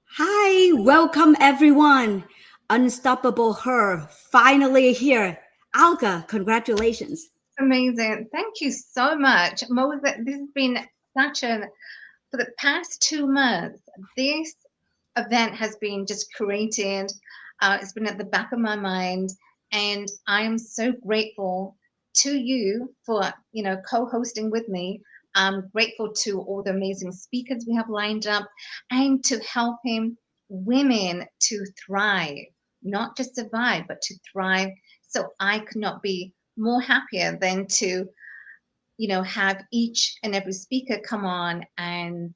Hi, welcome everyone. Unstoppable Her, finally here. Alka, congratulations. Amazing. Thank you so much. Moses, this has been such a, for the past 2 months, this event has been just created. It's been at the back of my mind. And I am so grateful to you for, co-hosting with me. I'm grateful to all the amazing speakers we have lined up and to helping women to thrive, not just survive, but to thrive. So I could not be more happier than to have each and every speaker come on and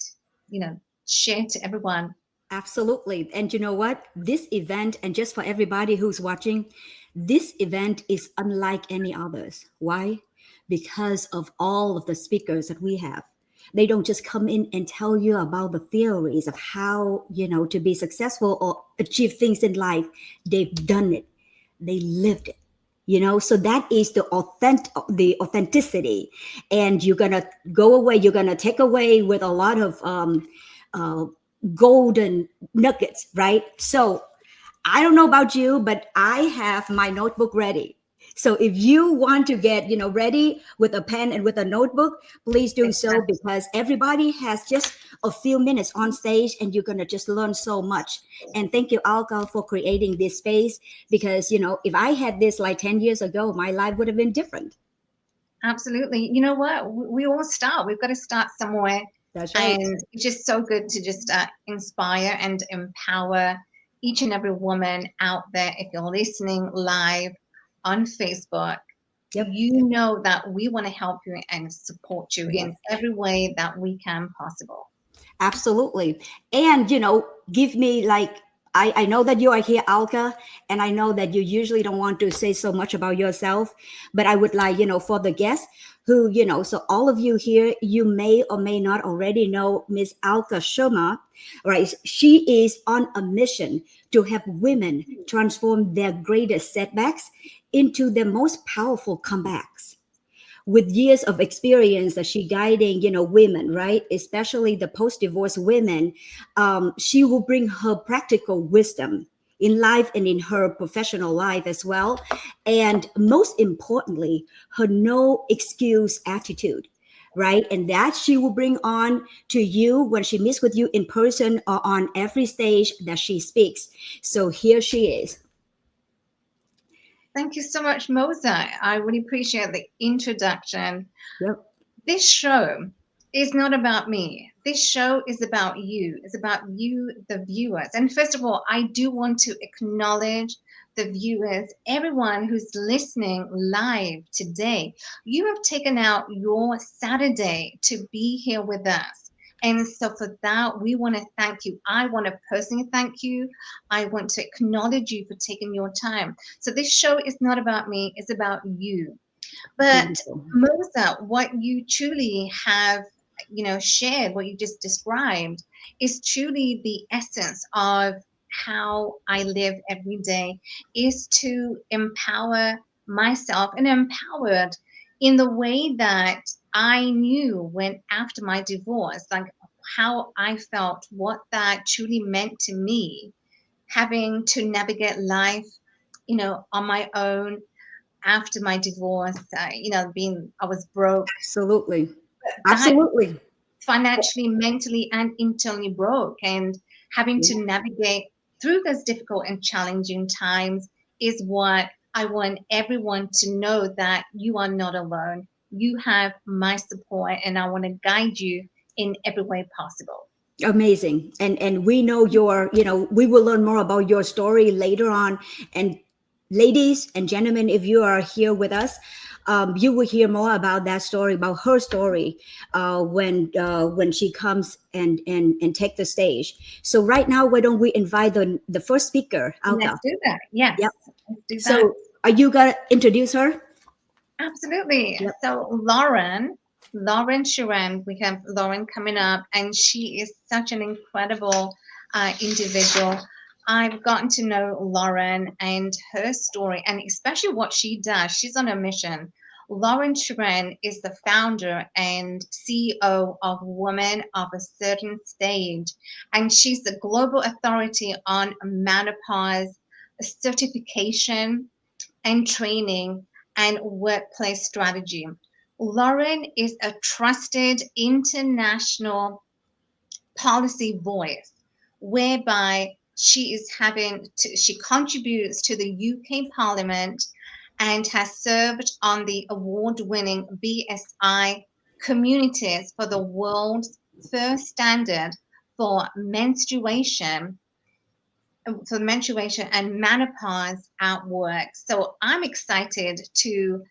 share to everyone. Absolutely. And you know what? This event, and just for everybody who's watching, this event is unlike any others. Why? Because of all of the speakers that we have. They don't just come in and tell you about the theories of how, to be successful or achieve things in life. They've done it. They lived it. So that is the authenticity, and you're gonna go away, you're gonna take away with a lot of uh, golden nuggets, right? So I don't know about you, but I have my notebook ready. So if you want to get, ready with a pen and with a notebook, please do so, Exactly. because everybody has just a few minutes on stage and you're going to just learn so much. And thank you, Alka, for creating this space, because, if I had this like 10 years ago, my life would have been different. Absolutely. You know what? We all start. We've got to start somewhere. That's right. And it's just so good to just inspire and empower each and every woman out there. If you're listening live on Facebook, Yep. you know that we want to help you and support you Yes. in every way that we can possible. Absolutely. And, give me like, I know that you are here, Alka, and I know that you usually don't want to say so much about yourself, but I would like, for the guests who, so all of you here, you may or may not already know Miss Alka Sharma, right? She is on a mission to help women transform their greatest setbacks into their most powerful comebacks. With years of experience that she guiding, women, right, especially the post-divorce women, she will bring her practical wisdom in life and in her professional life as well, and most importantly, her no excuse attitude, right? And that she will bring on to you when she meets with you in person or on every stage that she speaks. So here she is. Thank you so much, Moza. I really appreciate the introduction. Yep. This show is not about me. This show is about you. It's about you, the viewers. And first of all, I do want to acknowledge the viewers, everyone who's listening live today. You have taken out your Saturday to be here with us. And so for that, we want to thank you. I want to personally thank you. I want to acknowledge you for taking your time. So this show is not about me, it's about you. But Beautiful. Mosa, what you truly have, shared, what you just described, is truly the essence of how I live every day, is to empower myself and empowered in the way that I knew when after my divorce, like how I felt, what that truly meant to me, having to navigate life, on my own after my divorce, being I was broke, Absolutely. that Absolutely. financially, mentally, and internally broke, and having to navigate through those difficult and challenging times is what I want everyone to know, that you are not alone. You have my support, and I want to guide you in every way possible. Amazing. And we know we will learn more about your story later on. And ladies and gentlemen, if you are here with us, you will hear more about that story, about her story, when she comes and take the stage. So right now, why don't we invite the first speaker, Let's Alka? do that. Yes, Yep. let's do that. So are you gonna introduce her? Absolutely. Yep. So Lauren Sharan, we have Lauren coming up, and she is such an incredible individual. I've gotten to know Lauren and her story, and especially what she does. She's on a mission. Lauren Trent is the founder and CEO of Women of a Certain Stage, and she's the global authority on menopause certification and training and workplace strategy. Lauren is a trusted international policy voice, whereby she contributes to the UK Parliament and has served on the award-winning BSI Communities for the world's first standard for menstruation and menopause at work. So I'm excited to,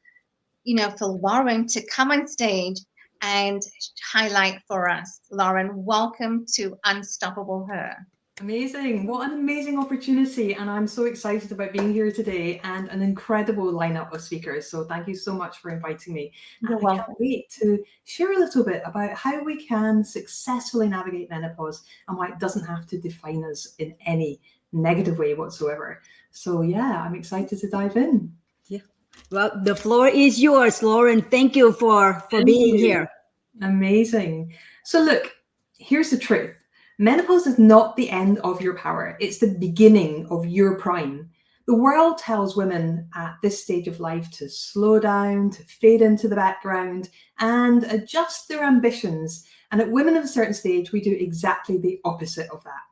for Lauren to come on stage and highlight for us. Lauren, welcome to Unstoppable Her. Amazing. What an amazing opportunity. And I'm so excited about being here today and an incredible lineup of speakers. So thank you so much for inviting me. You're and welcome. I can't wait to share a little bit about how we can successfully navigate menopause and why it doesn't have to define us in any negative way whatsoever. So yeah, I'm excited to dive in. Yeah. Well, the floor is yours, Lauren. Thank you for being here. Amazing. So look, here's the truth. Menopause is not the end of your power. It's the beginning of your prime. The world tells women at this stage of life to slow down, to fade into the background, and adjust their ambitions. And at Women of a Certain Stage, we do exactly the opposite of that.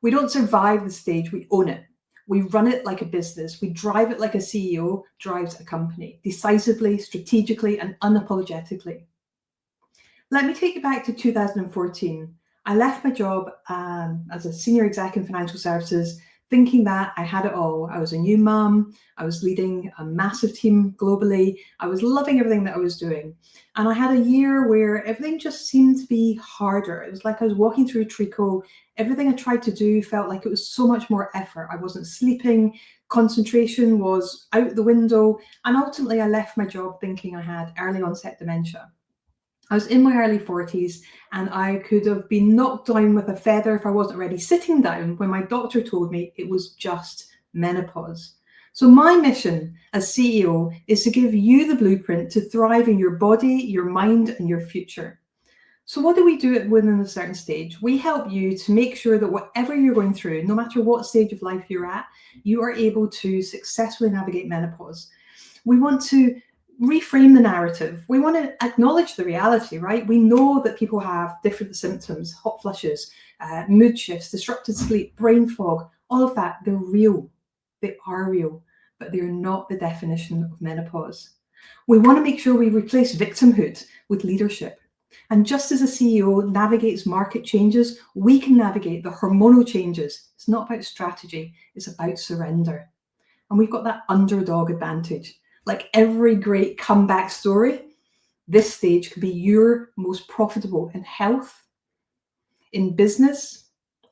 We don't survive the stage, we own it. We run it like a business. We drive it like a CEO drives a company, decisively, strategically, and unapologetically. Let me take you back to 2014. I left my job as a senior exec in financial services, thinking that I had it all. I was a new mum. I was leading a massive team globally. I was loving everything that I was doing. And I had a year where everything just seemed to be harder. It was like I was walking through treacle. Everything I tried to do felt like it was so much more effort. I wasn't sleeping. Concentration was out the window. And ultimately, I left my job thinking I had early onset dementia. I was in my early 40s and I could have been knocked down with a feather if I wasn't already sitting down when my doctor told me it was just menopause. So my mission as CEO is to give you the blueprint to thrive in your body, your mind, and your future. So what do we do at Women of a Certain Stage? We help you to make sure that whatever you're going through, no matter what stage of life you're at, you are able to successfully navigate menopause. We want to reframe the narrative. We want to acknowledge the reality, right? We know that people have different symptoms, hot flushes, mood shifts, disrupted sleep, brain fog, all of that. They're real. They are real, but they're not the definition of menopause. We want to make sure we replace victimhood with leadership. And just as a CEO navigates market changes, we can navigate the hormonal changes. It's not about strategy, it's about surrender. And we've got that underdog advantage. Like every great comeback story, this stage could be your most profitable in health, in business,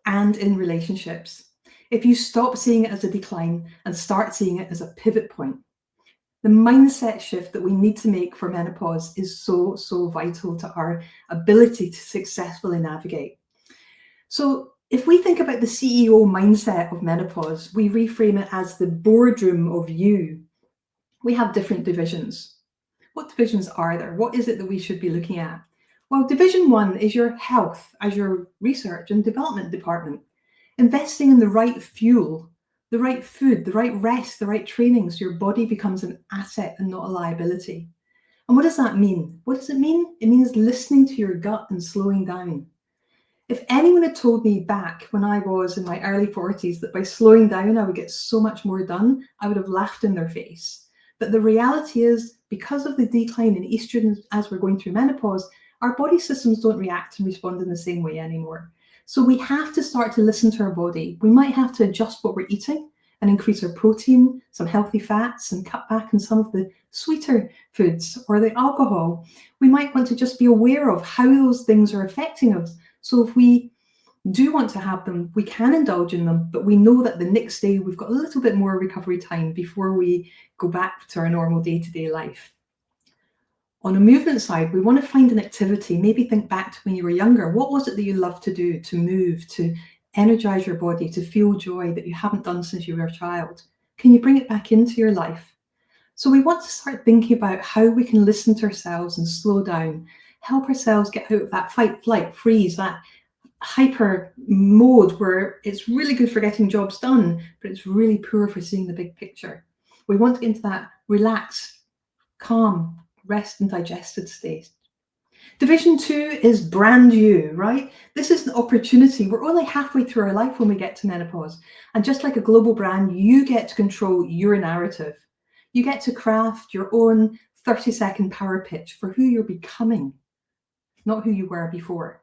and in relationships. If you stop seeing it as a decline and start seeing it as a pivot point. The mindset shift that we need to make for menopause is so, so vital to our ability to successfully navigate. So if we think about the CEO mindset of menopause, we reframe it as the boardroom of you. We have different divisions. What divisions are there? What is it that we should be looking at? Well, division 1 is your health as your research and development department. Investing in the right fuel, the right food, the right rest, the right training, so your body becomes an asset and not a liability. And what does that mean? What does it mean? It means listening to your gut and slowing down. If anyone had told me back when I was in my early 40s that by slowing down I would get so much more done, I would have laughed in their face. But the reality is, because of the decline in estrogen as we're going through menopause, our body systems don't react and respond in the same way anymore. So we have to start to listen to our body. We might have to adjust what we're eating and increase our protein, some healthy fats, and cut back on some of the sweeter foods or the alcohol. We might want to just be aware of how those things are affecting us. So if we do want to have them, we can indulge in them, but we know that the next day we've got a little bit more recovery time before we go back to our normal day-to-day life. On a movement side, we want to find an activity, maybe think back to when you were younger. What was it that you loved to do, to move, to energize your body, to feel joy that you haven't done since you were a child? Can you bring it back into your life? So we want to start thinking about how we can listen to ourselves and slow down, help ourselves get out of that fight, flight, freeze, that hyper mode where it's really good for getting jobs done, but it's really poor for seeing the big picture. We want to get into that relaxed, calm, rest and digested state. Division 2 is brand you, right? This is an opportunity. We're only halfway through our life when we get to menopause. And just like a global brand, you get to control your narrative. You get to craft your own 30-second power pitch for who you're becoming, not who you were before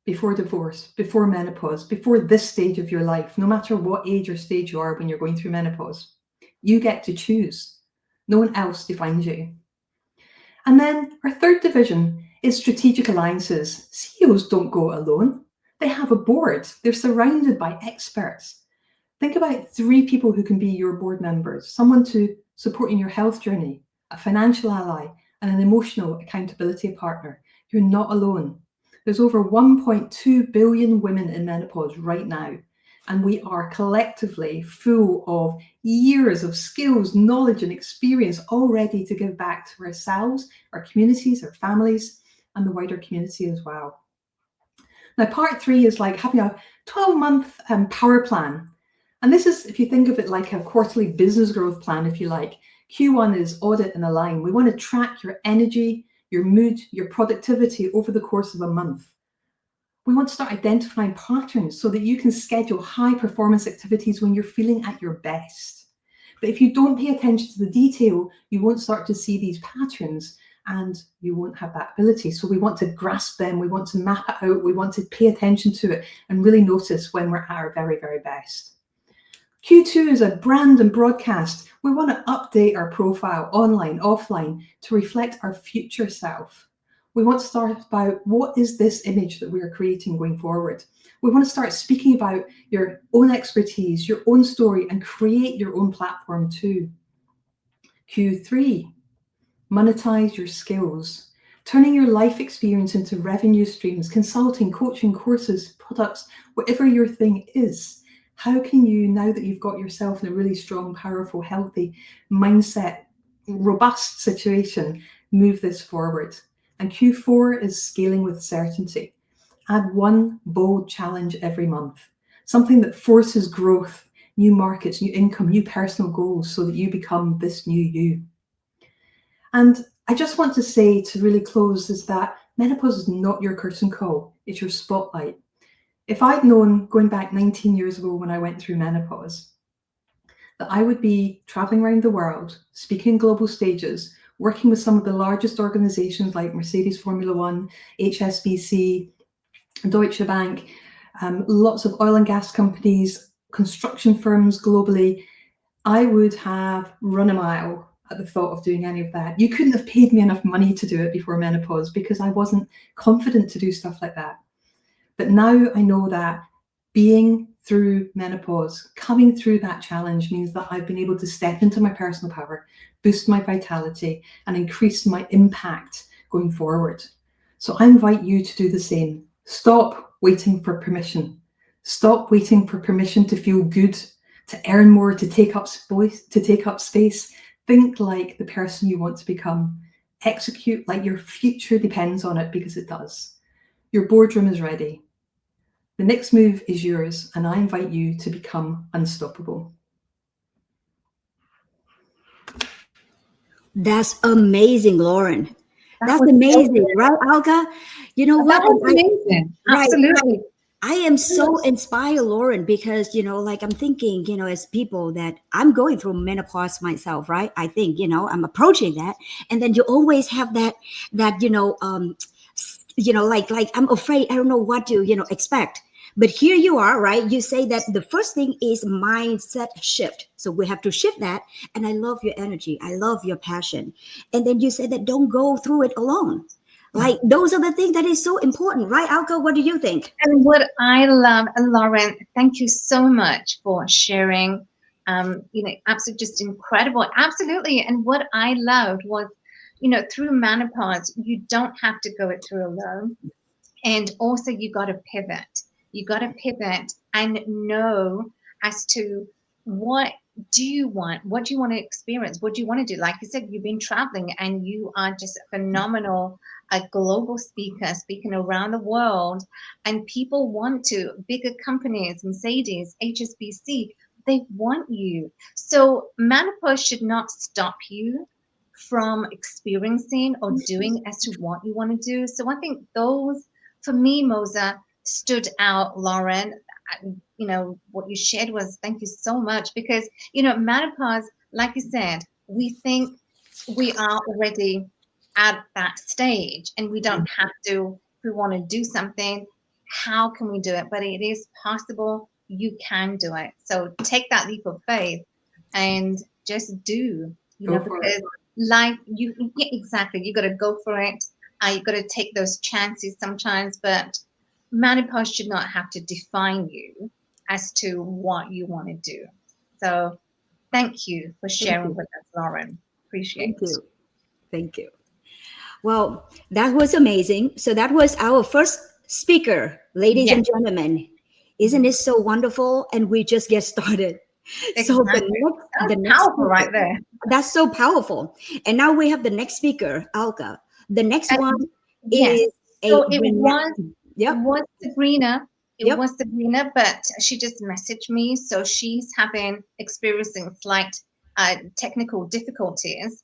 divorce, before menopause, before this stage of your life, no matter what age or stage you are when you're going through menopause. You get to choose. No one else defines you. And then our third division is strategic alliances. CEOs don't go alone. They have a board. They're surrounded by experts. Think about 3 people who can be your board members, someone to support in your health journey, a financial ally, and an emotional accountability partner. You're not alone. There's over 1.2 billion women in menopause right now, and we are collectively full of years of skills, knowledge, and experience all ready to give back to ourselves, our communities, our families, and the wider community as well. Now, part 3 is like having a 12-month power plan. And this is, if you think of it like a quarterly business growth plan, if you like. Q1 is audit and align. We want to track your energy, your mood, your productivity over the course of a month. We want to start identifying patterns so that you can schedule high performance activities when you're feeling at your best. But if you don't pay attention to the detail, you won't start to see these patterns and you won't have that ability. So we want to grasp them, we want to map it out, we want to pay attention to it and really notice when we're at our very, very best. Q2 is a brand and broadcast. We want to update our profile online, offline to reflect our future self. We want to start about what is this image that we are creating going forward. We want to start speaking about your own expertise, your own story, and create your own platform too. Q3, monetize your skills, turning your life experience into revenue streams, consulting, coaching, courses, products, whatever your thing is. How can you, now that you've got yourself in a really strong, powerful, healthy mindset, robust situation, move this forward? And Q4 is scaling with certainty. Add one bold challenge every month, something that forces growth, new markets, new income, new personal goals so that you become this new you. And I just want to say to really close is that menopause is not your curtain call, it's your spotlight. If I'd known going back 19 years ago when I went through menopause, that I would be traveling around the world, speaking global stages, working with some of the largest organizations like Mercedes Formula One, HSBC, Deutsche Bank, lots of oil and gas companies, construction firms globally, I would have run a mile at the thought of doing any of that. You couldn't have paid me enough money to do it before menopause because I wasn't confident to do stuff like that. But now I know that being through menopause, coming through that challenge means that I've been able to step into my personal power, boost my vitality, and increase my impact going forward. So I invite you to do the same. Stop waiting for permission. Stop waiting for permission to feel good, to earn more, to take up space. Think like the person you want to become. Execute like your future depends on it, because it does. Your boardroom is ready. The next move is yours, and I invite you to become unstoppable. That's amazing, Lauren. That's was amazing, right, Alka? You know what? That was amazing. Right, Absolutely. I am so inspired, Lauren, because, like I'm thinking, as people that I'm going through menopause myself, right? I think, I'm approaching that. And then you always have that, like I'm afraid, I don't know what to, expect. But here you are, right? You say that the first thing is mindset shift. So we have to shift that. And I love your energy. I love your passion. And then you said that don't go through it alone. Like those are the things that is so important, right, Alka? What do you think? And what I love, and Lauren, thank you so much for sharing. Absolutely just incredible. Absolutely. And what I loved was, through menopause, you don't have to go it through alone. And also you got to pivot. You got to pivot and know as to what what do you want to experience? What do you want to do? Like you said, you've been traveling and you are just a phenomenal, a global speaker, speaking around the world. And people want to, bigger companies, Mercedes, HSBC, they want you. So menopause should not stop you from experiencing or doing as to what you want to do. So I think those, for me, Moza, stood out, Lauren. What you shared was, thank you so much, because menopause, like you said, we think we are already at that stage and we don't have to. If we want to do something, how can we do it? But it is possible. You can do it. So take that leap of faith and just do. Go for Because it. life, yeah, exactly, you got to go for it. You got to take those chances sometimes, but menopause should not have to define you as to what you want to do. So thank you for sharing you. with us, Lauren. Appreciate Thank you. Thank you. Well, that was amazing. So that was our first speaker, ladies Yes. and gentlemen. Isn't it so wonderful? And we just get started. So Exactly. the That's next powerful right speaker, there. that's so powerful. And now we have the next speaker, Alka. The next And one yes. is So a it Yep. was Sabrina. It Yep. was Sabrina, but she just messaged me. So she's experiencing slight technical difficulties.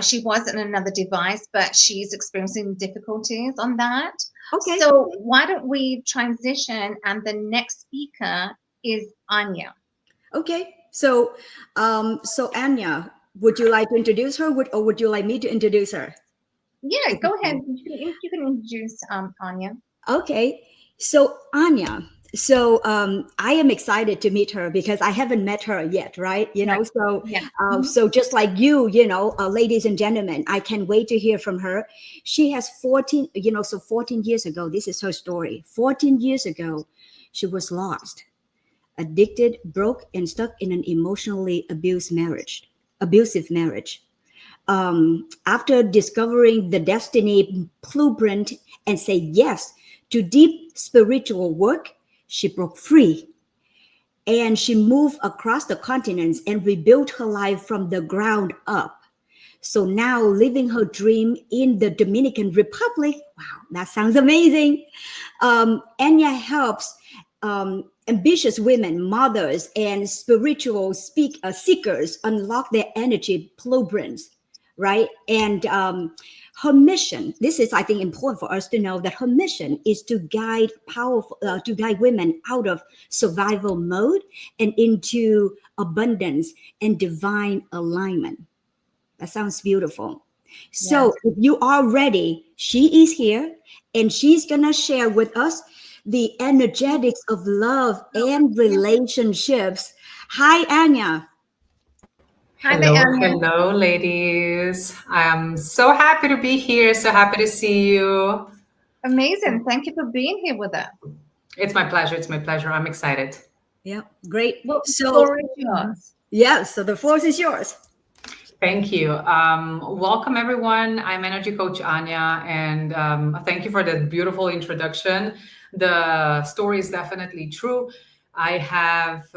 She was on another device, but she's experiencing difficulties on that. Okay. So why don't we transition? And the next speaker is Anya. Okay. So Anya, would you like to introduce her, or would you like me to introduce her? Yeah, go ahead. You can introduce Anya. Okay. So Anya, I am excited to meet her because I haven't met her yet, right? Right. So Yeah. Mhm. so just like you, ladies and gentlemen, I can't wait to hear from her. She has 14, 14 years ago, this is her story. 14 years ago, she was lost, addicted, broke, and stuck in an emotionally abusive marriage. After discovering the destiny blueprint and say yes to deep spiritual work, she broke free and she moved across the continents and rebuilt her life from the ground up. So now living her dream in the Dominican Republic. Wow, that sounds amazing. Anya helps ambitious women, mothers, and spiritual seekers unlock their energy blueprints, right? And her mission, this is, I think, important for us to know that her mission is to guide women out of survival mode and into abundance and divine alignment. That sounds beautiful. So Yes. if you are ready, she is here and she's going to share with us the energetics of love and relationships. Hi, Anya. Hi there, Hello, Anya. hello, ladies. I'm so happy to be here. So happy to see you. Amazing. Thank you for being here with us. It's my pleasure. It's my pleasure. I'm excited. Yeah, great. Well, the So, floor is yours. yeah, so the floor is yours. Thank you. Welcome, everyone. I'm Energy Coach Anya, and thank you for that beautiful introduction. The story is definitely true. I have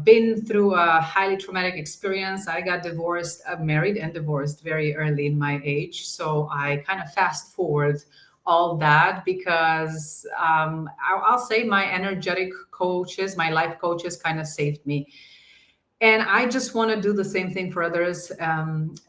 been through a highly traumatic experience. I got divorced, married and divorced very early in my age. So I kind of fast forward all that because I'll say my energetic coaches, my life coaches kind of saved me. And I just want to do the same thing for others.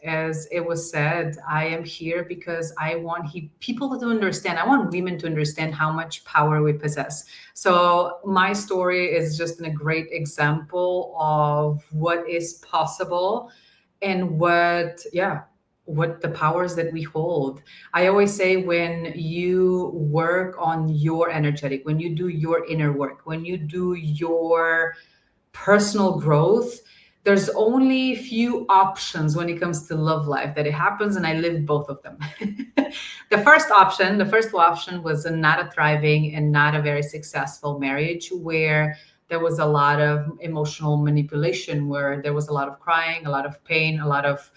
As it was said, I am here because I want people to understand. I want women to understand how much power we possess. So my story is just a great example of what is possible and what the powers that we hold. I always say when you work on your energetic, when you do your inner work, when you do your personal growth, there's only few options when it comes to love life that it happens, and I lived both of them. The first option was a not a thriving and not a very successful marriage where there was a lot of emotional manipulation, where there was a lot of crying, a lot of pain, a lot of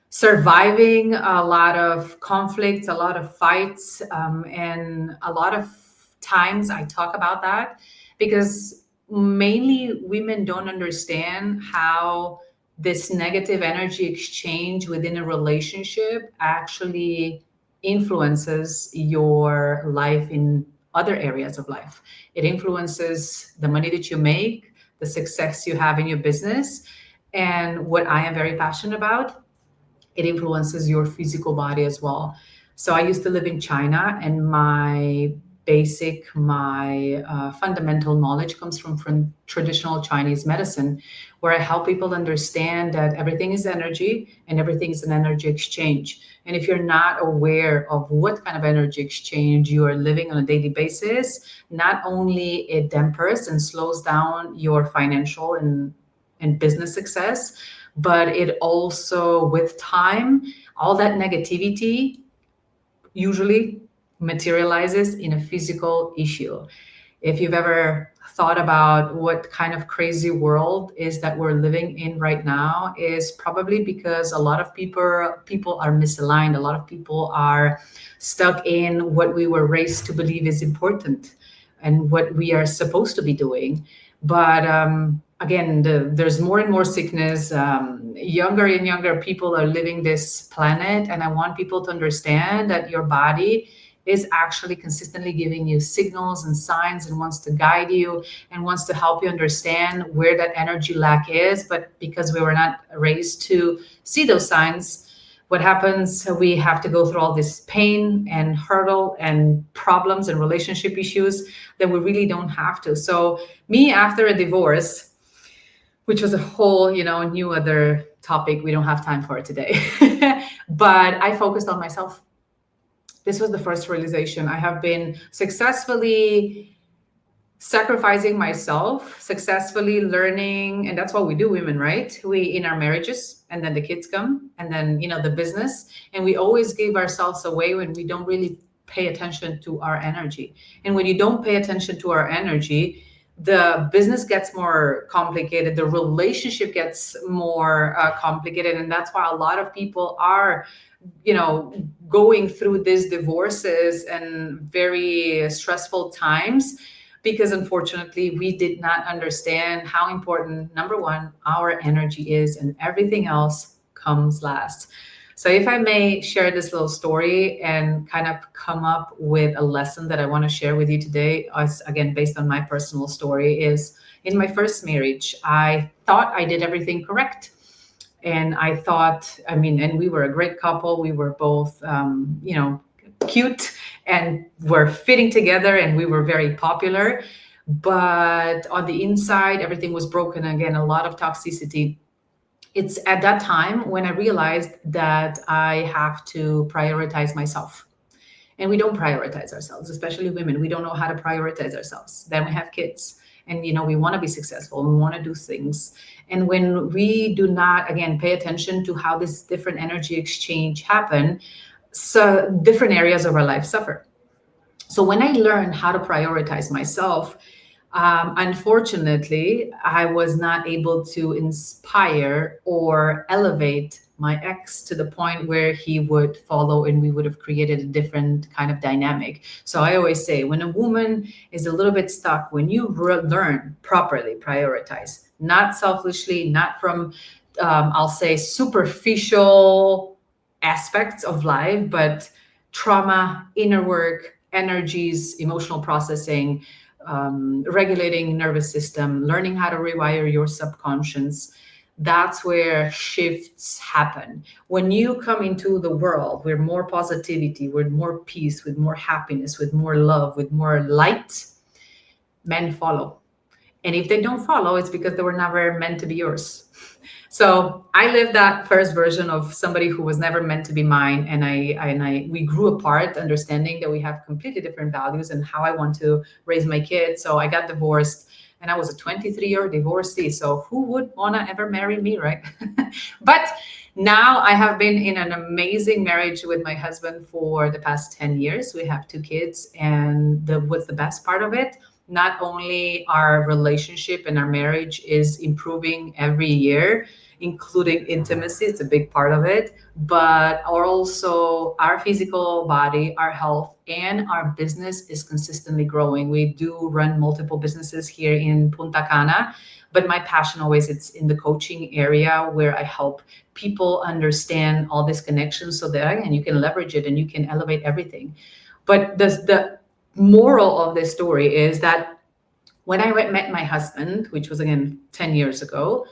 surviving, a lot of conflicts, a lot of fights, and a lot of times I talk about that because mainly women don't understand how this negative energy exchange within a relationship actually influences your life in other areas of life. It influences the money that you make, the success you have in your business, and what I am very passionate about, it influences your physical body as well. So I used to live in China, and my fundamental knowledge comes from traditional Chinese medicine, where I help people understand that everything is energy and everything is an energy exchange. And if you're not aware of what kind of energy exchange you are living on a daily basis, not only it dampers and slows down your financial and business success, but it also, with time, all that negativity usually materializes in a physical issue. If you've ever thought about what kind of crazy world is that we're living in right now, is probably because a lot of people are misaligned. A lot of people are stuck in what we were raised to believe is important and what we are supposed to be doing. But again, there's more and more sickness. Younger and younger people are living this planet, and I want people to understand that your body is actually consistently giving you signals and signs and wants to guide you and wants to help you understand where that energy lack is. But because we were not raised to see those signs, what happens, we have to go through all this pain and hurdle and problems and relationship issues that we really don't have to. So me, after a divorce, which was a whole, new other topic, we don't have time for it today, but I focused on myself. This was the first realization. I have been successfully sacrificing myself, successfully learning, and that's what we do, women, right? We in our marriages, and then the kids come, and then the business, and we always give ourselves away when we don't really pay attention to our energy. And when you don't pay attention to our energy, the business gets more complicated, the relationship gets more complicated, and that's why a lot of people are going through these divorces and very stressful times, because unfortunately we did not understand how important, number one, our energy is, and everything else comes last. So if I may share this little story and kind of come up with a lesson that I want to share with you today, as again based on my personal story, is in my first marriage, I thought I did everything correct. And I thought, and we were a great couple. We were both, cute, and were fitting together, and we were very popular. But on the inside, everything was broken. Again, a lot of toxicity. It's at that time when I realized that I have to prioritize myself. And we don't prioritize ourselves, especially women. We don't know how to prioritize ourselves. Then we have kids, and we want to be successful, we want to do things. And when we do not, again, pay attention to how this different energy exchange happen, so different areas of our life suffer. So when I learned how to prioritize myself, unfortunately, I was not able to inspire or elevate my ex to the point where he would follow, and we would have created a different kind of dynamic. So I always say, when a woman is a little bit stuck, when you learn properly prioritize, not selfishly, not from, I'll say, superficial aspects of life, but trauma, inner work, energies, emotional processing, regulating nervous system, learning how to rewire your subconscious. That's where shifts happen. When you come into the world with more positivity, with more peace, with more happiness, with more love, with more light, men follow. And if they don't follow, it's because they were never meant to be yours. So I lived that first version of somebody who was never meant to be mine, and we grew apart, understanding that we have completely different values and how I want to raise my kids. So I got divorced, and I was a 23-year divorcee. So who would want to ever marry me, right? But now I have been in an amazing marriage with my husband for the past 10 years. We have 2 kids, and what's the best part of it? not only our relationship and our marriage is improving every year, including intimacy, it's a big part of it, but also our physical body, our health, and our business is consistently growing. We do run multiple businesses here in Punta Cana, but my passion always it's in the coaching area where I help people understand all these connections so that again you can leverage it and you can elevate everything. But the moral of this story is that when I met my husband, which was again 10 years ago,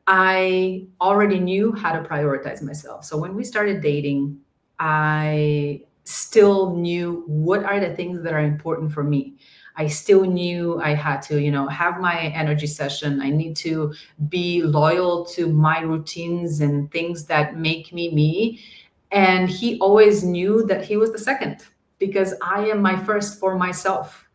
I already knew how to prioritize myself. So when we started dating, I still knew what are the things that are important for me. I still knew I had to, have my energy session. I need to be loyal to my routines and things that make me me. And he always knew that he was the second because I am my first for myself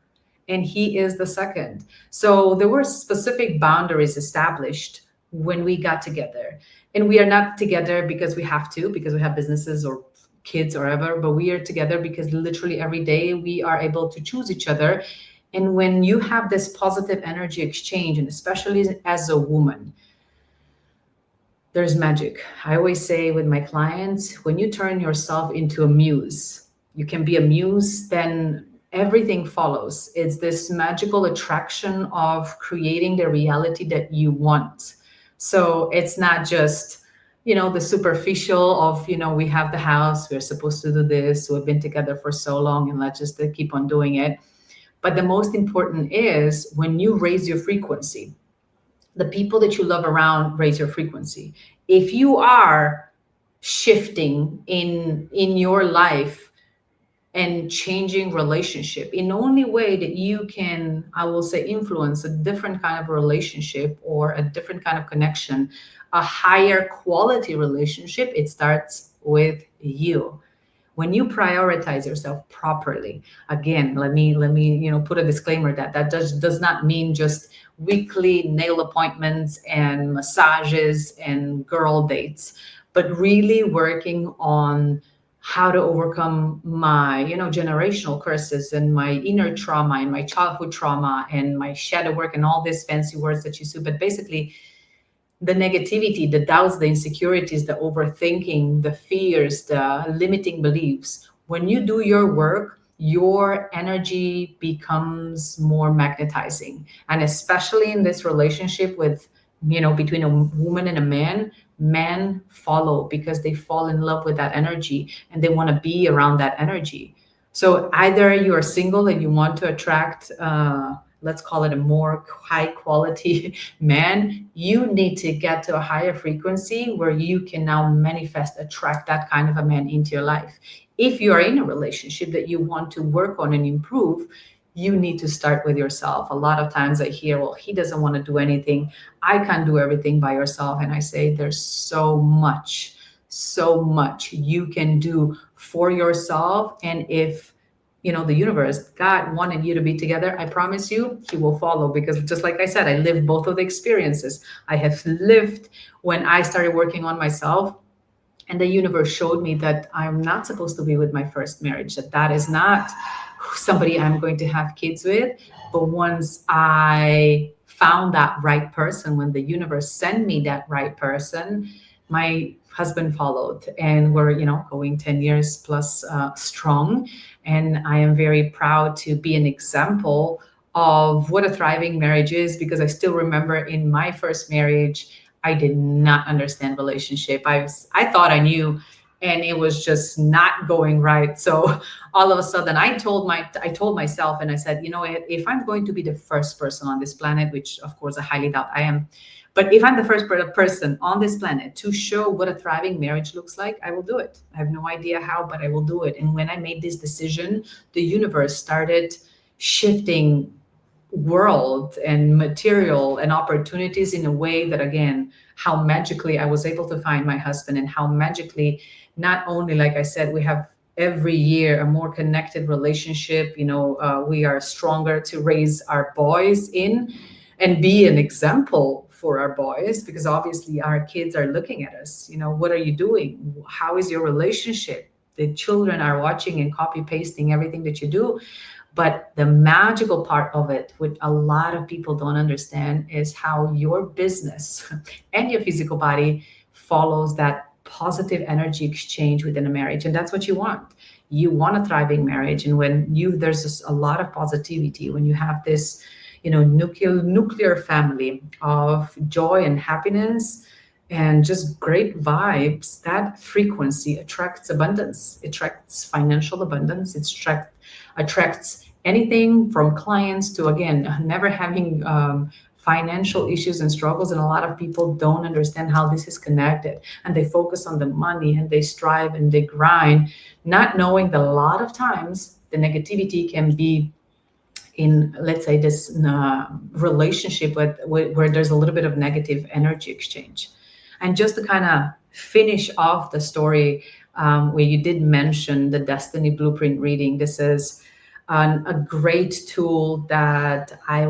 and he is the second. So there were specific boundaries established when we got together. And we are not together because we have to, because we have businesses or kids or whatever, but we are together because literally every day we are able to choose each other. And when you have this positive energy exchange, and especially as a woman, there's magic. I always say with my clients, when you turn yourself into a muse, you can be a muse, then everything follows. It's this magical attraction of creating the reality that you want. So it's not just, the superficial of, we have the house, we're supposed to do this, we've been together for so long, and let's just keep on doing it. But the most important is when you raise your frequency, the people that you love around raise your frequency. If you are shifting in your life and changing relationship in the only way that you can, I will say, influence a different kind of relationship or a different kind of connection, a higher quality relationship, it starts with you. When you prioritize yourself properly, again, let me put a disclaimer that does not mean just weekly nail appointments and massages and girl dates, but really working on how to overcome my generational curses and my inner trauma and my childhood trauma and my shadow work and all these fancy words that you see. But basically, the negativity, the doubts, the insecurities, the overthinking, the fears, the limiting beliefs. When you do your work, your energy becomes more magnetizing. And especially in this relationship with, between a woman and a man, men follow because they fall in love with that energy and they want to be around that energy. So either you are single and you want to attract, let's call it a more high quality man, you need to get to a higher frequency where you can now manifest, attract that kind of a man into your life. If you are in a relationship that you want to work on and improve, you need to start with yourself. A lot of times I hear, well, he doesn't want to do anything. I can't do everything by yourself. And I say, there's so much you can do for yourself. And if the universe, God wanted you to be together, I promise you, he will follow. Because just like I said, I lived both of the experiences. I have lived when I started working on myself, and the universe showed me that I'm not supposed to be with my first marriage, that is not somebody I'm going to have kids with. But once I found that right person, when the universe sent me that right person, my husband followed, and we're going 10 years plus strong. And I am very proud to be an example of what a thriving marriage is, because I still remember in my first marriage, I did not understand relationship. I thought I knew, and it was just not going right. So all of a sudden I told myself, and I said, if I'm going to be the first person on this planet, which of course I highly doubt I am, but if I'm the first person on this planet to show what a thriving marriage looks like, I will do it. I have no idea how, but I will do it. And when I made this decision, the universe started shifting world and material and opportunities in a way that, again, how magically I was able to find my husband, and how magically, not only, like I said, we have every year a more connected relationship, we are stronger to raise our boys in and be an example for our boys, because obviously our kids are looking at us. What are you doing? How is your relationship? The children are watching and copy pasting everything that you do. But the magical part of it, which a lot of people don't understand, is how your business and your physical body follows that positive energy exchange within a marriage. And that's what you want. You want a thriving marriage. And when there's just a lot of positivity, when you have this, nuclear family of joy and happiness and just great vibes, that frequency attracts abundance. It attracts financial abundance. It attracts anything from clients to, again, never having financial issues and struggles. And a lot of people don't understand how this is connected, and they focus on the money and they strive and they grind, not knowing that a lot of times the negativity can be in, let's say, this relationship where there's a little bit of negative energy exchange. And just to kind of finish off the story, where you did mention the Destiny Blueprint reading, this is a great tool that I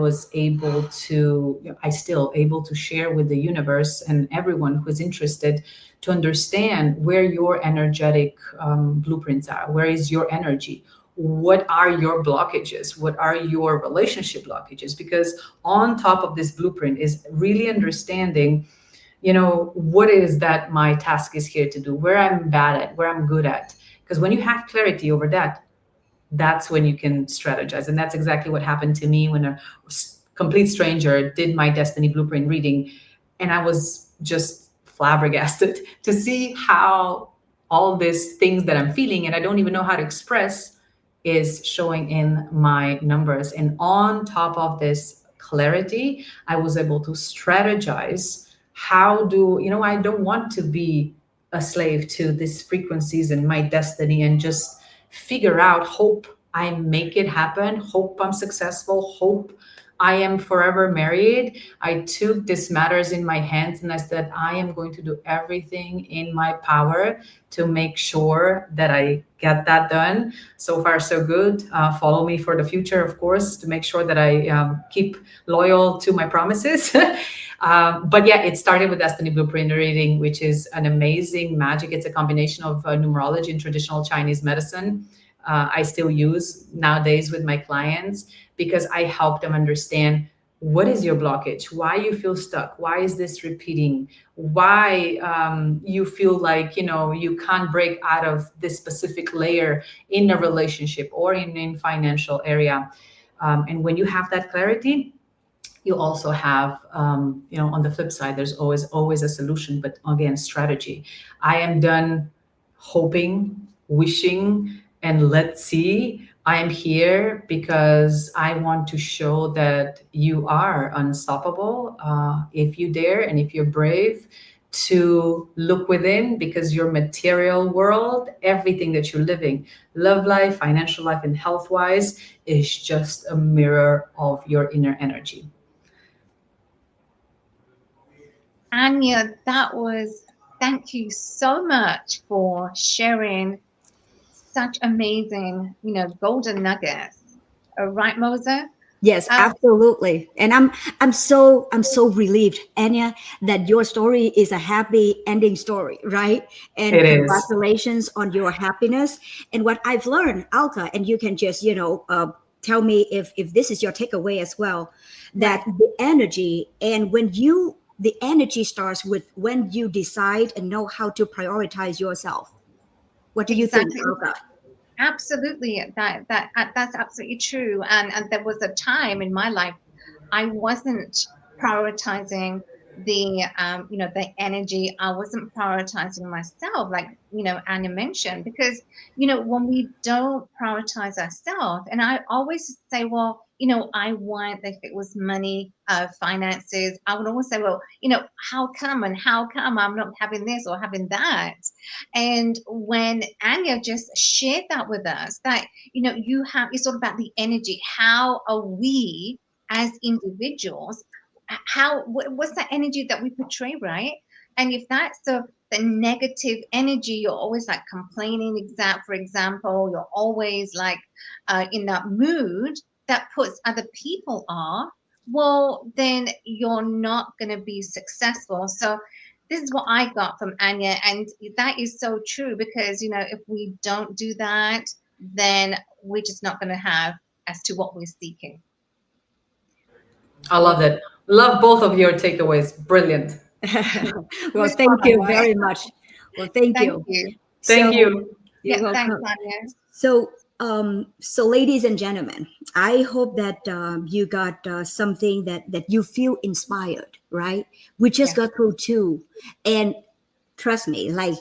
still able to share with the universe and everyone who is interested to understand where your energetic blueprints are. Where is your energy? What are your blockages? What are your relationship blockages? Because on top of this blueprint is really understanding, what is that my task is here to do, where I'm bad at, where I'm good at. Because when you have clarity over that, that's when you can strategize. And that's exactly what happened to me when a complete stranger did my Destiny Blueprint reading. And I was just flabbergasted to see how all these things that I'm feeling and I don't even know how to express is showing in my numbers. And on top of this clarity, I was able to strategize I don't want to be a slave to these frequencies and my destiny, and just figure out, hope I make it happen, hope I'm successful, hope I am forever married. I took these matters in my hands and I said, I am going to do everything in my power to make sure that I get that done. So far, so good. Follow me for the future, of course, to make sure that I keep loyal to my promises. But yeah, it started with Destiny Blueprint reading, which is an amazing magic. It's a combination of numerology and traditional Chinese medicine. I still use nowadays with my clients, because I help them understand, what is your blockage? Why you feel stuck? Why is this repeating? Why you feel like, you can't break out of this specific layer in a relationship or in financial area. And when you have that clarity, you also have, on the flip side, there's always a solution, but again, strategy. I am done hoping, wishing, and let's see. I am here because I want to show that you are unstoppable if you dare and if you're brave to look within, because your material world, everything that you're living, love life, financial life, and health wise, is just a mirror of your inner energy. Anya, thank you so much for sharing such amazing, golden nuggets. Right, Moza? Yes, absolutely. And I'm so relieved, Anya, that your story is a happy ending story, right? And It is. congratulations on your happiness. And what I've learned, Alka, and you can just, tell me if this is your takeaway as well, that the energy, and the energy starts with when you decide and know how to prioritize yourself. What do you think, Alka? Absolutely, that's absolutely true. And there was a time in my life I wasn't prioritizing the the energy. I wasn't prioritizing myself, like Anna mentioned, because when we don't prioritize ourselves, and I always say, well, I want, if it was money, finances, I would always say, well, how come I'm not having this or having that? And when Anya just shared that with us, that it's all about the energy. How are we as individuals, what's that energy that we portray, right? And if that's the negative energy, you're always like complaining, for example, you're always like in that mood that puts other people off, well, then you're not going to be successful. So this is what I got from Anya, and that is so true, because if we don't do that, then we're just not going to have as to what we're seeking. I love it. Love both of your takeaways. Brilliant. Well, Was thank fun, you right? very much. Well, thank Thank you. you. Thank So, you. you're Yeah, thanks, welcome. Anya. So ladies and gentlemen, I hope that you got something that you feel inspired, right? We just Yeah. got through two, and trust me, like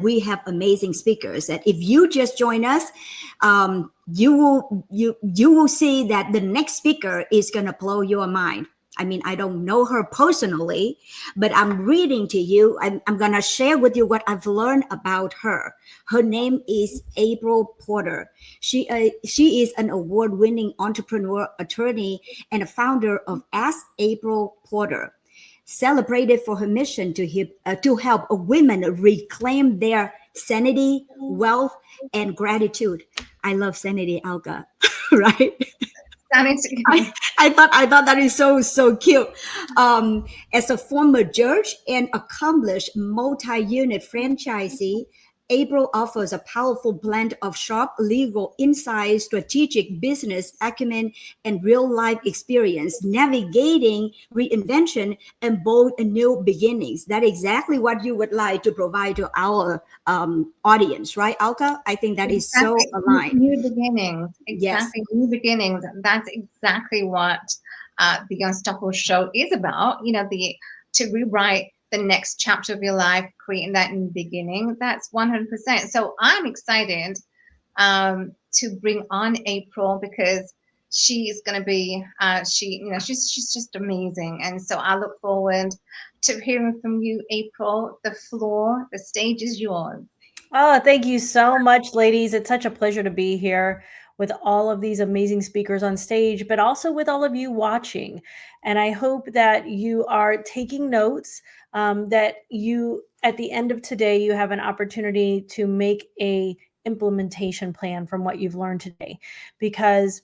we have amazing speakers that if you just join us, you will see that the next speaker is gonna blow your mind. I mean, I don't know her personally, but I'm reading to you. I'm gonna share with you what I've learned about her. Her name is April Porter. She is an award-winning entrepreneur, attorney, and a founder of Ask April Porter, celebrated for her mission to help women reclaim their sanity, wealth, and gratitude. I love sanity, Alka, right? I, I thought that is so cute. As a former judge and accomplished multi-unit franchisee, April offers a powerful blend of sharp legal insight, strategic business acumen, and real-life experience, navigating reinvention and bold and new beginnings. That's exactly what you would like to provide to our audience, right, Alka? I think that is so Exactly. aligned. New beginnings. Yes. Exactly. New beginnings. That's exactly what the Unstoppable Show is about. To rewrite the next chapter of your life, creating that new beginning. That's 100%. So I'm excited to bring on April, because she's going to be, she's just amazing. And so I look forward to hearing from you, April. The stage is yours. Oh, thank you so much, ladies. It's such a pleasure to be here with all of these amazing speakers on stage, but also with all of you watching. And I hope that you are taking notes, that you, at the end of today, you have an opportunity to make a implementation plan from what you've learned today. Because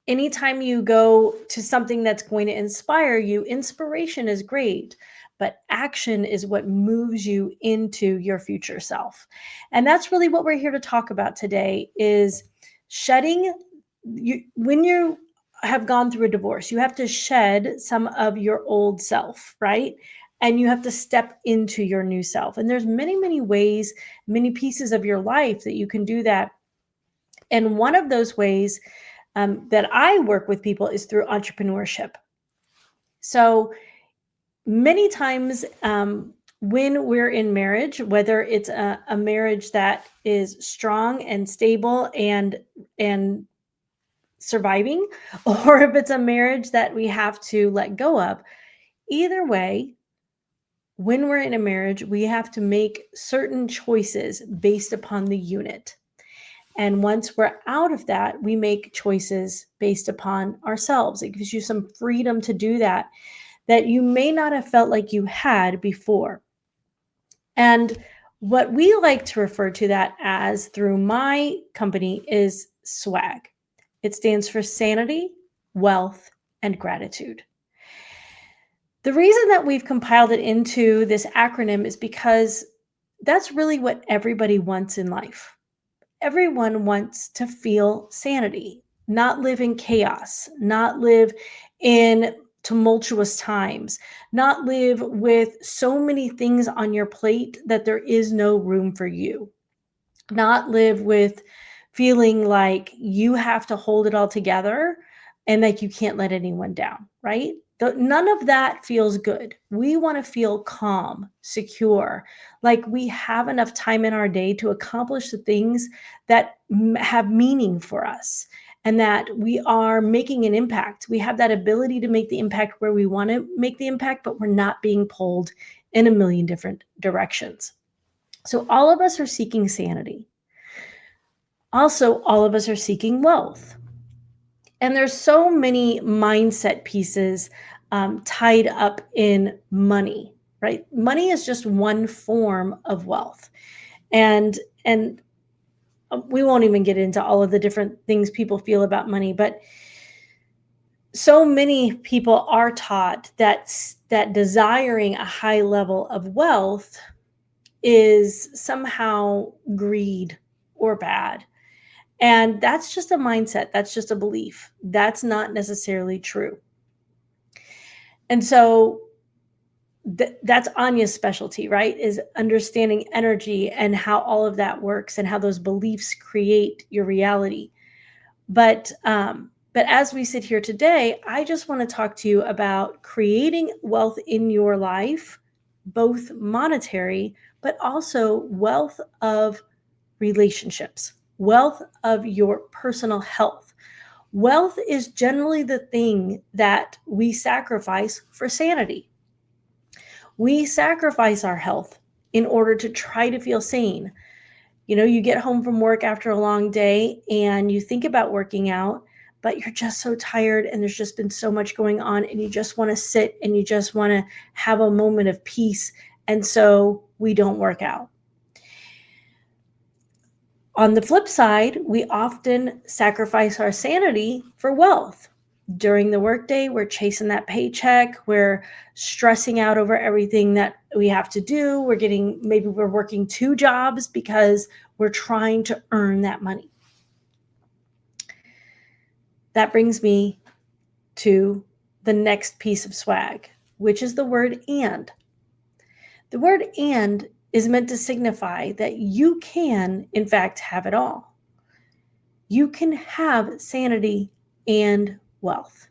anytime you go to something that's going to inspire you, inspiration is great, but action is what moves you into your future self. And that's really what we're here to talk about today, is shedding. When you have gone through a divorce, you have to shed some of your old self, right? And you have to step into your new self. And there's many ways, many pieces of your life that you can do that. And one of those ways that I work with people is through entrepreneurship. So many times when we're in marriage, whether it's a marriage that is strong and stable and surviving, or if it's a marriage that we have to let go of, either way, when we're in a marriage, we have to make certain choices based upon the unit. And once we're out of that, we make choices based upon ourselves. It gives you some freedom to do that you may not have felt like you had before. And what we like to refer to that as through my company is SWAG. It stands for Sanity, Wealth, and Gratitude. The reason that we've compiled it into this acronym is because that's really what everybody wants in life. Everyone wants to feel sanity, not live in chaos, not live in tumultuous times, not live with so many things on your plate that there is no room for you, not live with feeling like you have to hold it all together and like you can't let anyone down, right? None of that feels good. We want to feel calm, secure, like we have enough time in our day to accomplish the things that have meaning for us, and that we are making an impact. We have that ability to make the impact where we want to make the impact, but we're not being pulled in a million different directions. So all of us are seeking sanity. Also, all of us are seeking wealth. And there's so many mindset pieces tied up in money, right? Money is just one form of wealth. And we won't even get into all of the different things people feel about money, but so many people are taught that desiring a high level of wealth is somehow greed or bad. And that's just a mindset. That's just a belief. That's not necessarily true. And so that's Anya's specialty, right? Is understanding energy and how all of that works and how those beliefs create your reality. But as we sit here today, I just want to talk to you about creating wealth in your life, both monetary, but also wealth of relationships, wealth of your personal health. Wealth is generally the thing that we sacrifice for sanity. We sacrifice our health in order to try to feel sane. You get home from work after a long day and you think about working out, but you're just so tired and there's just been so much going on and you just want to sit and you just want to have a moment of peace. And so we don't work out. On the flip side, we often sacrifice our sanity for wealth. During the workday, we're chasing that paycheck. We're stressing out over everything that we have to do. Maybe we're working 2 jobs because we're trying to earn that money. That brings me to the next piece of swag, which is the word and. The word and is meant to signify that you can, in fact, have it all. You can have sanity and wealth.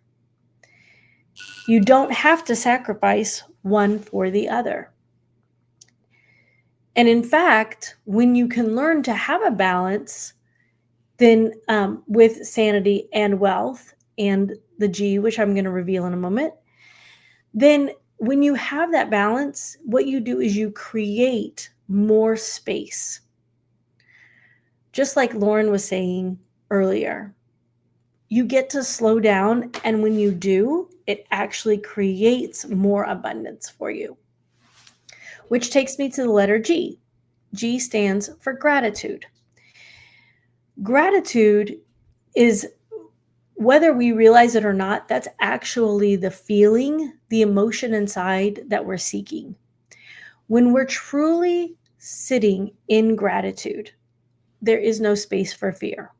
You don't have to sacrifice one for the other. And in fact, when you can learn to have a balance, then with sanity and wealth and the G, which I'm going to reveal in a moment, then when you have that balance, what you do is you create more space. Just like Lauren was saying earlier, you get to slow down, and when you do, it actually creates more abundance for you. Which takes me to the letter G. G stands for gratitude. Gratitude is, whether we realize it or not, that's actually the feeling, the emotion inside that we're seeking. When we're truly sitting in gratitude, there is no space for fear.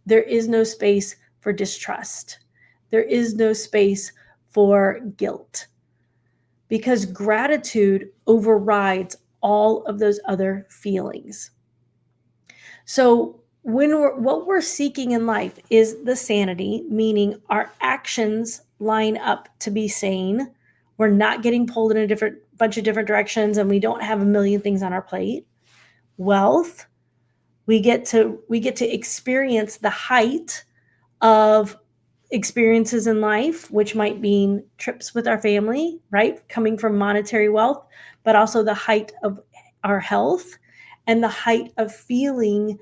There is no space for distrust. There is no space for guilt, because gratitude overrides all of those other feelings. So what we're seeking in life is the sanity, meaning our actions line up to be sane. We're not getting pulled in a bunch of different directions, and we don't have a million things on our plate. Wealth, we get to experience the height of experiences in life, which might mean trips with our family, right? Coming from monetary wealth, but also the height of our health and the height of feeling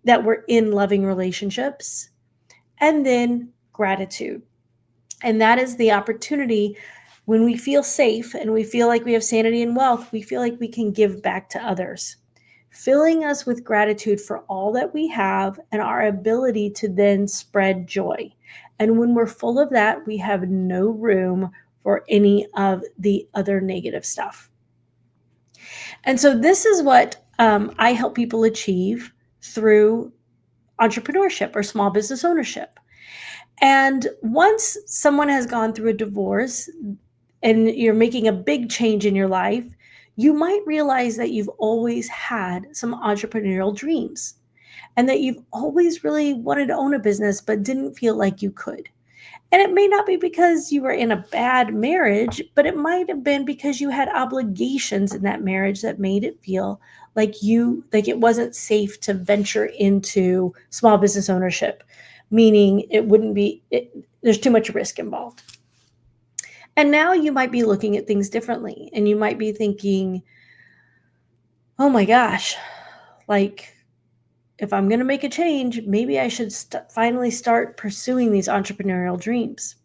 that we're in loving relationships. And then gratitude. And that is the opportunity when we feel safe and we feel like we have sanity and wealth, we feel like we can give back to others, filling us with gratitude for all that we have and our ability to then spread joy. And when we're full of that, we have no room for any of the other negative stuff. And so this is what I help people achieve through entrepreneurship or small business ownership. And once someone has gone through a divorce and you're making a big change in your life, you might realize that you've always had some entrepreneurial dreams and that you've always really wanted to own a business but didn't feel like you could. And it may not be because you were in a bad marriage, but it might have been because you had obligations in that marriage that made it feel like it wasn't safe to venture into small business ownership, meaning there's too much risk involved. And now you might be looking at things differently, and you might be thinking, oh my gosh, like, if I'm going to make a change, maybe I should finally start pursuing these entrepreneurial dreams.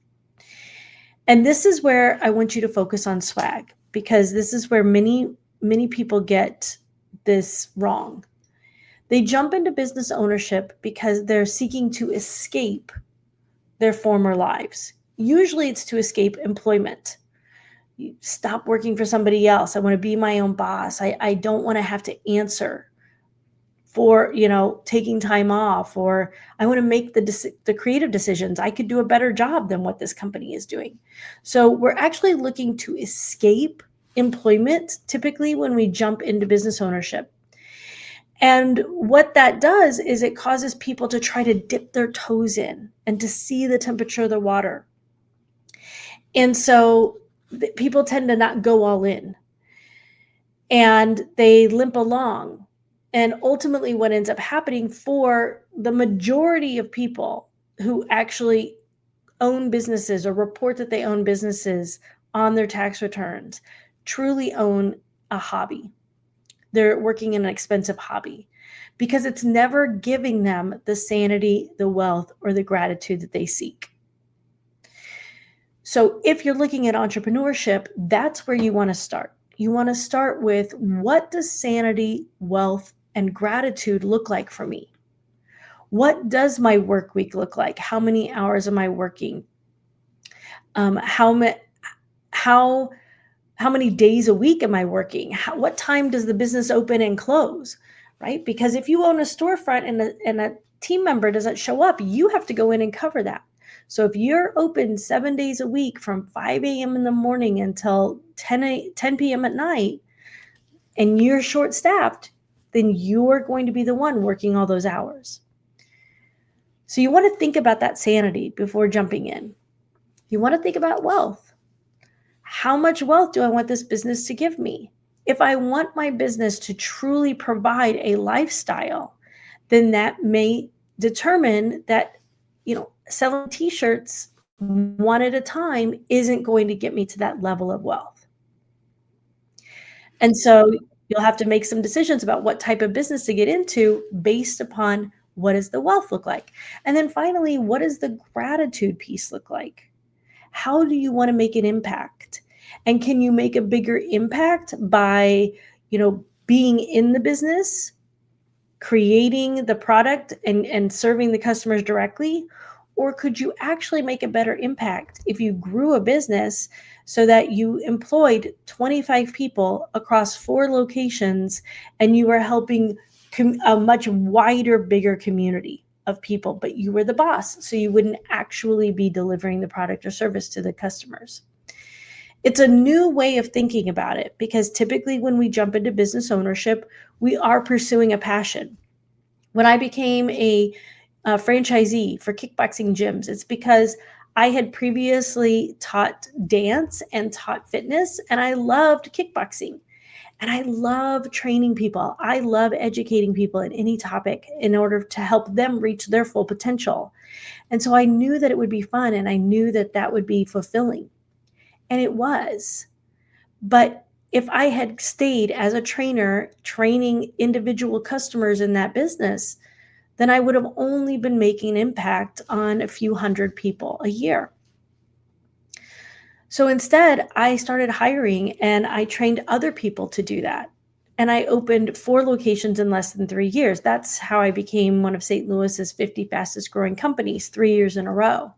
And this is where I want you to focus on swag, because this is where many, many people get this wrong. They jump into business ownership because they're seeking to escape their former lives. Usually it's to escape employment. You stop working for somebody else. I want to be my own boss. I don't want to have to answer for, taking time off, or I want to make the creative decisions. I could do a better job than what this company is doing. So we're actually looking to escape employment typically when we jump into business ownership. And what that does is it causes people to try to dip their toes in and to see the temperature of the water. And so people tend to not go all in, and they limp along. And ultimately what ends up happening for the majority of people who actually own businesses or report that they own businesses on their tax returns truly own a hobby. They're working in an expensive hobby because it's never giving them the sanity, the wealth, or the gratitude that they seek. So if you're looking at entrepreneurship, that's where you want to start. You want to start with, what does sanity, wealth, and gratitude look like for me? What does my work week look like? How many hours am I working? How many days a week am I working? What time does the business open and close? Right? Because if you own a storefront and a team member doesn't show up, you have to go in and cover that. So if you're open 7 days a week from 5 a.m. in the morning until 10 p.m. at night, and you're short-staffed, then you're going to be the one working all those hours. So you want to think about that sanity before jumping in. You want to think about wealth. How much wealth do I want this business to give me? If I want my business to truly provide a lifestyle, then that may determine that, selling t-shirts one at a time isn't going to get me to that level of wealth. And so you'll have to make some decisions about what type of business to get into based upon what does the wealth look like. And then finally, what does the gratitude piece look like? How do you want to make an impact? And can you make a bigger impact by, being in the business, creating the product and serving the customers directly? Or could you actually make a better impact if you grew a business so that you employed 25 people across 4 locations and you were helping a much wider, bigger community of people, but you were the boss, so you wouldn't actually be delivering the product or service to the customers? It's a new way of thinking about it, because typically when we jump into business ownership, we are pursuing a passion. When I became a franchisee for kickboxing gyms, it's because I had previously taught dance and taught fitness, and I loved kickboxing. And I love training people. I love educating people in any topic in order to help them reach their full potential. And so I knew that it would be fun, and I knew that that would be fulfilling. And it was. But if I had stayed as a trainer training individual customers in that business, then I would have only been making an impact on a few hundred people a year. So instead, I started hiring, and I trained other people to do that. And I opened 4 locations in less than 3 years. That's how I became one of St. Louis's 50 fastest growing companies 3 years in a row.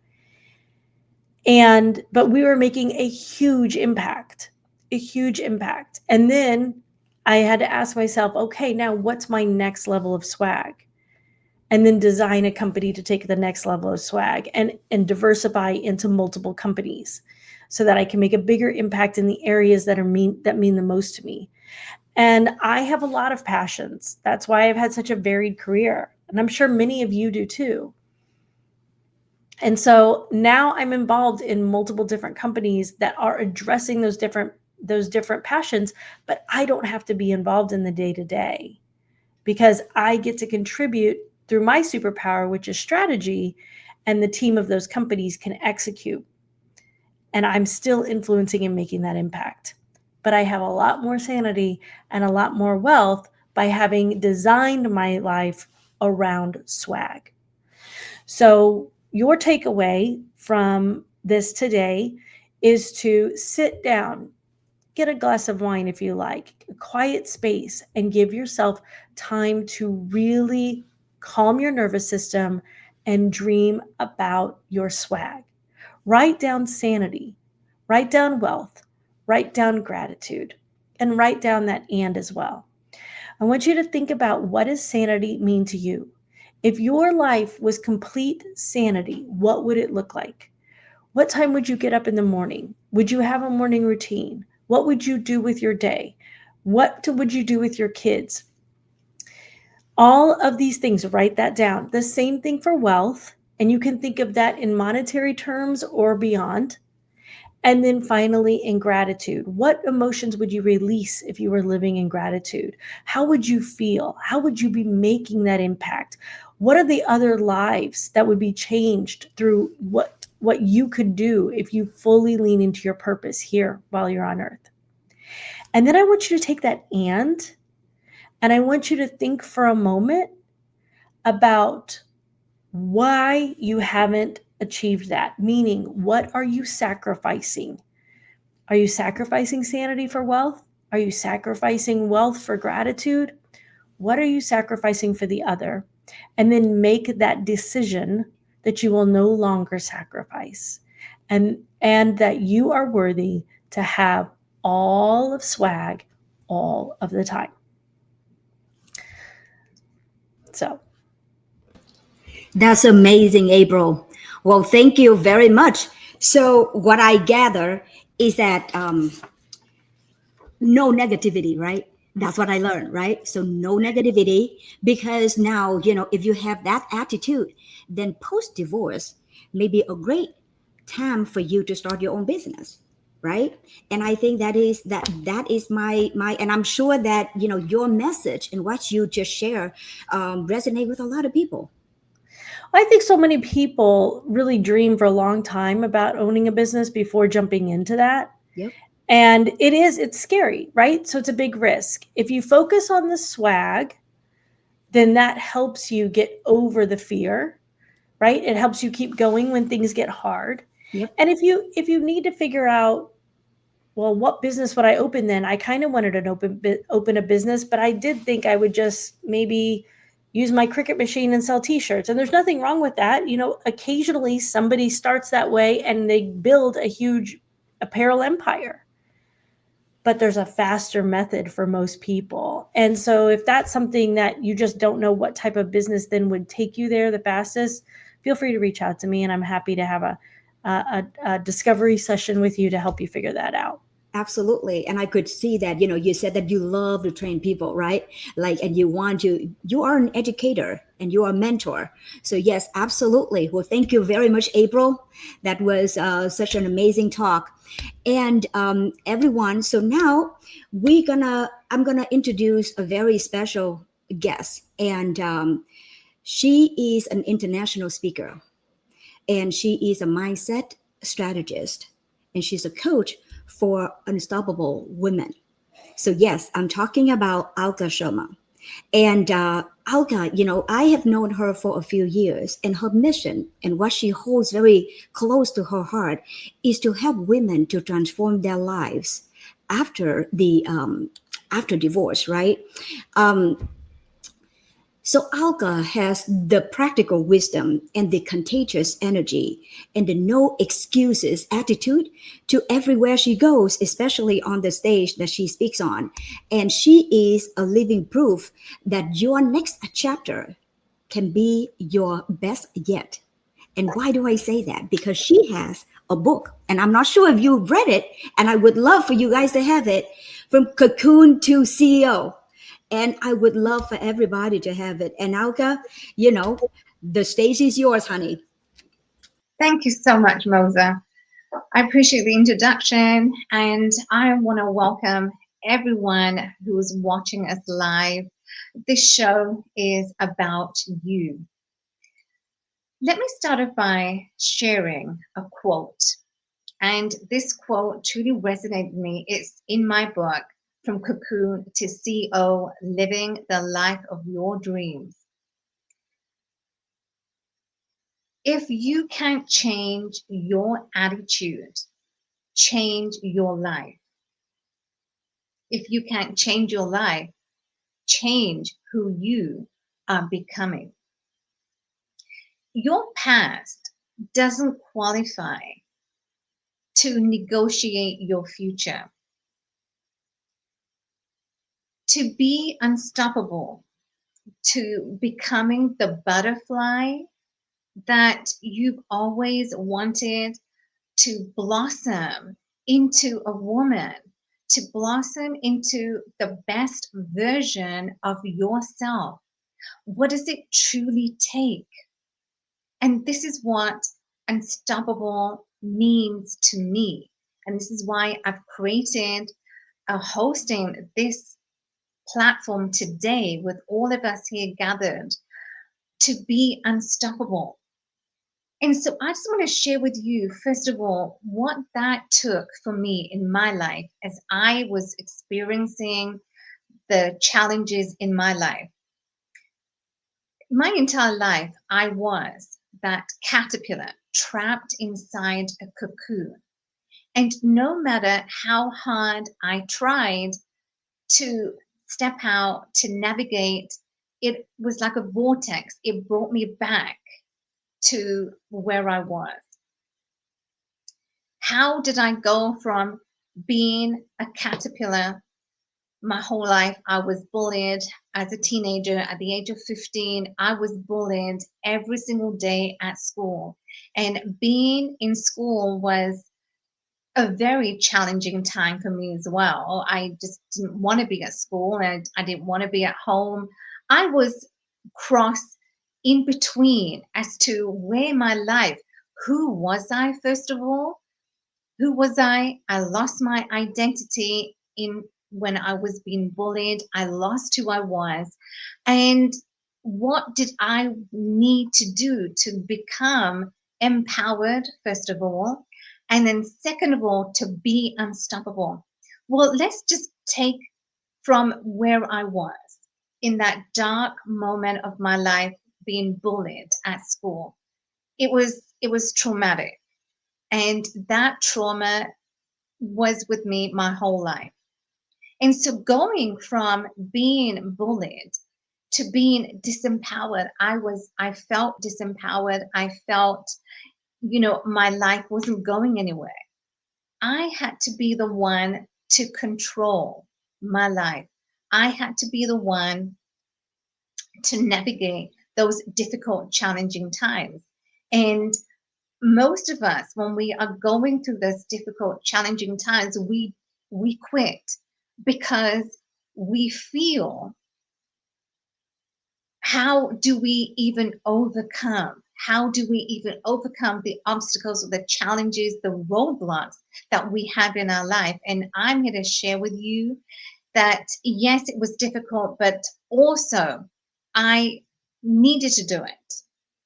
But we were making a huge impact. And then I had to ask myself, okay, now what's my next level of swag? And then design a company to take the next level of swag and diversify into multiple companies so that I can make a bigger impact in the areas that mean the most to me. And I have a lot of passions. That's why I've had such a varied career. And I'm sure many of you do too. And so now I'm involved in multiple different companies that are addressing those different passions, but I don't have to be involved in the day-to-day, because I get to contribute through my superpower, which is strategy, and the team of those companies can execute. And I'm still influencing and making that impact. But I have a lot more sanity and a lot more wealth by having designed my life around swag. So your takeaway from this today is to sit down, get a glass of wine if you like, a quiet space, and give yourself time to really calm your nervous system and dream about your swag. Write down sanity, write down wealth, write down gratitude, and write down that and as well. I want you to think about, what does sanity mean to you? If your life was complete sanity, what would it look like? What time would you get up in the morning? Would you have a morning routine? What would you do with your day? What would you do with your kids? All of these things, write that down. The same thing for wealth, and you can think of that in monetary terms or beyond. And then finally, in gratitude, what emotions would you release if you were living in gratitude? How would you feel? How would you be making that impact? What are the other lives that would be changed through what you could do if you fully lean into your purpose here while you're on earth? And then I want you to take that and I want you to think for a moment about why you haven't achieved that. Meaning, what are you sacrificing? Are you sacrificing sanity for wealth? Are you sacrificing wealth for gratitude? What are you sacrificing for the other? And then make that decision that you will no longer sacrifice, and that you are worthy to have all of swag all of the time. So That's amazing, April. Well, thank you very much. So, what I gather is that no negativity, right? That's what I learned, right? So, no negativity, because now, if you have that attitude, then post divorce may be a great time for you to start your own business, right? And I think that is my and I'm sure that your message and what you just share resonate with a lot of people. I think so many people really dream for a long time about owning a business before jumping into that. Yep. And it's scary, right? So it's a big risk. If you focus on the swag, then that helps you get over the fear, right? It helps you keep going when things get hard. Yep. And if you need to figure out, well, what business would I open then? I kind of wanted to open a business, but I did think I would just maybe use my Cricut machine and sell t-shirts. And there's nothing wrong with that. Occasionally somebody starts that way and they build a huge apparel empire. But there's a faster method for most people. And so if that's something that you just don't know what type of business then would take you there the fastest, feel free to reach out to me, and I'm happy to have a discovery session with you to help you figure that out. Absolutely. And I could see that, you said that you love to train people, right? And you are an educator and you are a mentor. So yes, absolutely. Well, thank you very much, April. That was such an amazing talk. And everyone, so now I'm gonna introduce a very special guest. And she is an international speaker, and she is a mindset strategist, and she's a coach for unstoppable women. So yes, I'm talking about Alka Sharma. And Alka, I have known her for a few years, and her mission and what she holds very close to her heart is to help women to transform their lives after divorce, right? So Alka has the practical wisdom and the contagious energy and the no excuses attitude to everywhere she goes, especially on the stage that she speaks on. And she is a living proof that your next chapter can be your best yet. And why do I say that? Because she has a book, and I'm not sure if you've read it, and I would love for you guys to have it, From Cocoon to CEO. And I would love for everybody to have it. And Alka, the stage is yours, honey. Thank you so much, Moza. I appreciate the introduction, and I want to welcome everyone who is watching us live. This show is about you. Let me start off by sharing a quote. And this quote truly resonated with me. It's in my book, From Cocoon to CEO, Living the Life of Your Dreams. If you can't change your attitude, change your life. If you can't change your life, change who you are becoming. Your past doesn't qualify to negotiate your future. to be unstoppable, to becoming the butterfly that you've always wanted, to blossom into a woman, to blossom into the best version of yourself. What does it truly take? And this is what unstoppable means to me. And this is why I've created hosting this platform today with all of us here gathered to be unstoppable. And so I just want to share with you, first of all, what that took for me in my life as I was experiencing the challenges in my life. My entire life, I was that caterpillar trapped inside a cocoon. And no matter how hard I tried to step out, to navigate, it was like a vortex. It brought me back to where I was. How did I go from being a caterpillar my whole life? I was bullied as a teenager. At the age of 15, I was bullied every single day at school. And being in school was a very challenging time for me as well. I just didn't want to be at school and I didn't want to be at home. I was cross in between as to where my life, who was I, first of all? Who was I? I lost my identity in when I was being bullied. I lost who I was. And what did I need to do to become empowered, first of all? And then second of all, to be unstoppable. Well, let's just take from where I was in that dark moment of my life being bullied at school. It was traumatic. And that trauma was with me my whole life. And so going from being bullied to being disempowered, I felt disempowered. I felt, my life wasn't going anywhere. I had to be the one to control my life. I had to be the one to navigate those difficult, challenging times. And most of us, when we are going through those difficult, challenging times, we quit because we feel, how do we even overcome? How do we even overcome the obstacles, the challenges, the roadblocks that we have in our life? And I'm here to share with you that yes, it was difficult, but also I needed to do it.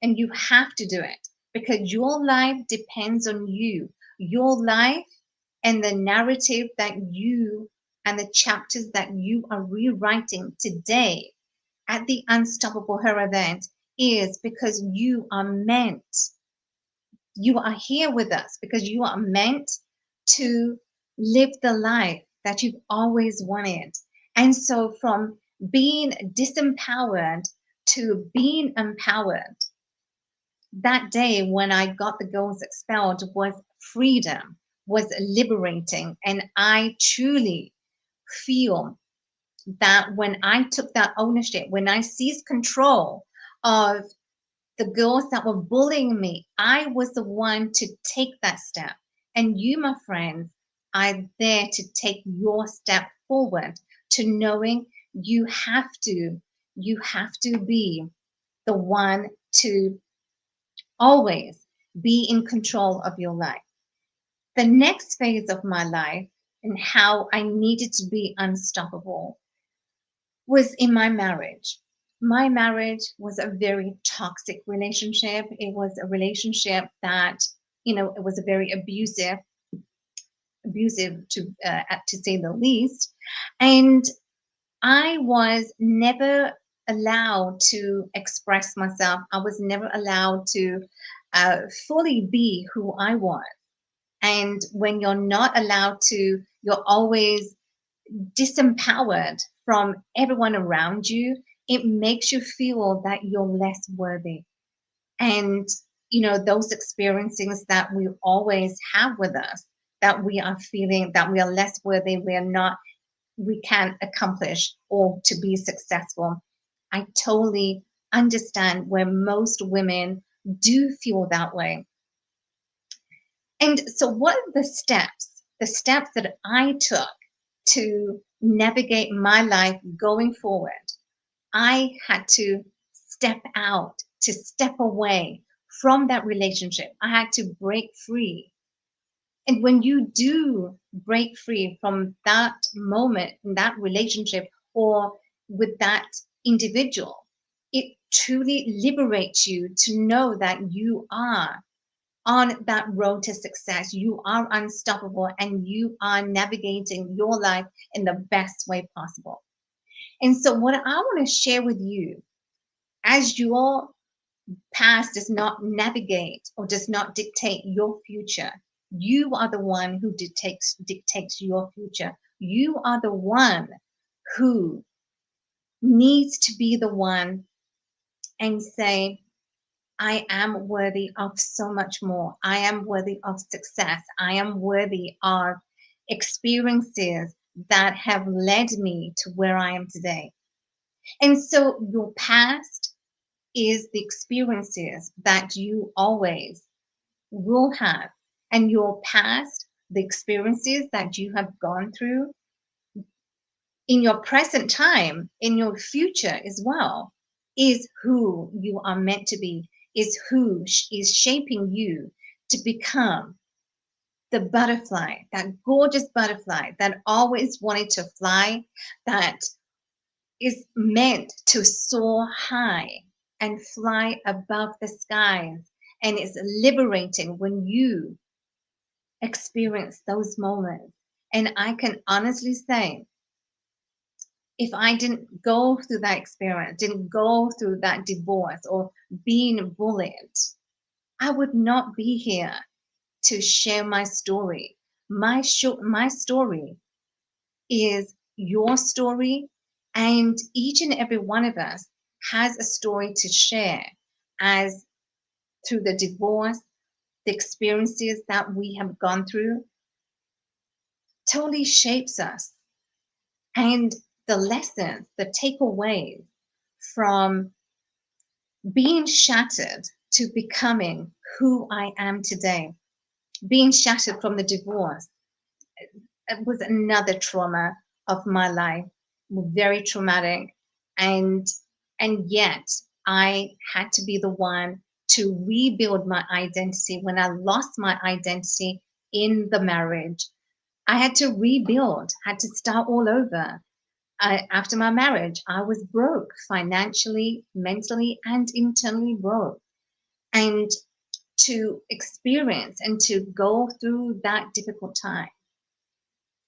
And you have to do it because your life depends on you. Your life and the narrative that you and the chapters that you are rewriting today at the Unstoppable Her event is because you are meant. You are here with us because you are meant to live the life that you've always wanted. And so from being disempowered to being empowered, that day when I got the girls expelled was freedom, was liberating. And I truly feel that when I took that ownership, when I seized control of the girls that were bullying me, I was the one to take that step. And you, my friends, are there to take your step forward to knowing you have to be the one to always be in control of your life. The next phase of my life and how I needed to be unstoppable was in my marriage. My marriage was a very toxic relationship. It was a relationship that, it was a very abusive to say the least. And I was never allowed to express myself. I was never allowed to fully be who I was. And when you're not allowed to, you're always disempowered from everyone around you, it makes you feel that you're less worthy. And, those experiences that we always have with us, that we are feeling that we are less worthy, we are not we can accomplish or to be successful. I totally understand where most women do feel that way. And so what are the steps that I took to navigate my life going forward? I had to step out, to step away from that relationship. I had to break free. And when you do break free from that moment, in that relationship, or with that individual, it truly liberates you to know that you are on that road to success. You are unstoppable and you are navigating your life in the best way possible. And so, what I want to share with you, as your past does not navigate or does not dictate your future, you are the one who dictates your future. You are the one who needs to be the one and say, I am worthy of so much more. I am worthy of success. I am worthy of experiences that have led me to where I am today. And so your past is the experiences that you always will have. And your past, the experiences that you have gone through in your present time, in your future as well, is who you are meant to be, is who is shaping you to become the butterfly, that gorgeous butterfly that always wanted to fly, that is meant to soar high and fly above the skies. And it's liberating when you experience those moments. And I can honestly say, if I didn't go through that experience, didn't go through that divorce or being bullied, I would not be here to share my story. My story is your story, and each and every one of us has a story to share, as through the divorce, the experiences that we have gone through totally shapes us. And the lessons, the takeaways from being shattered to becoming who I am today, being shattered from the divorce, it was another trauma of my life, very traumatic. And yet I had to be the one to rebuild my identity. When I lost my identity in the marriage, I had to rebuild, had to start all over. After my marriage, I was broke financially, mentally, and internally broke. And to experience and to go through that difficult time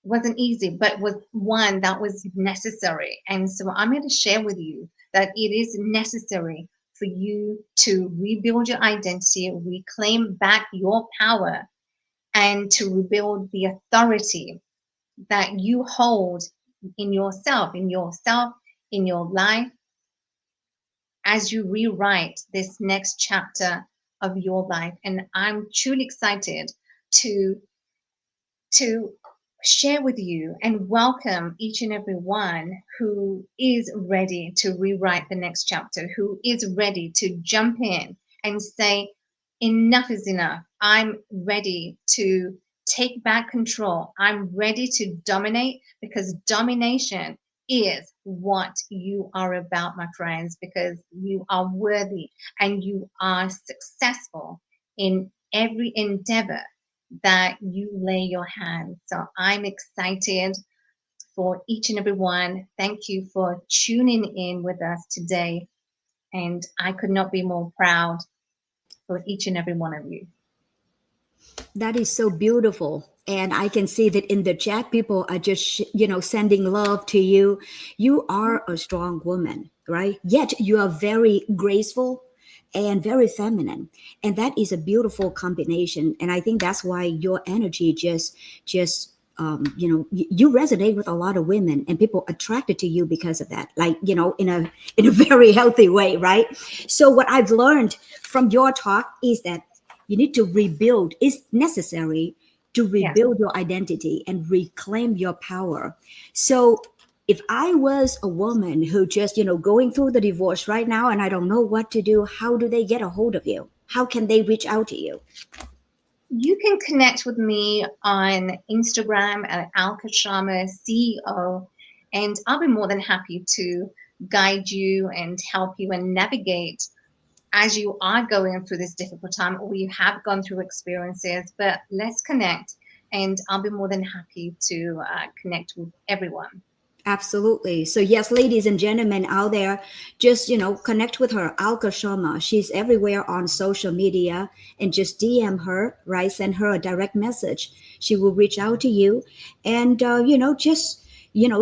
wasn't easy, but was one that was necessary. And so I'm going to share with you that it is necessary for you to rebuild your identity, reclaim back your power, and to rebuild the authority that you hold in yourself, in your life, as you rewrite this next chapter of your life. And I'm truly excited to share with you and welcome each and every one who is ready to rewrite the next chapter, who is ready to jump in and say, enough is enough. I'm ready to take back control. I'm ready to dominate, because domination is what you are about, my friends, because you are worthy and you are successful in every endeavor that you lay your hands. So I'm excited for each and every one. Thank you for tuning in with us today. And I could not be more proud for each and every one of you. That is so beautiful. And I can see that in the chat, people are just, sending love to you. You are a strong woman, right? Yet you are very graceful and very feminine. And that is a beautiful combination. And I think that's why your energy just you resonate with a lot of women, and people attracted to you because of that, like, in a very healthy way, right? So what I've learned from your talk is that you need to rebuild. It's necessary to Yeah. rebuild your identity and reclaim your power. So if I was a woman who just, going through the divorce right now and I don't know what to do, how do they get a hold of you? How can they reach out to you? You can connect with me on Instagram at Alka Sharma CEO, and I'll be more than happy to guide you and help you and navigate as you are going through this difficult time, or you have gone through experiences. But let's connect, and I'll be more than happy to connect with everyone. Absolutely. So yes, ladies and gentlemen out there, just, connect with her, Alka Sharma. She's everywhere on social media, and just DM her, right? Send her a direct message. She will reach out to you. And,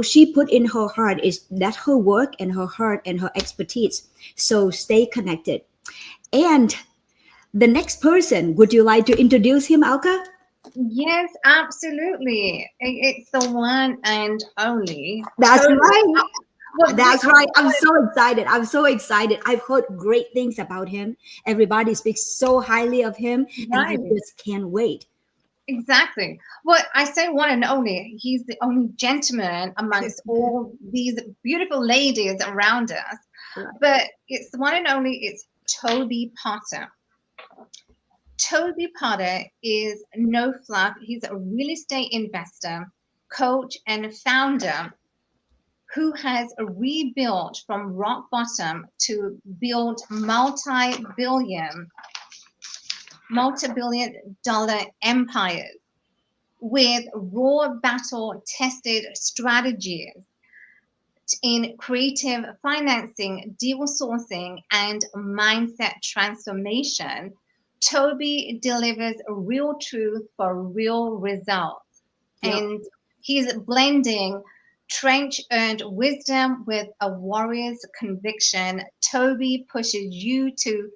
she put in her heart is that her work and her heart and her expertise. So stay connected. And the next person, would you like to introduce him, Alka? Yes, absolutely. It's the one and only. That's Toby. right. Well, That's right. I'm so excited. I'm so excited. I've heard great things about him. Everybody speaks so highly of him, and I Right. just can't wait. Exactly. Well, I say one and only. He's the only gentleman amongst all these beautiful ladies around us. Right. But it's the one and only. It's Toby Potter. Toby Potter is no fluff. He's a real estate investor, coach, and founder who has rebuilt from rock bottom to build multi-billion dollar empires with raw battle tested strategies in creative financing, deal sourcing, and mindset transformation. Toby delivers real truth for real results. Yep. And he's blending trench earned wisdom with a warrior's conviction. Toby pushes you to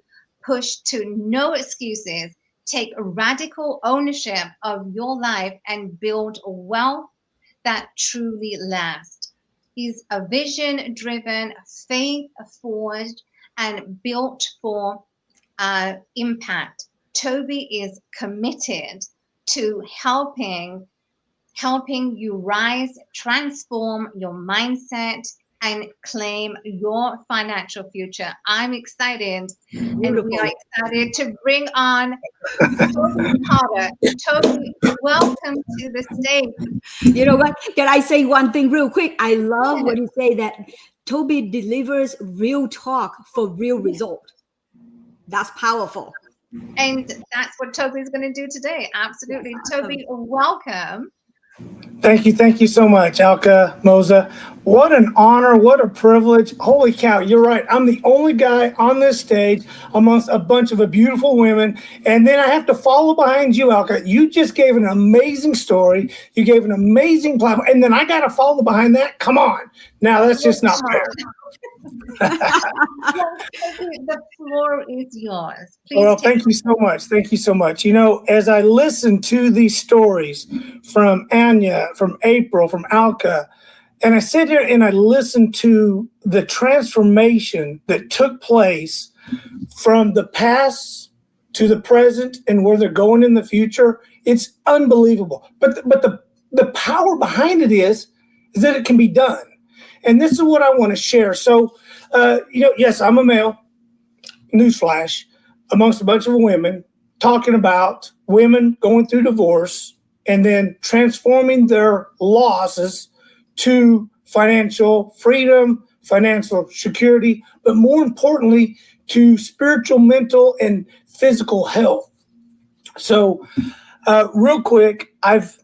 push to no excuses, take radical ownership of your life, and build wealth that truly lasts. He's a vision driven, faith forward, and built for impact. Toby is committed to helping you rise, transform your mindset, and claim your financial future. I'm excited, and we Beautiful. are excited to bring on Toby Potter. Toby, welcome to the stage. You know what? Can I say one thing real quick? I love when you say that Toby delivers real talk for real result. That's powerful. And that's what Toby's going to do today. Absolutely. Toby, welcome. Thank you so much, Alka, Moza. What an honor, what a privilege. Holy cow, you're right. I'm the only guy on this stage amongst a bunch of beautiful women. And then I have to follow behind you, Alka. You just gave an amazing story. You gave an amazing platform. And then I got to follow behind that? Come on. Now, that's just not fair. The floor is yours. Please. Well, thank you so much. Thank you so much. As I listen to these stories from Anya, from April, from Alka, and I sit here and I listen to the transformation that took place from the past to the present and where they're going in the future, it's unbelievable. But the power behind it is that it can be done. And this is what I want to share. So, yes, I'm a male, newsflash, amongst a bunch of women, talking about women going through divorce and then transforming their losses to financial freedom, financial security, but more importantly, to spiritual, mental, and physical health. So, real quick, I've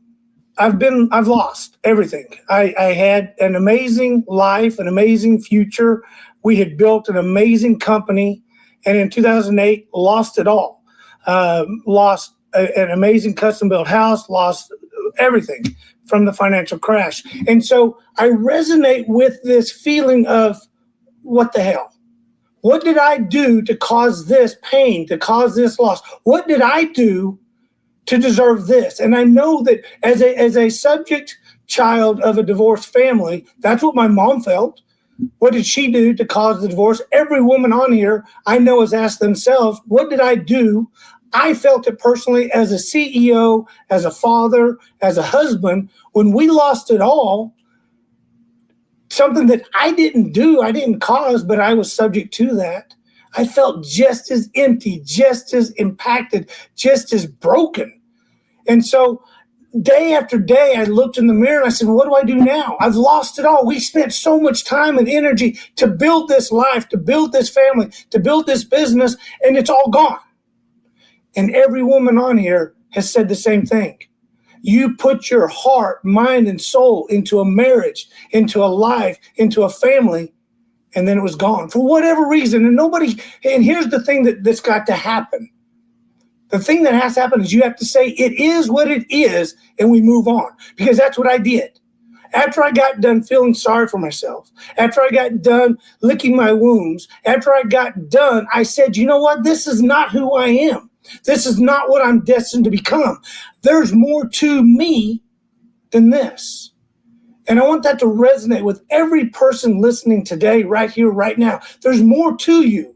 lost everything. I had an amazing life, an amazing future. We had built an amazing company, and in 2008, lost it all. Lost an amazing custom-built house, lost everything from the financial crash. And so I resonate with this feeling of, what the hell? What did I do to cause this pain, to cause this loss? What did I do to deserve this? And I know that as a subject child of a divorced family, that's what my mom felt. What did she do to cause the divorce? Every woman on here I know has asked themselves, what did I do I felt it personally as a CEO, as a father, as a husband, when we lost it all, something that I didn't do, I didn't cause, but I was subject to that. I felt just as empty, just as impacted, just as broken. And so day after day, I looked in the mirror and I said, what do I do now? I've lost it all. We spent so much time and energy to build this life, to build this family, to build this business, and it's all gone. And every woman on here has said the same thing. You put your heart, mind, and soul into a marriage, into a life, into a family, and then it was gone for whatever reason. And here's the thing that's got to happen. The thing that has to happen is you have to say, it is what it is, and we move on. Because that's what I did. After I got done feeling sorry for myself, after I got done licking my wounds, after I got done, I said, you know what? This is not who I am. This is not what I'm destined to become. There's more to me than this. And I want that to resonate with every person listening today, right here, right now. There's more to you.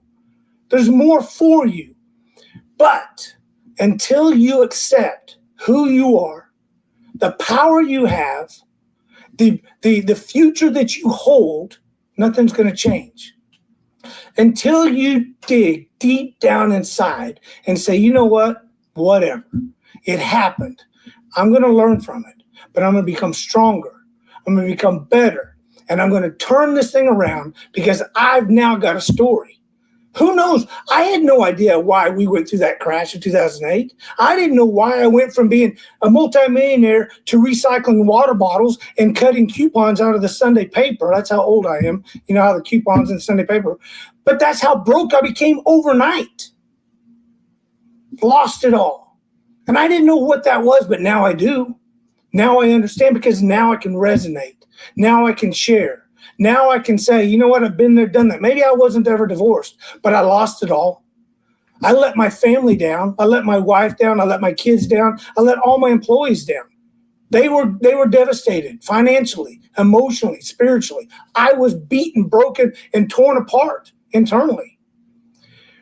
There's more for you. But until you accept who you are, the power you have, the future that you hold, nothing's going to change. Until you dig deep down inside and say, you know what? Whatever. It happened. I'm going to learn from it, but I'm going to become stronger. I'm going to become better. And I'm going to turn this thing around because I've now got a story. Who knows? I had no idea why we went through that crash in 2008. I didn't know why I went from being a multimillionaire to recycling water bottles and cutting coupons out of the Sunday paper. That's how old I am. You know how the coupons in the Sunday paper. But that's how broke I became overnight. Lost it all. And I didn't know what that was, but now I do. Now I understand because now I can resonate. Now I can share. Now I can say, you know what, I've been there, done that. Maybe I wasn't ever divorced, but I lost it all. I let my family down. I let my wife down. I let my kids down. I let all my employees down. They were devastated financially, emotionally, spiritually. I was beaten, broken, and torn apart internally.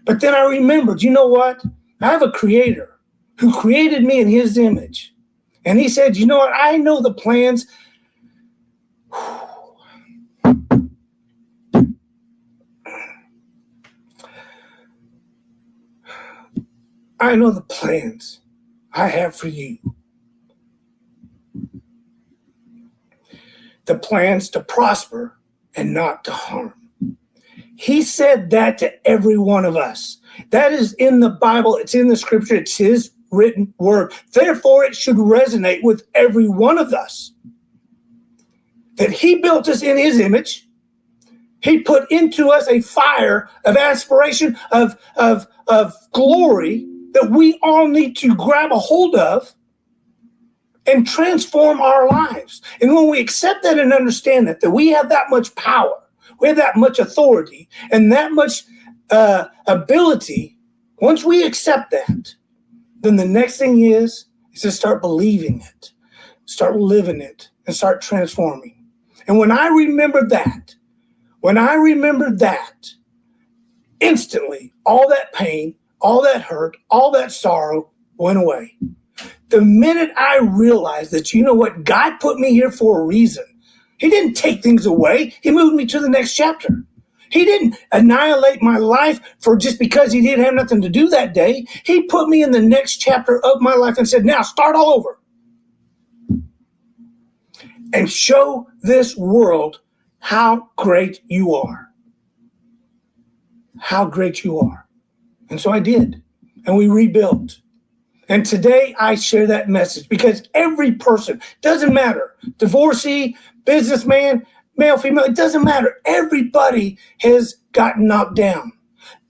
But then I remembered, you know what? I have a creator who created me in his image. And he said, you know what? I know the plans. I know the plans I have for you. The plans to prosper and not to harm. He said that to every one of us. That is in the Bible. It's in the scripture. It's his written word. Therefore, it should resonate with every one of us. That he built us in his image. He put into us a fire of aspiration, of glory that we all need to grab a hold of and transform our lives. And when we accept that and understand that we have that much power, we have that much authority and that much ability, once we accept that, then the next thing is to start believing it, start living it, and start transforming. And when I remembered that, instantly, all that pain, all that hurt, all that sorrow went away. The minute I realized that, you know what, God put me here for a reason. He didn't take things away. He moved me to the next chapter. He didn't annihilate my life for just because he didn't have nothing to do that day. He put me in the next chapter of my life and said, now start all over. And show this world how great you are. How great you are. And so I did. And we rebuilt. And today I share that message because every person, doesn't matter, divorcee, businessman, male, female, it doesn't matter. Everybody has gotten knocked down.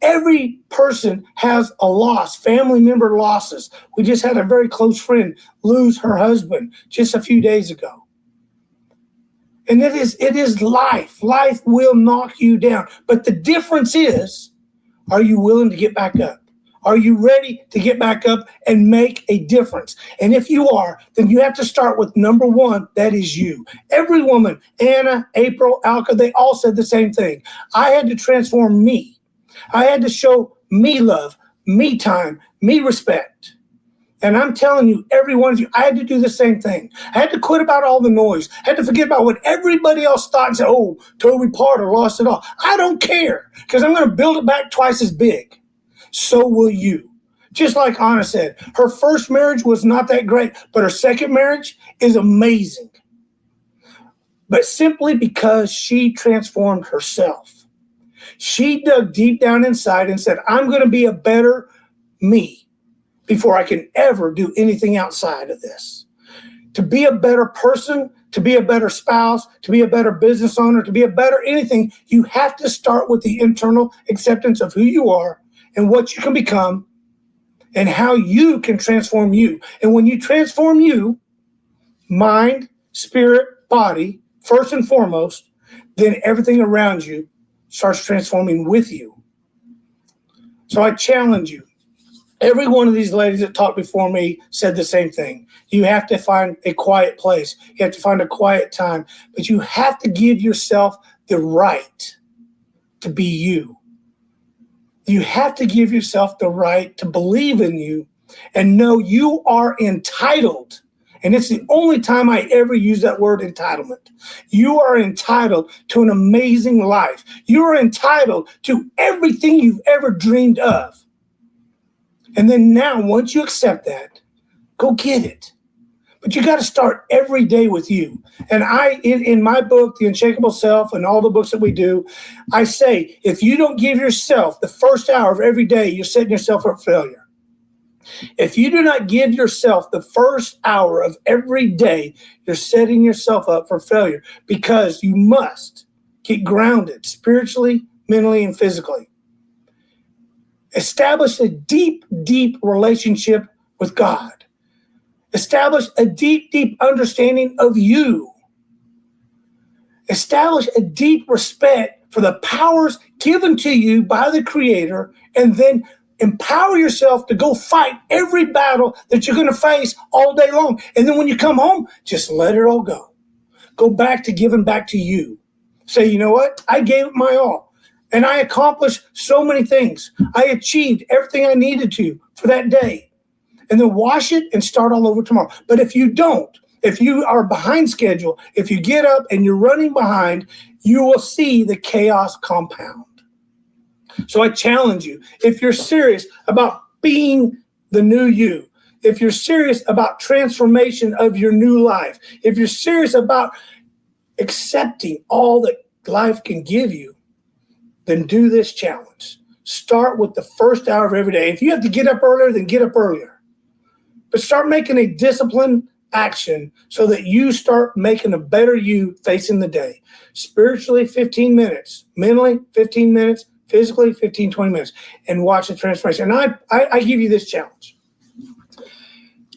Every person has a loss, family member losses. We just had a very close friend lose her husband just a few days ago. And it is life. Life will knock you down. But the difference is, are you willing to get back up? Are you ready to get back up and make a difference? And if you are, then you have to start with number one, that is you. Every woman, Anna, April, Alka, they all said the same thing. I had to transform me. I had to show me love, me time, me respect. And I'm telling you, every one of you, I had to do the same thing. I had to quit about all the noise. I had to forget about what everybody else thought and say, oh, Toby Parter lost it all. I don't care, because I'm going to build it back twice as big. So will you. Just like Anna said, her first marriage was not that great, but her second marriage is amazing. But simply because she transformed herself. She dug deep down inside and said, I'm going to be a better me before I can ever do anything outside of this. To be a better person, to be a better spouse, to be a better business owner, to be a better anything, you have to start with the internal acceptance of who you are and what you can become and how you can transform you. And when you transform you, mind, spirit, body, first and foremost, then everything around you starts transforming with you. So I challenge you. Every one of these ladies that talked before me said the same thing. You have to find a quiet place. You have to find a quiet time. But you have to give yourself the right to be you. You have to give yourself the right to believe in you and know you are entitled. And it's the only time I ever use that word entitlement. You are entitled to an amazing life. You are entitled to everything you've ever dreamed of. And then now, once you accept that, go get it. But you got to start every day with you. And in my book, The Unshakable Self, and all the books that we do, I say, if you don't give yourself the first hour of every day, you're setting yourself up for failure. If you do not give yourself the first hour of every day, you're setting yourself up for failure, because you must get grounded spiritually, mentally, and physically. Establish a deep, deep relationship with God. Establish a deep, deep understanding of you. Establish a deep respect for the powers given to you by the Creator, and then empower yourself to go fight every battle that you're going to face all day long. And then when you come home, just let it all go. Go back to giving back to you. Say, you know what? I gave it my all. And I accomplished so many things. I achieved everything I needed to for that day. And then wash it and start all over tomorrow. But if you don't, if you are behind schedule, if you get up and you're running behind, you will see the chaos compound. So I challenge you, if you're serious about being the new you, if you're serious about transformation of your new life, if you're serious about accepting all that life can give you, then do this challenge. Start with the first hour of every day. If you have to get up earlier, then get up earlier. But start making a disciplined action so that you start making a better you facing the day. Spiritually, 15 minutes. Mentally, 15 minutes. Physically, 15, 20 minutes. And watch the transformation. And I give you this challenge.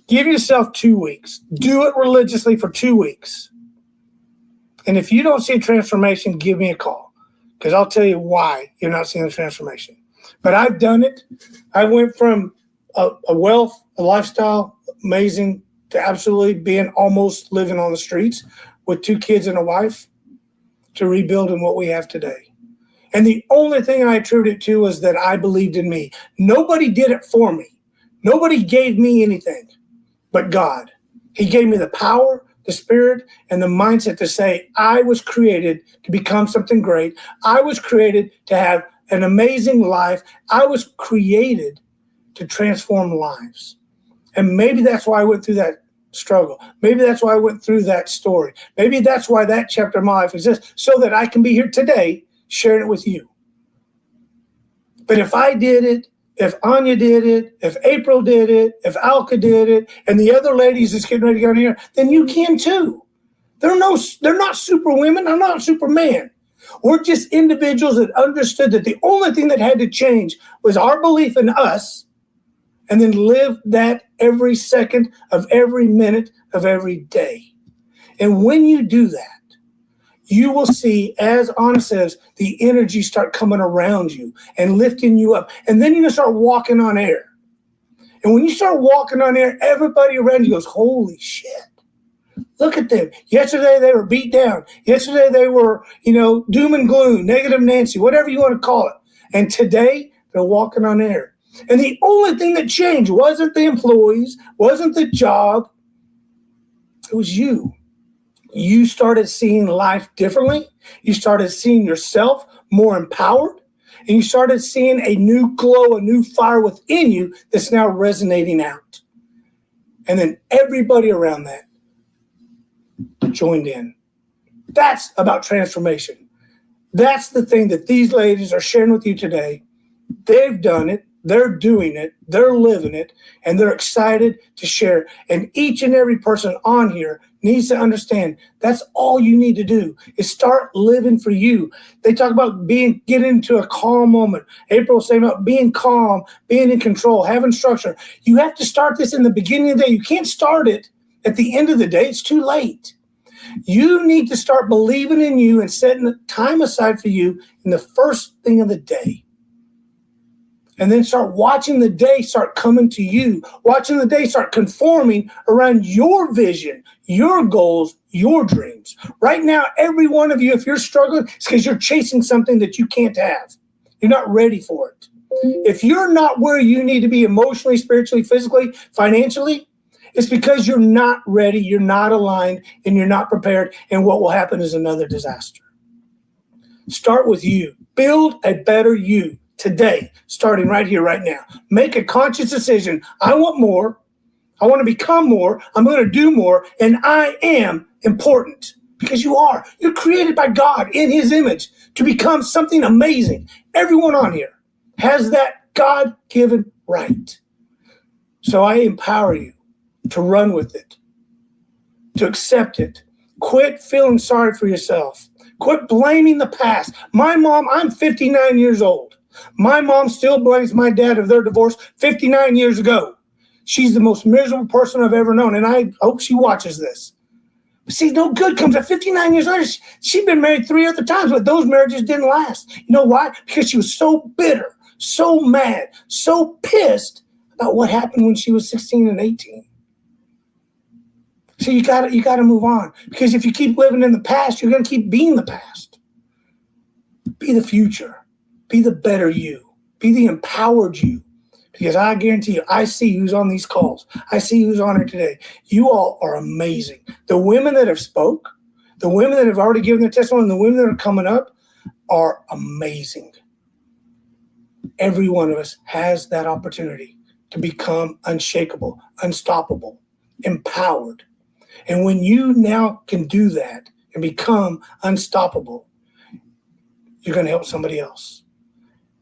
Give yourself 2 weeks. Do it religiously for 2 weeks. And if you don't see a transformation, give me a call, because I'll tell you why you're not seeing the transformation. But I've done it. I went from a wealth, a lifestyle, amazing, to absolutely being almost living on the streets with 2 kids and a wife, to rebuilding what we have today. And the only thing I attribute it to was that I believed in me. Nobody did it for me. Nobody gave me anything but God. He gave me the power, the spirit, and the mindset to say, I was created to become something great. I was created to have an amazing life. I was created to transform lives. And maybe that's why I went through that struggle. Maybe that's why I went through that story. Maybe that's why that chapter of my life exists, so that I can be here today sharing it with you. But if I did it, if Anya did it, if April did it, if Alka did it, and the other ladies that's getting ready to go in here, then you can too. They're not super women. I'm not Superman. We're just individuals that understood that the only thing that had to change was our belief in us, and then live that every second of every minute of every day. And when you do that, you will see, as Anna says, the energy start coming around you and lifting you up. And then you're going to start walking on air. And when you start walking on air, everybody around you goes, holy shit. Look at them. Yesterday they were beat down. Yesterday they were, doom and gloom, negative Nancy, whatever you want to call it. And today they're walking on air. And the only thing that changed wasn't the employees, wasn't the job. It was you. You started seeing life differently. You started seeing yourself more empowered. And you started seeing a new glow, a new fire within you that's now resonating out. And then everybody around that joined in. That's about transformation. That's the thing that these ladies are sharing with you today. They've done it. They're doing it. They're living it. And they're excited to share. And each and every person on here needs to understand that's all you need to do is start living for you. They talk about getting into a calm moment. April was saying about being calm, being in control, having structure. You have to start this in the beginning of the day. You can't start it at the end of the day. It's too late. You need to start believing in you and setting time aside for you in the first thing of the day. And then start watching the day start coming to you, watching the day start conforming around your vision, your goals, your dreams. Right now, every one of you, if you're struggling, it's because you're chasing something that you can't have. You're not ready for it. If you're not where you need to be emotionally, spiritually, physically, financially, it's because you're not ready, you're not aligned, and you're not prepared. And what will happen is another disaster. Start with you. Build a better you. Today, starting right here, right now. Make a conscious decision. I want more. I want to become more. I'm going to do more. And I am important because you are. You're created by God in his image to become something amazing. Everyone on here has that God-given right. So I empower you to run with it, to accept it. Quit feeling sorry for yourself. Quit blaming the past. My mom, I'm 59 years old. My mom still blames my dad of their divorce 59 years ago. She's the most miserable person I've ever known, and I hope she watches this. But see, no good comes at 59 years later. She'd been married 3 other times, but those marriages didn't last. You know why? Because she was so bitter, so mad, so pissed about what happened when she was 16 and 18. So you gotta move on, because if you keep living in the past, you're gonna keep being the past. Be the future. Be the better you. Be the empowered you. Because I guarantee you, I see who's on these calls. I see who's on here today. You all are amazing. The women that have spoke, the women that have already given their testimony, and the women that are coming up are amazing. Every one of us has that opportunity to become unshakable, unstoppable, empowered. And when you now can do that and become unstoppable, you're going to help somebody else.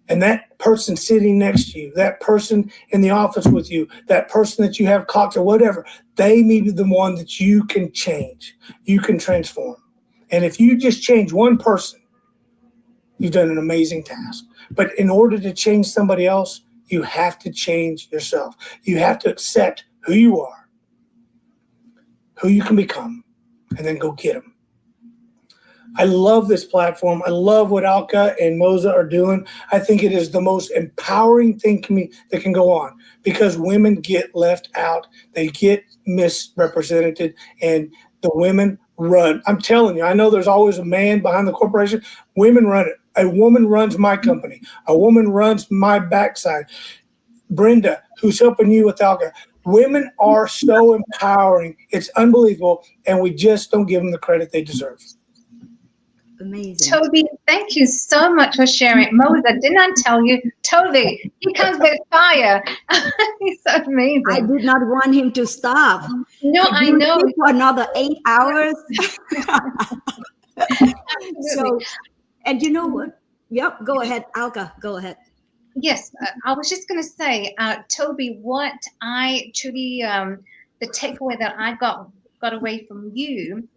And that person sitting next to you, that person in the office with you, that person that you have cocked or whatever, they may be the one that you can change. You can transform. And if you just change one person, you've done an amazing task. But in order to change somebody else, you have to change yourself. You have to accept who you are, who you can become, and then go get them. I love this platform. I love what Alka and Moza are doing. I think it is the most empowering thing that can go on, because women get left out. They get misrepresented, and the women run. I'm telling you, I know there's always a man behind the corporation. Women run it. A woman runs my company. A woman runs my backside. Brenda, who's helping you with Alka. Women are so empowering. It's unbelievable, and we just don't give them the credit they deserve. Amazing. Toby, thank you so much for sharing. Moza, didn't I tell you? Toby, he comes with fire. He's so amazing. I did not want him to stop. No, I know. For another 8 hours. So, and you know what? Yep, go ahead, Alka, go ahead. Yes, I was just going to say, Toby, what I truly, the takeaway that I got away from you,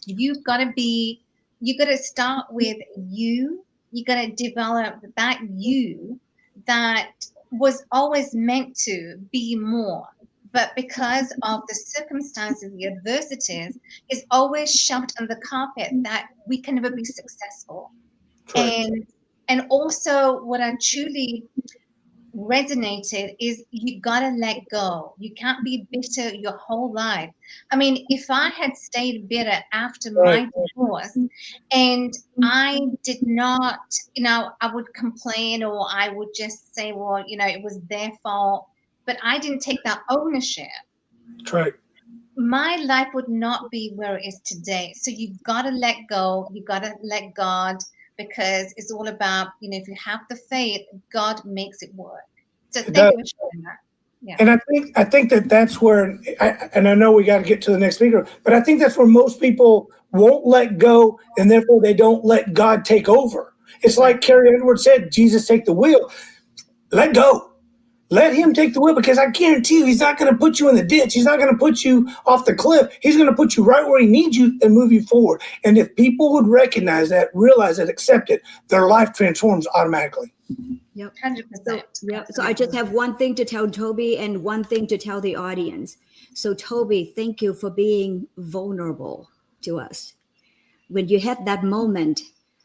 you've got to start with you. You got to develop that you that was always meant to be more. But because of the circumstances, the adversities, is always shoved on the carpet that we can never be successful. Right. And also what I truly resonated is you gotta let go. You can't be bitter your whole life. I mean, if I had stayed bitter after my divorce and I did not, I would complain, or I would just say, well, it was their fault, but I didn't take that ownership. That's right. My life would not be where it is today. So you've got to let go. You've got to let God, because it's all about, if you have the faith, God makes it work. So thank you for sharing that. Yeah. And I think that's where, and I know we got to get to the next speaker, but I think that's where most people won't let go, and therefore they don't let God take over. It's like Carrie Edwards said, Jesus, take the wheel. Let go. Let him take the wheel, because I guarantee you he's not going to put you in the ditch. He's not going to put you off the cliff. He's going to put you right where he needs you and move you forward. And if people would recognize that, realize it, accept it, their life transforms automatically. Yep. 100%. So I just have one thing to tell Toby and one thing to tell the audience. So Toby, thank you for being vulnerable to us. When you had that moment,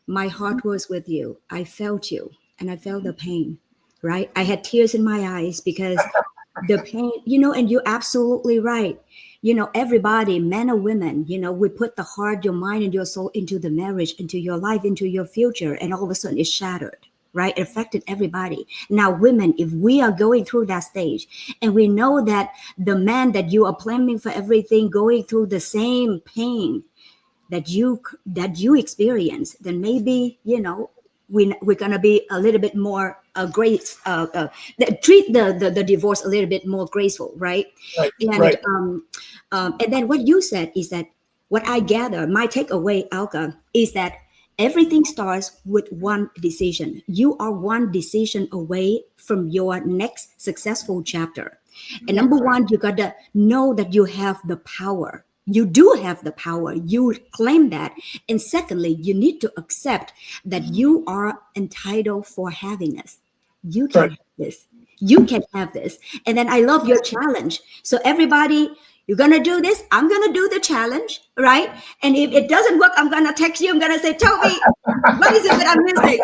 my heart was with you. I felt you, and I felt the pain. Right? I had tears in my eyes because the pain, and you're absolutely right. Everybody, men or women, we put the heart, your mind, and your soul into the marriage, into your life, into your future, and all of a sudden it's shattered, right? It affected everybody. Now, women, if we are going through that stage, and we know that the man that you are planning for everything, going through the same pain that you experience, then maybe, we're going to be a little bit more treat the divorce a little bit more graceful, right? And then what you said is that what I gather, my takeaway, Alka, is that everything starts with one decision. You are one decision away from your next successful chapter. And number one, you got to know that you have the power. You do have the power. You claim that. And secondly, you need to accept that you are entitled for happiness. You can have this. You can have this. And then I love your challenge. So everybody, you're going to do this. I'm going to do the challenge, right? And if it doesn't work, I'm going to text you. I'm going to say, Toby, what is it that I'm missing?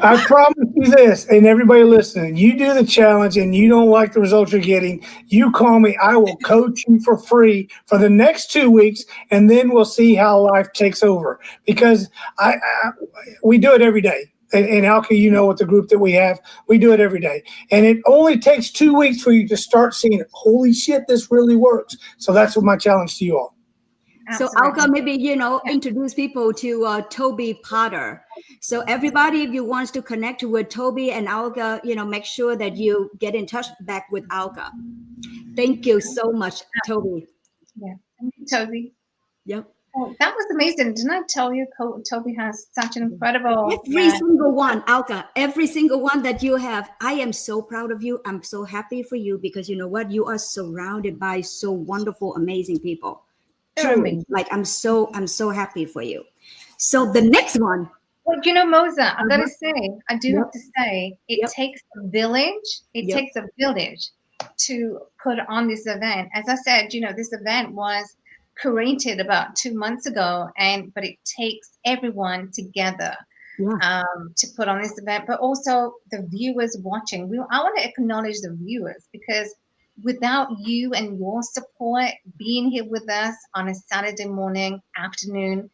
I promise you this, and everybody listening, you do the challenge and you don't like the results you're getting, you call me. I will coach you for free for the next 2 weeks, and then we'll see how life takes over. Because we do it every day. And Alka, with the group that we have, we do it every day. And it only takes 2 weeks for you to start seeing, holy shit, this really works. So that's what my challenge to you all. Absolutely. So Alka, maybe, introduce people to Toby Potter. So everybody, if you wants to connect with Toby and Alka, make sure that you get in touch back with Alka. Thank you so much, Toby. Yeah, thank you, Toby. Yep. Oh, that was amazing. Didn't I tell you Toby has such an incredible... Every single one, Alka, every single one that you have. I am so proud of you. I'm so happy for you, because you know what? You are surrounded by so wonderful, amazing people. Truly, like I'm so happy for you. So the next one. Well, Moza, I gotta say, I do have to say, it takes a village. It takes a village to put on this event. As I said, this event was created about 2 months ago, but it takes everyone together to put on this event. But also the viewers watching. I want to acknowledge the viewers, because without you and your support, being here with us on a Saturday morning, afternoon,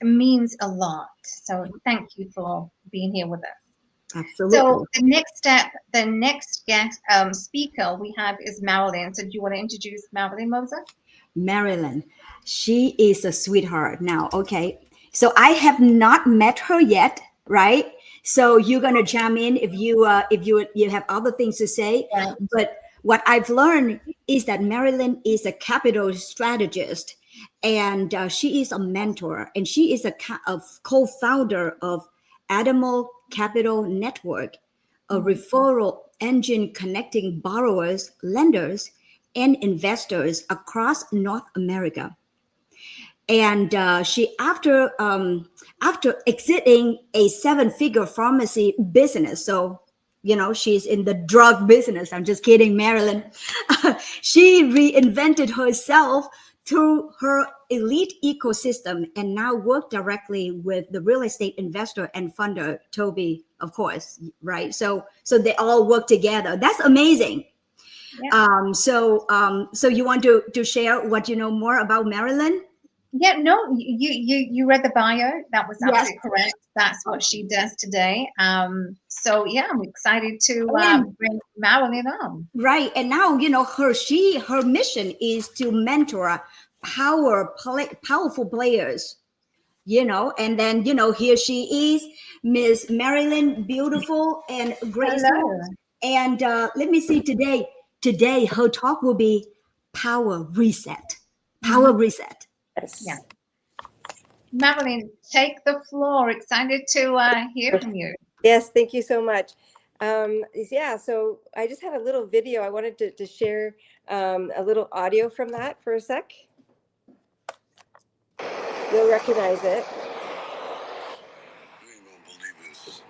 it means a lot. So thank you for being here with us. Absolutely. So the next guest speaker we have is Marilyn. So do you want to introduce Marilyn, Moza? Marilyn, she is a sweetheart now. Okay. So I have not met her yet, right? So you're gonna jump in if you have other things to say. Yeah. But what I've learned is that Marilyn is a capital strategist, and she is a mentor, and she is a co-founder of Adamo Capital Network, a referral engine connecting borrowers, lenders, and investors across North America. And she, after exiting a 7-figure pharmacy business, so she's in the drug business. I'm just kidding, Marilyn. She reinvented herself through her elite ecosystem and now work directly with the real estate investor and funder, Toby, of course, right? So they all work together. That's amazing. Yeah. So you want to share what you know more about Marilyn? Yeah, no, you read the bio. That was Yes. absolutely correct. That's what she does today. So yeah, I'm excited to And- bring Marilyn on. Right. And now, her mission is to mentor powerful players, and then, here she is, Miss Marilyn, beautiful and graceful. Hello. And let me see, today her talk will be power reset. Power reset. Yes. Yeah. Marilyn, take the floor. Excited to hear from you. Yes, thank you so much. Yeah, so I just had a little video. I wanted to share a little audio from that for a sec. You'll recognize it. You ain't gonna believe this.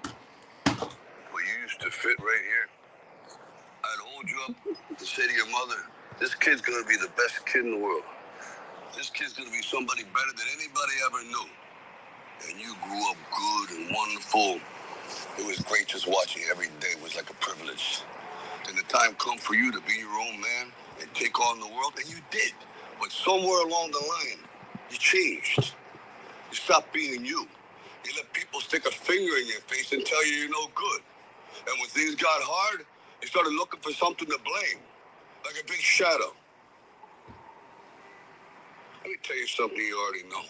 Well, you used to fit right here. I'd hold you up to say to your mother, this kid's gonna be the best kid in the world. This kid's gonna be somebody better than anybody ever knew. And you grew up good and wonderful. It was great just watching every day. It was like a privilege. Then the time come for you to be your own man and take on the world, and you did. But somewhere along the line, you changed. You stopped being you. You let people stick a finger in your face and tell you you're no good. And when things got hard, you started looking for something to blame, like a big shadow. Let me tell you something you already know.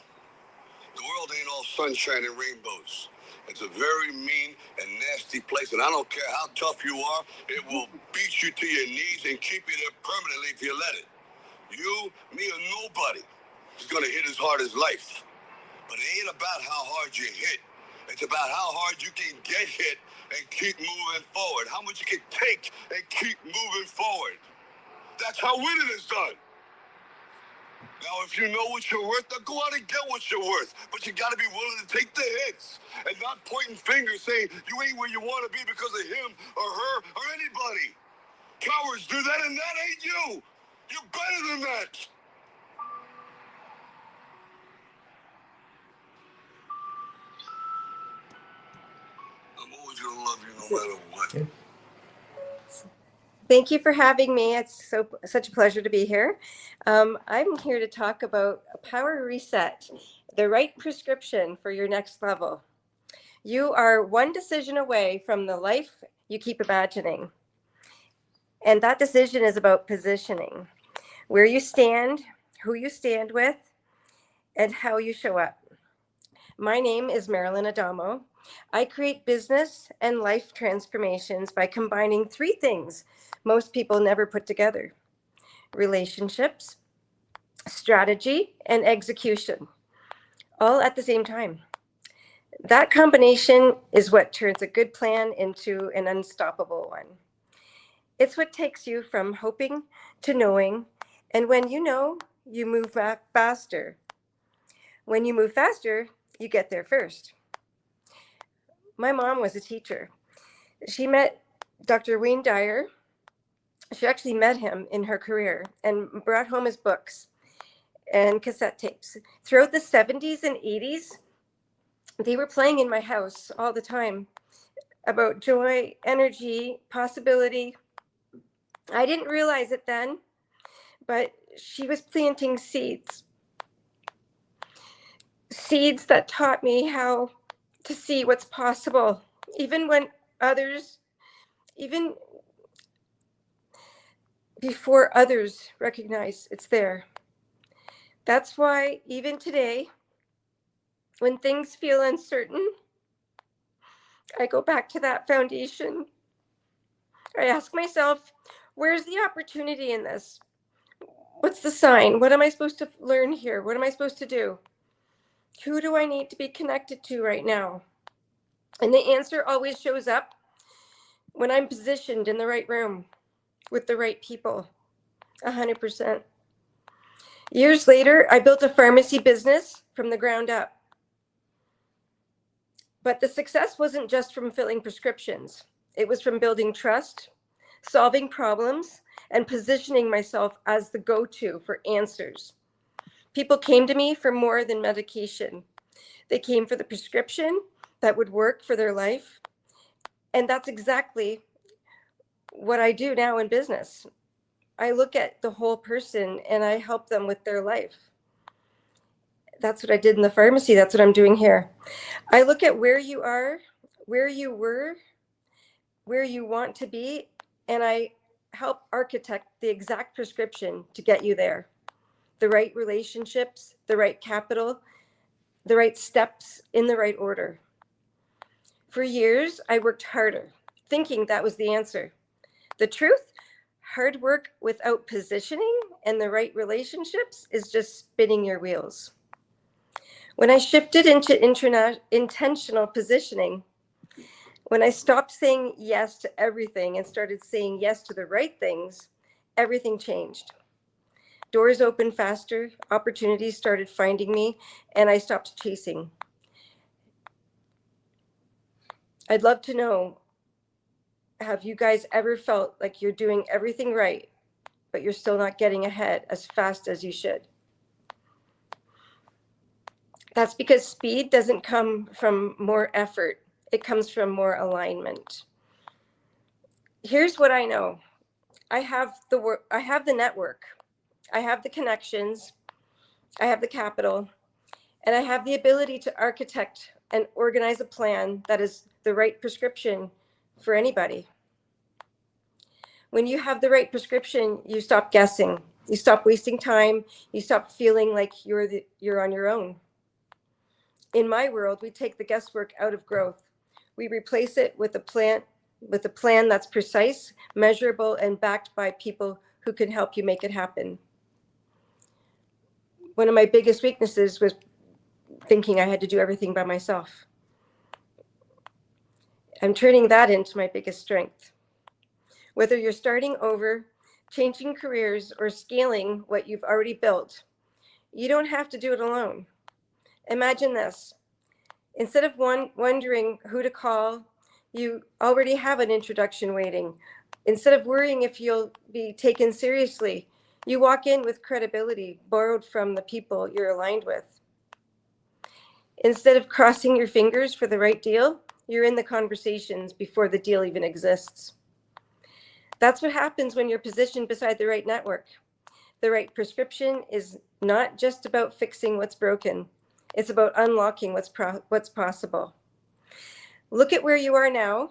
The world ain't all sunshine and rainbows. It's a very mean and nasty place, and I don't care how tough you are, it will beat you to your knees and keep you there permanently if you let it. You, me, or nobody is gonna hit as hard as life. But it ain't about how hard you hit. It's about how hard you can get hit and keep moving forward. How much you can take and keep moving forward. That's how winning is done. Now, if you know what you're worth, then go out and get what you're worth. But you got to be willing to take the hits and not pointing fingers saying you ain't where you want to be because of him or her or anybody. Cowards do that, and that ain't you. You're better than that. I'm always going to love you no matter what. Thank you for having me. It's such a pleasure to be here. I'm here to talk about a power reset, the right prescription for your next level. You are one decision away from the life you keep imagining. And that decision is about positioning, where you stand, who you stand with, and how you show up. My name is Marilyn Adamo. I create business and life transformations by combining three things most people never put together: relationships, strategy, and execution, all at the same time. That combination is what turns a good plan into an unstoppable one. It's what takes you from hoping to knowing, and when you know, you move back faster. When you move faster, you get there first. My mom was a teacher. She met Dr. Wayne Dyer. She actually met him in her career and brought home his books and cassette tapes. Throughout the 70s and 80s, they were playing in my house all the time about joy, energy, possibility. I didn't realize it then, but she was planting seeds. Seeds that taught me how to see what's possible, even when others, even before others recognize it's there. That's why even today, when things feel uncertain, I go back to that foundation. I ask myself, where's the opportunity in this? What's the sign? What am I supposed to learn here? What am I supposed to do? Who do I need to be connected to right now? And the answer always shows up when I'm positioned in the right room with the right people, 100%. Years later, I built a pharmacy business from the ground up. But the success wasn't just from filling prescriptions. It was from building trust, solving problems, and positioning myself as the go-to for answers. People came to me for more than medication. They came for the prescription that would work for their life. And that's exactly what I do now in business. I look at the whole person and I help them with their life. That's what I did in the pharmacy. That's what I'm doing here. I look at where you are, where you were, where you want to be, and I help architect the exact prescription to get you there. The right relationships, the right capital, the right steps in the right order. For years, I worked harder, thinking that was the answer. The truth, hard work without positioning and the right relationships is just spinning your wheels. When I shifted into intentional positioning, when I stopped saying yes to everything and started saying yes to the right things, everything changed. Doors opened faster, opportunities started finding me, and I stopped chasing. I'd love to know, have you guys ever felt like you're doing everything right, but you're still not getting ahead as fast as you should? That's because speed doesn't come from more effort. It comes from more alignment. Here's what I know. I have the network. I have the connections. I have the capital. And I have the ability to architect and organize a plan that is the right prescription for anybody. When you have the right prescription, you stop guessing. You stop wasting time. You stop feeling like you're on your own. In my world, we take the guesswork out of growth. We replace it with a plan that's precise, measurable, and backed by people who can help you make it happen. One of my biggest weaknesses was thinking I had to do everything by myself. I'm turning that into my biggest strength. Whether you're starting over, changing careers, or scaling what you've already built, you don't have to do it alone. Imagine this. Instead of wondering who to call, you already have an introduction waiting. Instead of worrying if you'll be taken seriously, you walk in with credibility borrowed from the people you're aligned with. Instead of crossing your fingers for the right deal, you're in the conversations before the deal even exists. That's what happens when you're positioned beside the right network. The right prescription is not just about fixing what's broken. It's about unlocking what's possible. Look at where you are now.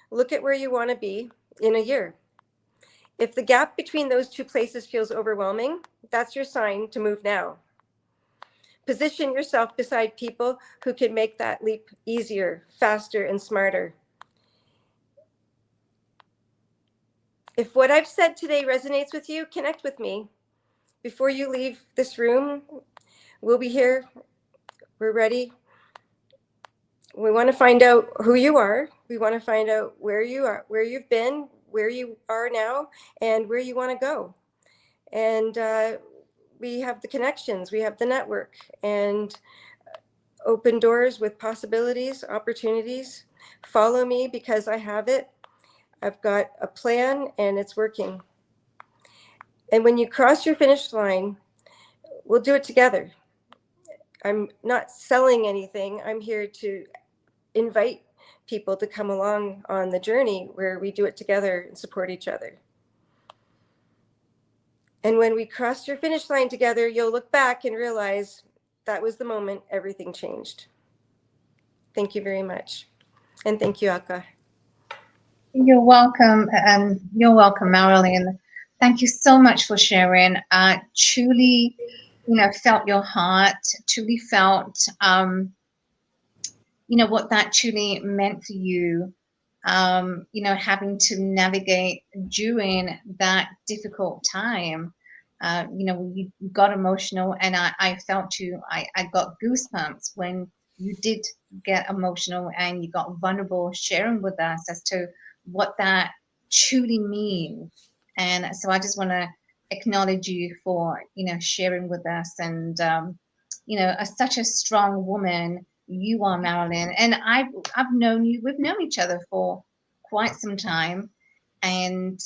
Look at where you want to be in a year. If the gap between those two places feels overwhelming, that's your sign to move now. Position yourself beside people who can make that leap easier, faster, and smarter. If what I've said today resonates with you, connect with me. Before you leave this room, we'll be here. We're ready. We want to find out who you are. We want to find out where you are, where you've been, where you are now, and where you want to go. And we have the connections, we have the network, and open doors with possibilities, opportunities. Follow me because I have it. I've got a plan and it's working. And when you cross your finish line, we'll do it together. I'm not selling anything. I'm here to invite people to come along on the journey where we do it together and support each other. And when we cross your finish line together, you'll look back and realize that was the moment everything changed. Thank you very much. And thank you, Alka. You're welcome. You're welcome, Marilyn. Thank you so much for sharing. Truly, felt your heart, truly felt, what that truly meant for you, having to navigate during that difficult time. You got emotional, and I felt you. I got goosebumps when you did get emotional and you got vulnerable, sharing with us as to what that truly means. And so I just want to acknowledge you for, sharing with us, and, such a strong woman you are, Marilyn. And I've known you, we've known each other for quite some time. And,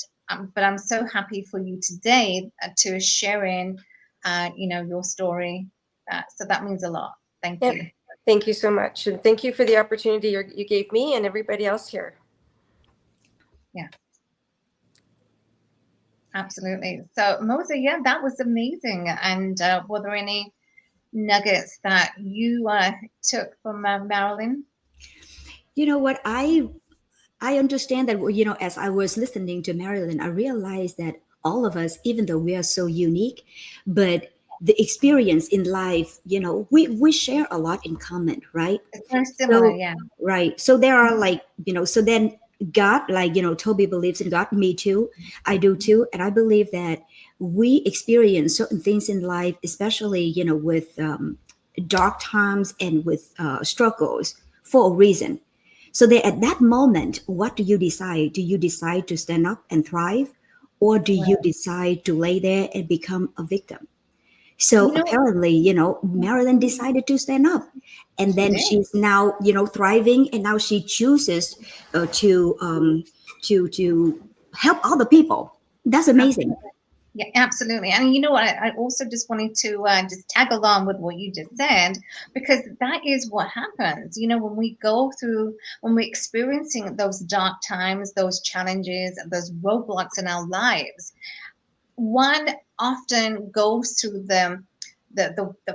but I'm so happy for you today to sharing your story. So that means a lot. Thank Yep. you. Thank you so much. And thank you for the opportunity you gave me and everybody else here. Yeah. Absolutely. So Moza, yeah, that was amazing. And were there any nuggets that you took from Marilyn? You know what? I understand that, as I was listening to Marilyn, I realized that all of us, even though we are so unique, but the experience in life, we share a lot in common, right? It's very similar, So, yeah. right. So there are like, so then God, like, Toby believes in God, me too. I do too. And I believe that we experience certain things in life, especially, with dark times and with struggles for a reason. So that at that moment, what do you decide? Do you decide to stand up and thrive? Or do you decide to lay there and become a victim? So You know, apparently, Marilyn decided to stand up, and then did. she's now, thriving, and now she chooses to help other people. That's amazing. Yeah, absolutely. And you know what? I also just wanted to just tag along with what you just said, because that is what happens. When we go through, when we're experiencing those dark times, those challenges, those roadblocks in our lives, one often goes through the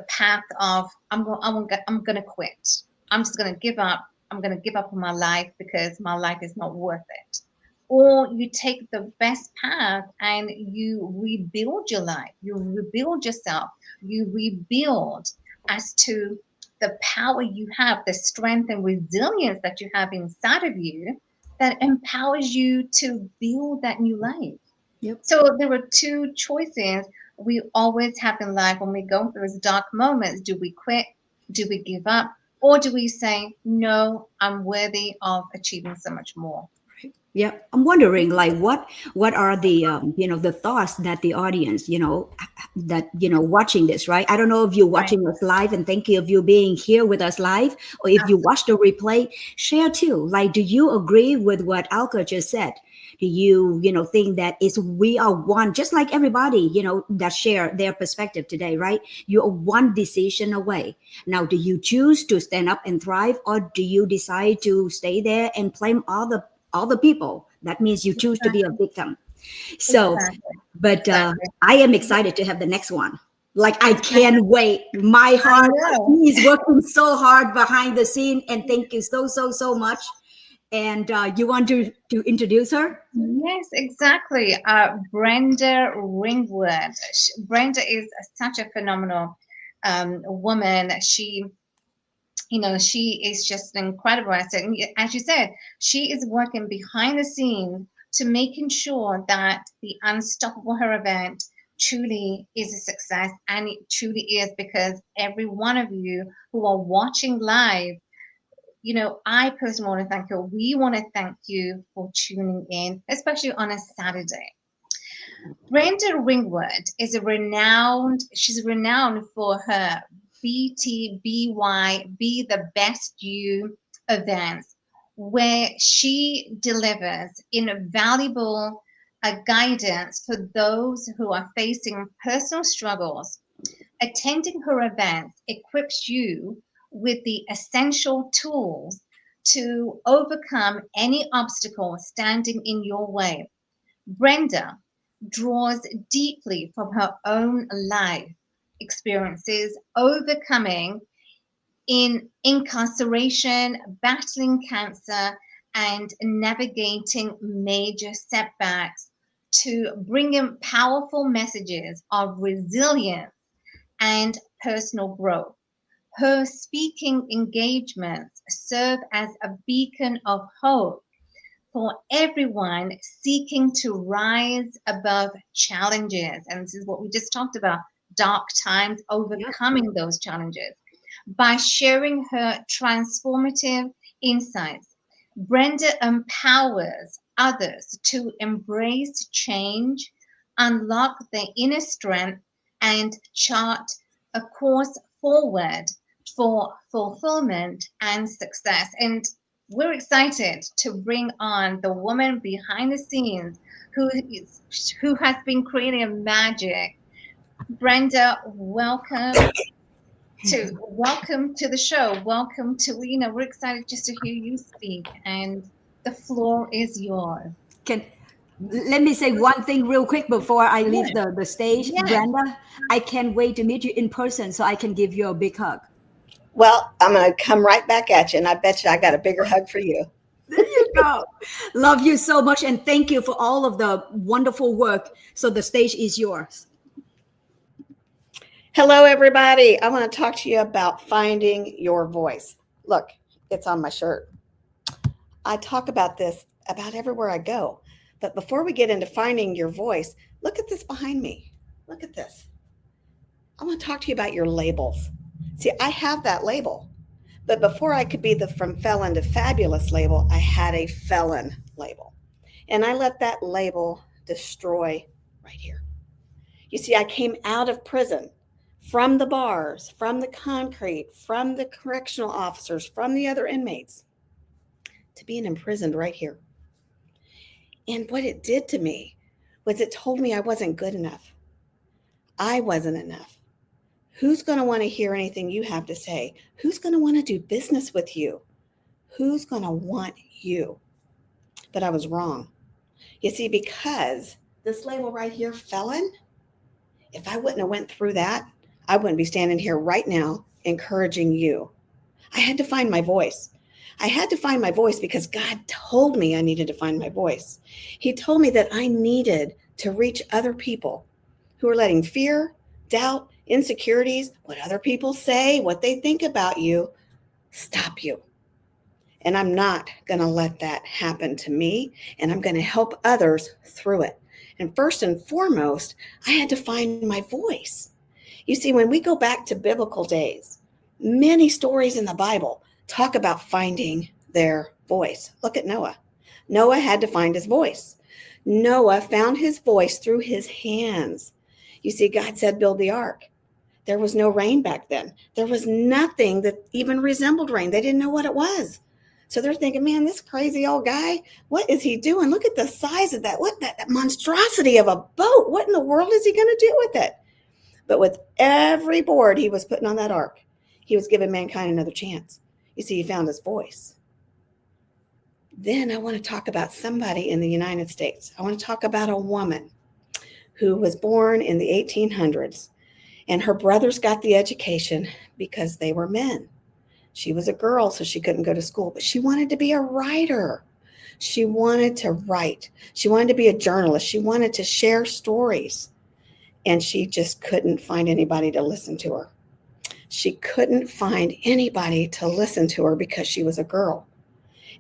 path of I'm going to quit. I'm just going to give up. I'm going to give up on my life because my life is not worth it. Or you take the best path and you rebuild your life, you rebuild yourself, you rebuild as to the power you have, the strength and resilience that you have inside of you that empowers you to build that new life. Yep. So there are two choices we always have in life when we go through those dark moments. Do we quit? Do we give up? Or do we say, no, I'm worthy of achieving so much more? Yeah, I'm wondering, like, what are the the thoughts that the audience, that watching this, right? I don't know if you're watching us live, and thank you if you being here with us live, or if you watch the replay, share too. Like, do you agree with what Alka just said? Do you think that we are one, just like everybody that share their perspective today, right? You are one decision away. Now, do you choose to stand up and thrive, or do you decide to stay there and blame all the people? That means you choose to be a victim. So, Exactly. but Exactly. I am excited to have the next one. Like, I can't wait. My heart is working so hard behind the scene, and thank you so much. And you want to introduce her? Yes, exactly. Brenda Ringwood. Brenda is such a phenomenal woman. She is just an incredible asset. And as you said, she is working behind the scenes to making sure that the Unstoppable Her event truly is a success. And it truly is, because every one of you who are watching live, I personally want to thank you. We want to thank you for tuning in, especially on a Saturday. Brenda Ringwood is she's renowned for her BTBY, Be the Best You events, where she delivers invaluable guidance for those who are facing personal struggles. Attending her events equips you with the essential tools to overcome any obstacle standing in your way. Brenda draws deeply from her own life experiences, overcoming in incarceration, battling cancer, and navigating major setbacks to bring in powerful messages of resilience and personal growth. Her speaking engagements serve as a beacon of hope for everyone seeking to rise above challenges. And this is what we just talked about, dark times, overcoming those challenges. By sharing her transformative insights, Brenda empowers others to embrace change, unlock their inner strength, and chart a course forward for fulfillment and success. And we're excited to bring on the woman behind the scenes who has been creating magic Brenda, welcome to the show. Welcome to, we're excited just to hear you speak, and the floor is yours. Let me say one thing real quick before I leave the stage. Yes. Brenda, I can't wait to meet you in person so I can give you a big hug. Well, I'm going to come right back at you, and I bet you I got a bigger hug for you. There you go. Love you so much, and thank you for all of the wonderful work. So the stage is yours. Hello, everybody. I want to talk to you about finding your voice. Look, it's on my shirt. I talk about this about everywhere I go. But before we get into finding your voice, look at this behind me. Look at this. I want to talk to you about your labels. See, I have that label. But before I could be the From Felon to Fabulous label, I had a felon label. And I let that label destroy right here. You see, I came out of prison, from the bars, from the concrete, from the correctional officers, from the other inmates, to being imprisoned right here. And what it did to me was it told me I wasn't good enough. I wasn't enough. Who's going to want to hear anything you have to say? Who's going to want to do business with you? Who's going to want you? But I was wrong. You see, because this label right here, felon, if I wouldn't have went through that, I wouldn't be standing here right now encouraging you. I had to find my voice. I had to find my voice because God told me I needed to find my voice. He told me that I needed to reach other people who are letting fear, doubt, insecurities, what other people say, what they think about you, stop you. And I'm not going to let that happen to me, and I'm going to help others through it. And first and foremost, I had to find my voice. You see, when we go back to biblical days, many stories in the Bible talk about finding their voice. Look at Noah. Noah had to find his voice. Noah found his voice through his hands. You see, God said, build the ark. There was no rain back then. There was nothing that even resembled rain. They didn't know what it was. So they're thinking, man, this crazy old guy, what is he doing? Look at the size of that. What that monstrosity of a boat. What in the world is he going to do with it? But with every board he was putting on that ark, he was giving mankind another chance. You see, he found his voice. Then I want to talk about somebody in the United States. I want to talk about a woman who was born in the 1800s. And her brothers got the education because they were men. She was a girl, so she couldn't go to school, but she wanted to be a writer. She wanted to write. She wanted to be a journalist. She wanted to share stories. And she just couldn't find anybody to listen to her. She couldn't find anybody to listen to her because she was a girl.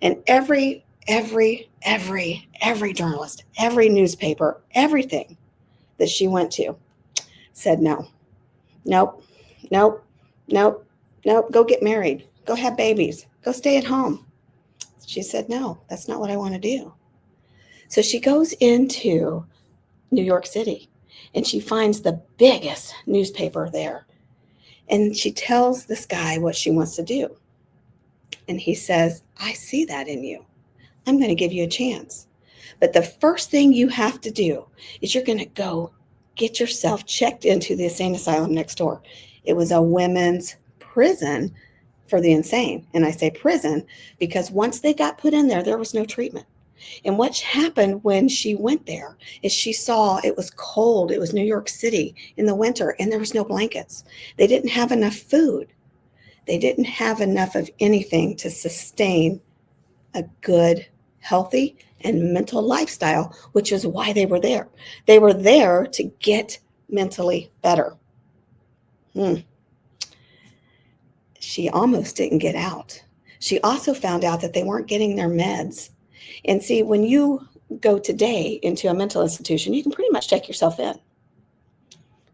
And every journalist, every newspaper, everything that she went to said no. Nope. Go get married. Go have babies. Go stay at home. She said, no, that's not what I want to do. So she goes into New York City and she finds the biggest newspaper there. And she tells this guy what she wants to do. And he says, I see that in you. I'm going to give you a chance. But the first thing you have to do is you're going to go get yourself checked into the insane asylum next door. It was a women's prison for the insane. And I say prison because once they got put in there, there was no treatment. And what happened when she went there is she saw it was cold. It was New York City in the winter, and there was no blankets. They didn't have enough food. They didn't have enough of anything to sustain a good, healthy, and mental lifestyle, which is why they were there. They were there to get mentally better. She almost didn't get out. She also found out that they weren't getting their meds. And see, when you go today into a mental institution, you can pretty much check yourself in.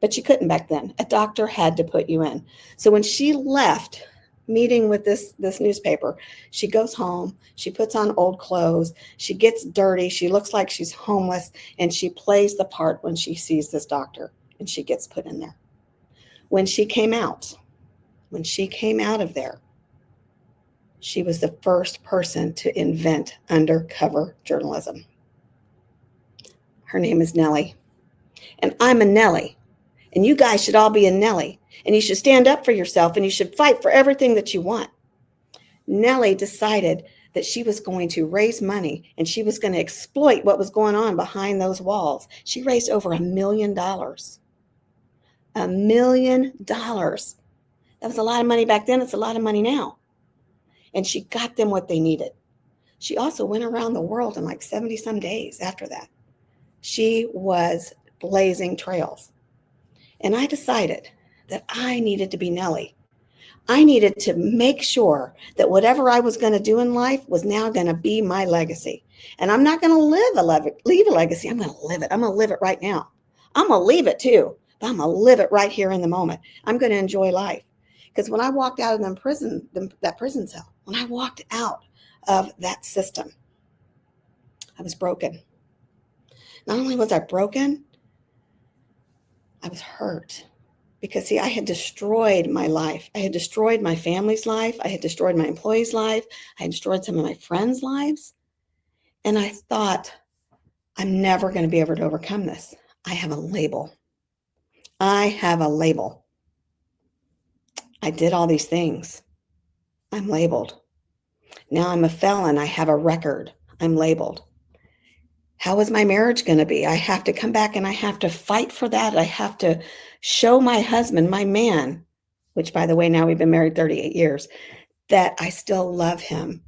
But you couldn't back then. A doctor had to put you in. So when she left meeting with this newspaper, she goes home, she puts on old clothes, she gets dirty, she looks like she's homeless, and she plays the part when she sees this doctor, and she gets put in there. When she came out of there, she was the first person to invent undercover journalism. Her name is Nellie. And I'm a Nellie. And you guys should all be in Nellie. And you should stand up for yourself and you should fight for everything that you want. Nellie decided that she was going to raise money and she was going to exploit what was going on behind those walls. She raised over $1 million. $1 million. That was a lot of money back then. It's a lot of money now. And she got them what they needed. She also went around the world in like 70 some days after that. She was blazing trails. And I decided that I needed to be Nellie. I needed to make sure that whatever I was going to do in life was now going to be my legacy. And I'm not going to leave a legacy. I'm going to live it. I'm going to live it right now. I'm going to leave it too, but I'm going to live it right here in the moment. I'm going to enjoy life. Because when I walked out of that prison cell, when I walked out of that system, I was broken. Not only was I broken, I was hurt. Because, see, I had destroyed my life. I had destroyed my family's life. I had destroyed my employees' life. I had destroyed some of my friends' lives. And I thought, I'm never going to be able to overcome this. I have a label. I have a label. I did all these things. I'm labeled. Now I'm a felon. I have a record. I'm labeled. How is my marriage going to be? I have to come back and I have to fight for that. I have to show my husband, my man, which, by the way, now we've been married 38 years, that I still love him,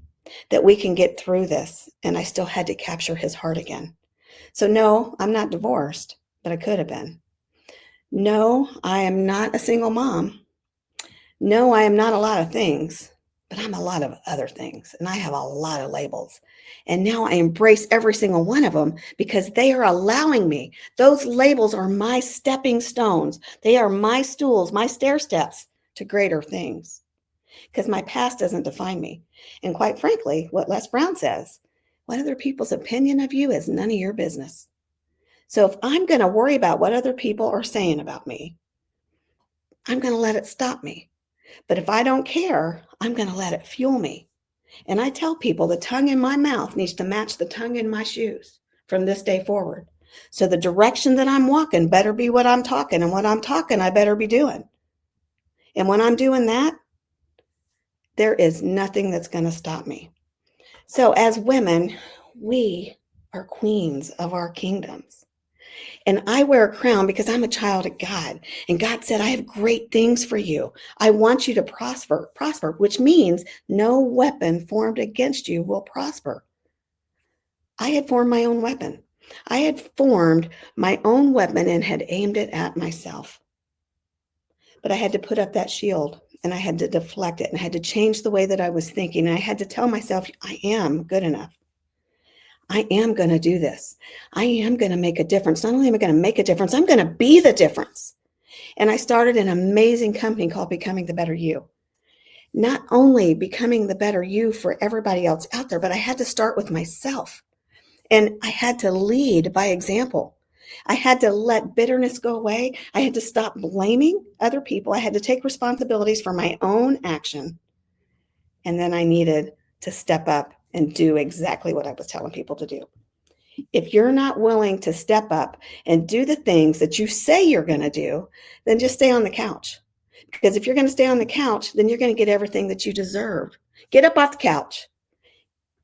that we can get through this. And I still had to capture his heart again. So no, I'm not divorced, but I could have been. No, I am not a single mom. No, I am not a lot of things, but I'm a lot of other things. And I have a lot of labels. And now I embrace every single one of them because they are allowing me. Those labels are my stepping stones. They are my stools, my stair steps to greater things. Because my past doesn't define me. And quite frankly, what Les Brown says, what other people's opinion of you is none of your business. So if I'm going to worry about what other people are saying about me, I'm going to let it stop me. But if I don't care, I'm going to let it fuel me. And I tell people the tongue in my mouth needs to match the tongue in my shoes from this day forward. So the direction that I'm walking better be what I'm talking, and what I'm talking, I better be doing. And when I'm doing that, there is nothing that's going to stop me. So as women, we are queens of our kingdoms. And I wear a crown because I'm a child of God. And God said, I have great things for you. I want you to prosper, which means no weapon formed against you will prosper. I had formed my own weapon. I had formed my own weapon and had aimed it at myself. But I had to put up that shield and I had to deflect it and I had to change the way that I was thinking. And I had to tell myself, I am good enough. I am going to do this. I am going to make a difference. Not only am I going to make a difference, I'm going to be the difference. And I started an amazing company called Becoming the Better You. Not only becoming the better you for everybody else out there, but I had to start with myself. And I had to lead by example. I had to let bitterness go away. I had to stop blaming other people. I had to take responsibilities for my own action. And then I needed to step up and do exactly what I was telling people to do. If you're not willing to step up and do the things that you say you're going to do, then just stay on the couch. Because if you're going to stay on the couch, then you're going to get everything that you deserve. Get up off the couch.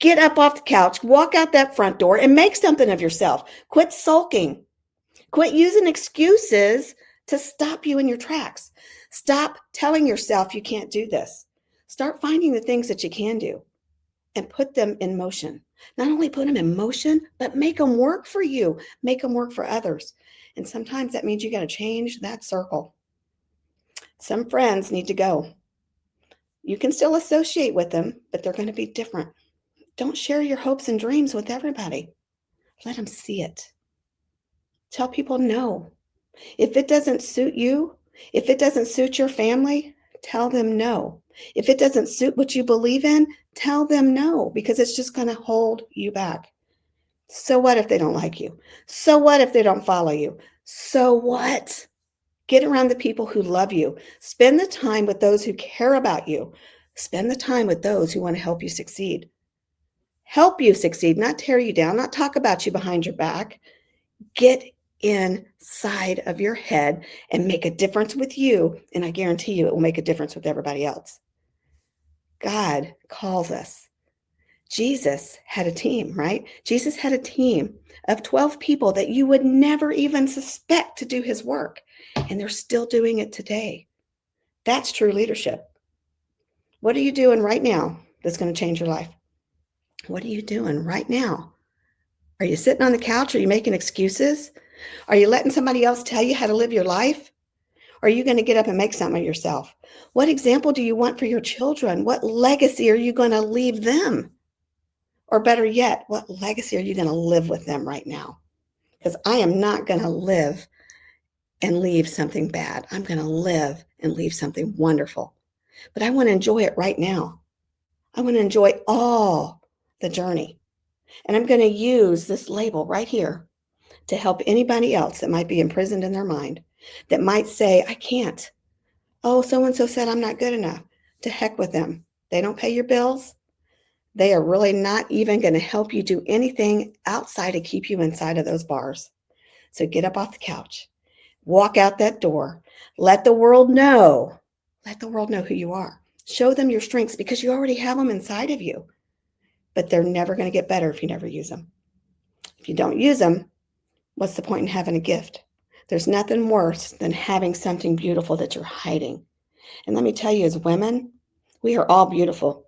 Get up off the couch, walk out that front door and make something of yourself. Quit sulking. Quit using excuses to stop you in your tracks. Stop telling yourself you can't do this. Start finding the things that you can do. And put them in motion. Not only put them in motion, but make them work for you. Make them work for others. And sometimes that means you got to change that circle. Some friends need to go. You can still associate with them, but they're going to be different. Don't share your hopes and dreams with everybody. Let them see it. Tell people no. If it doesn't suit you, if it doesn't suit your family, tell them no. If it doesn't suit what you believe in, tell them no, because it's just going to hold you back. So what if they don't like you? So what if they don't follow you? So what? Get around the people who love you. Spend the time with those who care about you. Spend the time with those who want to help you succeed. Help you succeed, not tear you down, not talk about you behind your back. Get inside of your head and make a difference with you. And I guarantee you it will make a difference with everybody else. God calls us. Jesus had a team, right? Jesus had a team of 12 people that you would never even suspect to do his work. And they're still doing it today. That's true leadership. What are you doing right now that's going to change your life? What are you doing right now? Are you sitting on the couch? Are you making excuses? Are you letting somebody else tell you how to live your life? Or are you going to get up and make something of yourself? What example do you want for your children? What legacy are you going to leave them? Or better yet, what legacy are you going to live with them right now? Because I am not going to live and leave something bad. I'm going to live and leave something wonderful. But I want to enjoy it right now. I want to enjoy all the journey. And I'm going to use this label right here to help anybody else that might be imprisoned in their mind, that might say, I can't. Oh, so-and-so said I'm not good enough. To heck with them. They don't pay your bills. They are really not even going to help you do anything outside to keep you inside of those bars. So get up off the couch, walk out that door, let the world know who you are. Show them your strengths because you already have them inside of you, but they're never going to get better if you never use them. If you don't use them, what's the point in having a gift? There's nothing worse than having something beautiful that you're hiding. And let me tell you, as women, we are all beautiful.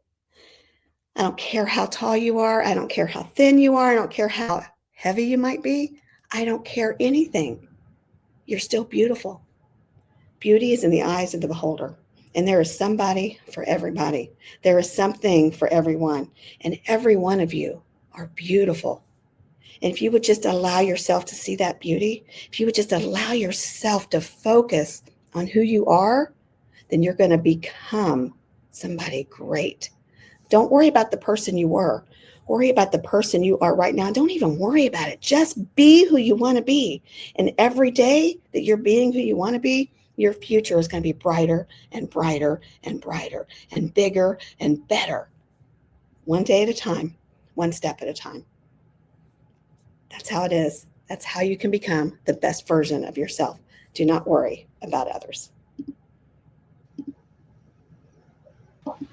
I don't care how tall you are. I don't care how thin you are. I don't care how heavy you might be. I don't care anything. You're still beautiful. Beauty is in the eyes of the beholder. And there is somebody for everybody. There is something for everyone. And every one of you are beautiful. And if you would just allow yourself to see that beauty, if you would just allow yourself to focus on who you are, then you're going to become somebody great. Don't worry about the person you were. Worry about the person you are right now. Don't even worry about it. Just be who you want to be. And every day that you're being who you want to be, your future is going to be brighter and brighter and brighter and bigger and better. One day at a time, one step at a time. That's how it is. That's how you can become the best version of yourself. Do not worry about others.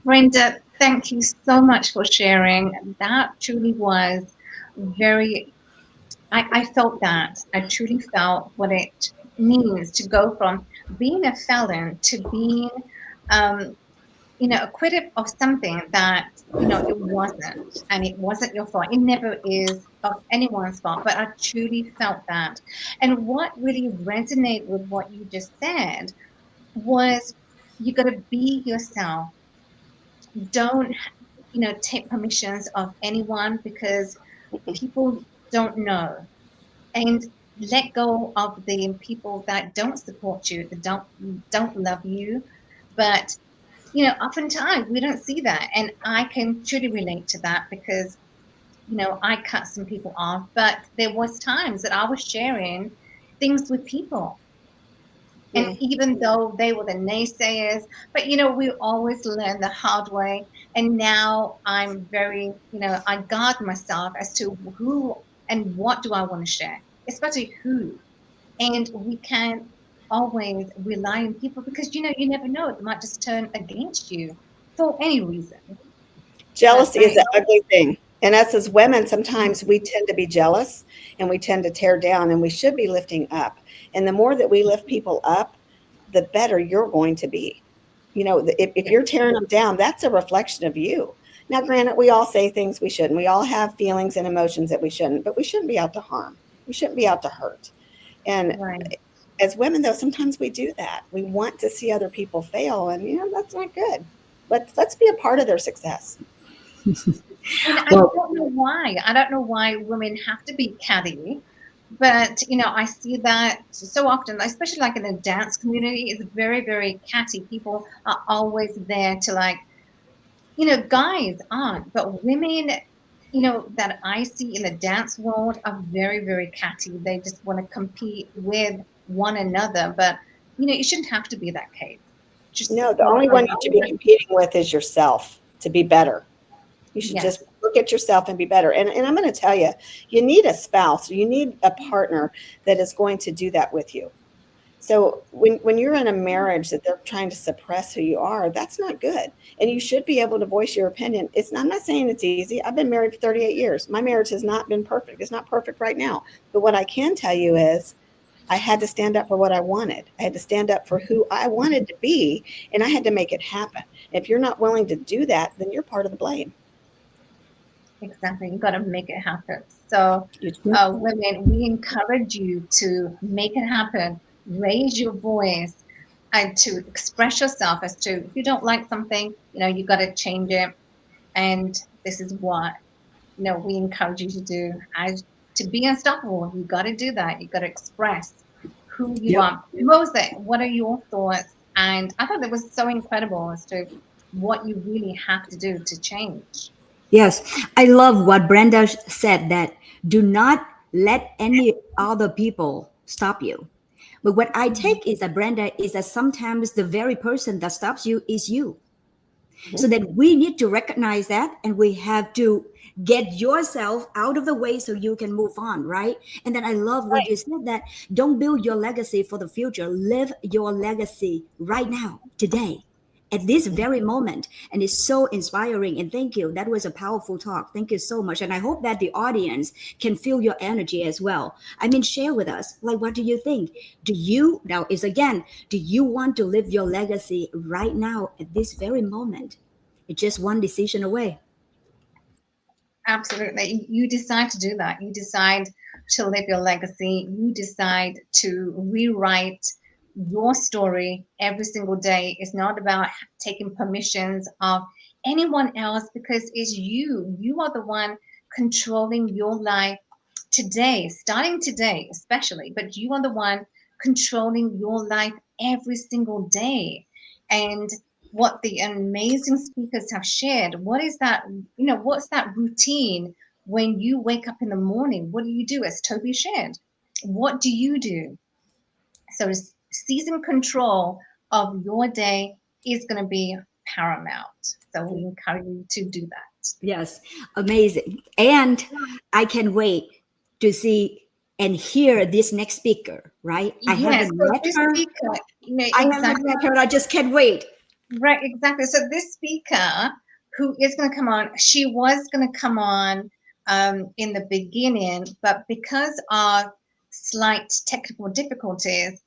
Brenda, thank you so much for sharing. That truly was very, I felt that. I truly felt what it means to go from being a felon to being, acquitted of something that, it wasn't. And it wasn't your fault. It never is of anyone's fault. But I truly felt that. And what really resonated with what you just said was you got to be yourself. Don't take permissions of anyone because people don't know, and let go of the people that don't support you, that don't love you. But oftentimes we don't see that, and I can truly relate to that because I cut some people off, but there was times that I was sharing things with people. And even though they were the naysayers, but we always learn the hard way. And now I'm very, I guard myself as to who and what do I want to share, especially who. And we can't always rely on people because you never know, it might just turn against you for any reason. Jealousy is an ugly thing. And us as women, sometimes we tend to be jealous and we tend to tear down, and we should be lifting up. And the more that we lift people up, the better you're going to be. If you're tearing them down, that's a reflection of you. Now, granted, we all say things we shouldn't. We all have feelings and emotions that we shouldn't, but we shouldn't be out to harm. We shouldn't be out to hurt. And as women, though, sometimes we do that. We want to see other people fail, and that's not good. Let's be a part of their success. And I don't know why. I don't know why women have to be catty. But, I see that so often, especially like in the dance community, it's very, very catty. People are always there to guys aren't, but women, that I see in the dance world are very, very catty. They just want to compete with one another. But, it shouldn't have to be that case. The only one you should be competing with is yourself to be better. You should just look at yourself and be better. And I'm going to tell you, you need a spouse, you need a partner that is going to do that with you. So when you're in a marriage that they're trying to suppress who you are, that's not good. And you should be able to voice your opinion. I'm not saying it's easy. I've been married for 38 years. My marriage has not been perfect. It's not perfect right now. But what I can tell you is I had to stand up for what I wanted. I had to stand up for who I wanted to be, and I had to make it happen. If you're not willing to do that, then you're part of the blame. Exactly. You got to make it happen. So, women, we encourage you to make it happen. Raise your voice and to express yourself as to, if you don't like something, you got to change it. And this is what, we encourage you to do. As to be unstoppable, you got to do that. You got to express who you are. Mose, what are your thoughts? And I thought that was so incredible as to what you really have to do to change. Yes, I love what Brenda said, that do not let any other people stop you. But what I take is that, Brenda, is that sometimes the very person that stops you is you. So that we need to recognize that, and we have to get yourself out of the way so you can move on, right? And then I love what you said, that don't build your legacy for the future. Live your legacy right now, today, at this very moment. And it's so inspiring. And thank you. That was a powerful talk. Thank you so much. And I hope that the audience can feel your energy as well. I mean, share with us, like, what do you think? Do you want to live your legacy right now at this very moment? It's just one decision away. Absolutely. You decide to do that. You decide to live your legacy. You decide to rewrite your story every single day. It's not about taking permissions of anyone else, because it's you. You are the one controlling your life today, starting today especially, but you are the one controlling your life every single day. And what the amazing speakers have shared, what is that, what's that routine when you wake up in the morning? What do you do? As Toby shared, what do you do? So seizing control of your day is going to be paramount. So we encourage you to do that. Yes, amazing. And I can wait to see and hear this next speaker, right? I haven't met her. Haven't met her. I just can't wait. Right, exactly. So this speaker who is going to come on, she was going to come on in the beginning, but because of slight technical difficulties,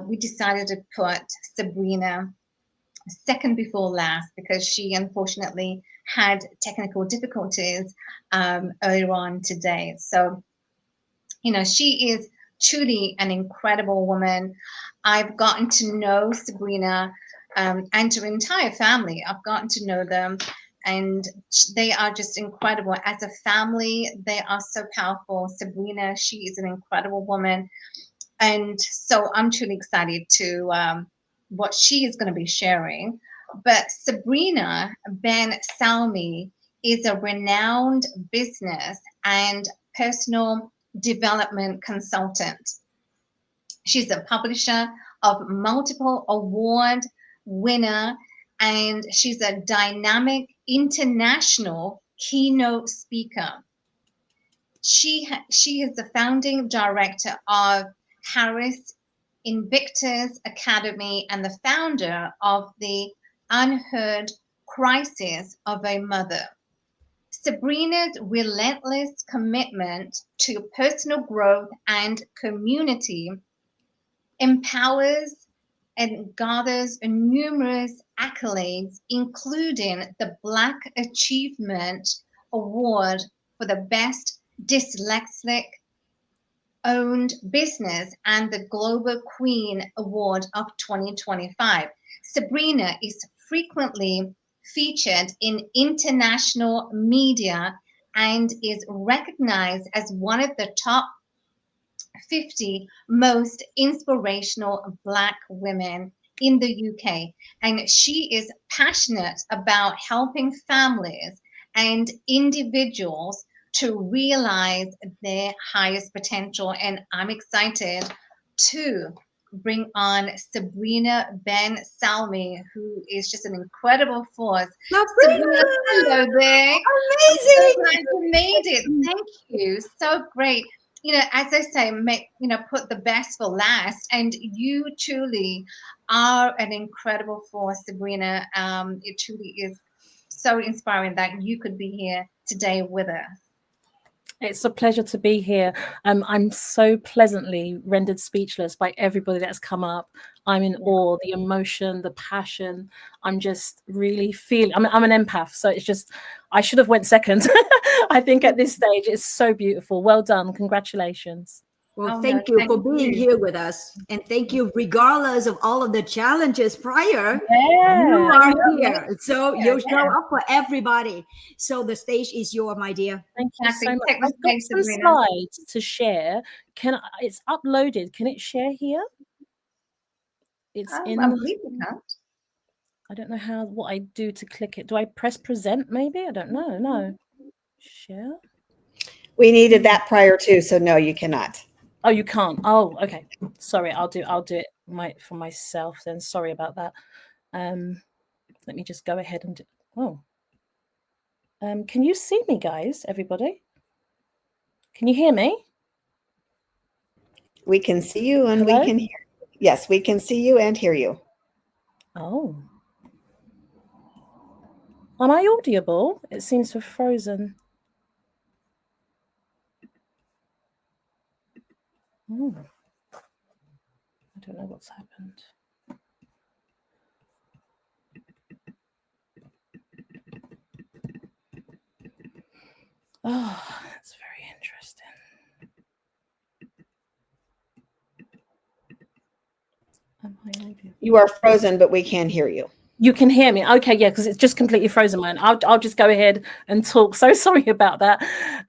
we decided to put Sabrina second before last, because she unfortunately had technical difficulties earlier on today. So, she is truly an incredible woman. I've gotten to know Sabrina and her entire family. I've gotten to know them, and they are just incredible. As a family, they are so powerful. Sabrina, she is an incredible woman. And so I'm truly excited to what she is going to be sharing. But Sabrina Ben Salmi is a renowned business and personal development consultant. She's a publisher of multiple award winner, and she's a dynamic international keynote speaker. She is the founding director of Harris Invictus Academy and the founder of the Unheard Crisis of a Mother. Sabrina's relentless commitment to personal growth and community empowers and gathers numerous accolades, including the Black Achievement Award for the Best Dyslexic Owned Business and the Global Queen Award of 2025. Sabrina is frequently featured in international media and is recognized as one of the top 50 most inspirational Black women in the UK. And she is passionate about helping families and individuals to realize their highest potential. And I'm excited to bring on Sabrina Ben Salmi, who is just an incredible force. Sabrina! Hello there. Amazing! So glad you made it. Thank you. So great. You know, as I say, put the best for last. And you truly are an incredible force, Sabrina. It truly is so inspiring that you could be here today with us. It's a pleasure to be here. I'm so pleasantly rendered speechless by everybody that's come up. I'm in awe, the emotion, the passion. I'm just really feeling, I'm an empath. So it's just, I should have went second. I think at this stage, it's so beautiful. Well done. Congratulations. Well, thank you for being here with us. And thank you, regardless of all of the challenges prior, you are here. So you show up for everybody. So the stage is yours, my dear. Thank you so much. I've got some slides to share. It's uploaded. Can it share here? It's in. I believe you can. I don't know what I do to click it. Do I press present for I don't know. No. Share. We needed that prior too, so no, you cannot. Oh, you can't. Oh, okay. Sorry, I'll do it for myself then. Sorry about that. Let me just go ahead and can you see me, guys? Everybody? Can you hear me? We can see you and Hello? we can hear you. Yes, we can see you and hear you. Oh. Am I audible? It seems to have frozen. Oh. I don't know what's happened. Oh, that's very interesting. You are frozen, but we can hear you. You can hear me. Okay, yeah, because it's just completely frozen mine. I'll just go ahead and talk. So sorry about that.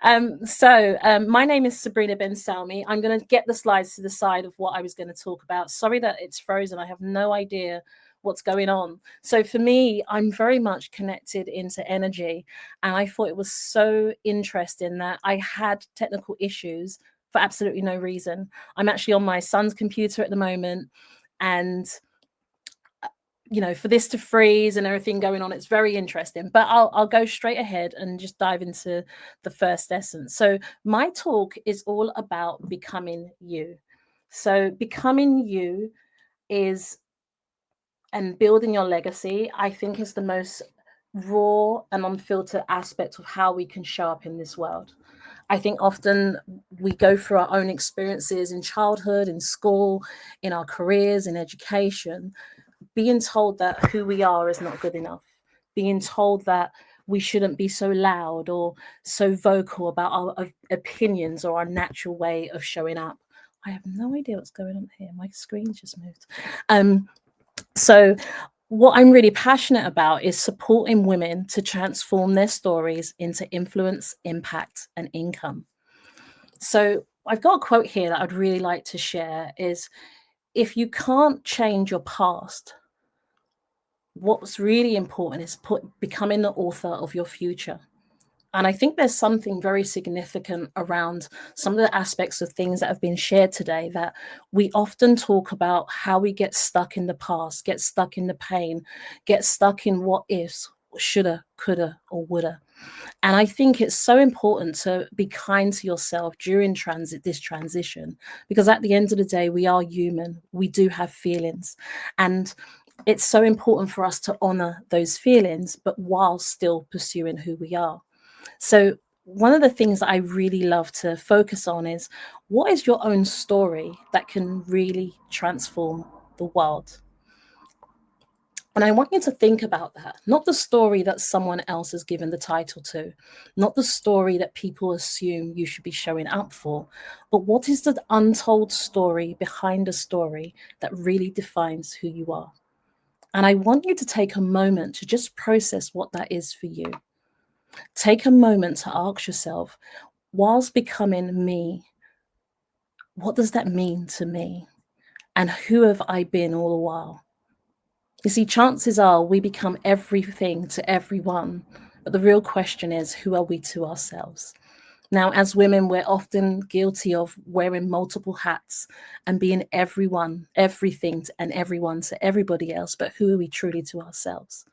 My name is Sabrina Ben Salmi. I'm going to get the slides to the side of what I was going to talk about. Sorry that it's frozen. I have no idea what's going on. So for me, I'm very much connected into energy. And I thought it was so interesting that I had technical issues for absolutely no reason. I'm actually on my son's computer at the moment. And for this to freeze and everything going on, it's very interesting. But I'll go straight ahead and just dive into the first essence. So my talk is all about becoming you. So becoming you and building your legacy, I think, is the most raw and unfiltered aspect of how we can show up in this world. I think often we go through our own experiences in childhood, in school, in our careers, in education, being told that who we are is not good enough, being told that we shouldn't be so loud or so vocal about our opinions or our natural way of showing up. I have no idea what's going on here. My screen's just moved. So what I'm really passionate about is supporting women to transform their stories into influence, impact, and income. So I've got a quote here that I'd really like to share is, if you can't change your past, what's really important is becoming the author of your future. And I think there's something very significant around some of the aspects of things that have been shared today, that we often talk about how we get stuck in the past, get stuck in the pain, get stuck in what ifs, shoulda, coulda, or woulda. And I think it's so important to be kind to yourself during this transition, because at the end of the day, we are human. We do have feelings. And it's so important for us to honor those feelings, but while still pursuing who we are. So one of the things that I really love to focus on is, what is your own story that can really transform the world? And I want you to think about that, not the story that someone else has given the title to, not the story that people assume you should be showing up for, but what is the untold story behind a story that really defines who you are? And I want you to take a moment to just process what that is for you. Take a moment to ask yourself, whilst becoming me, what does that mean to me? And who have I been all the while? You see, chances are we become everything to everyone, but the real question is, who are we to ourselves? Now, as women, we're often guilty of wearing multiple hats and being everyone, everything, and everyone to everybody else, but who are we truly to ourselves?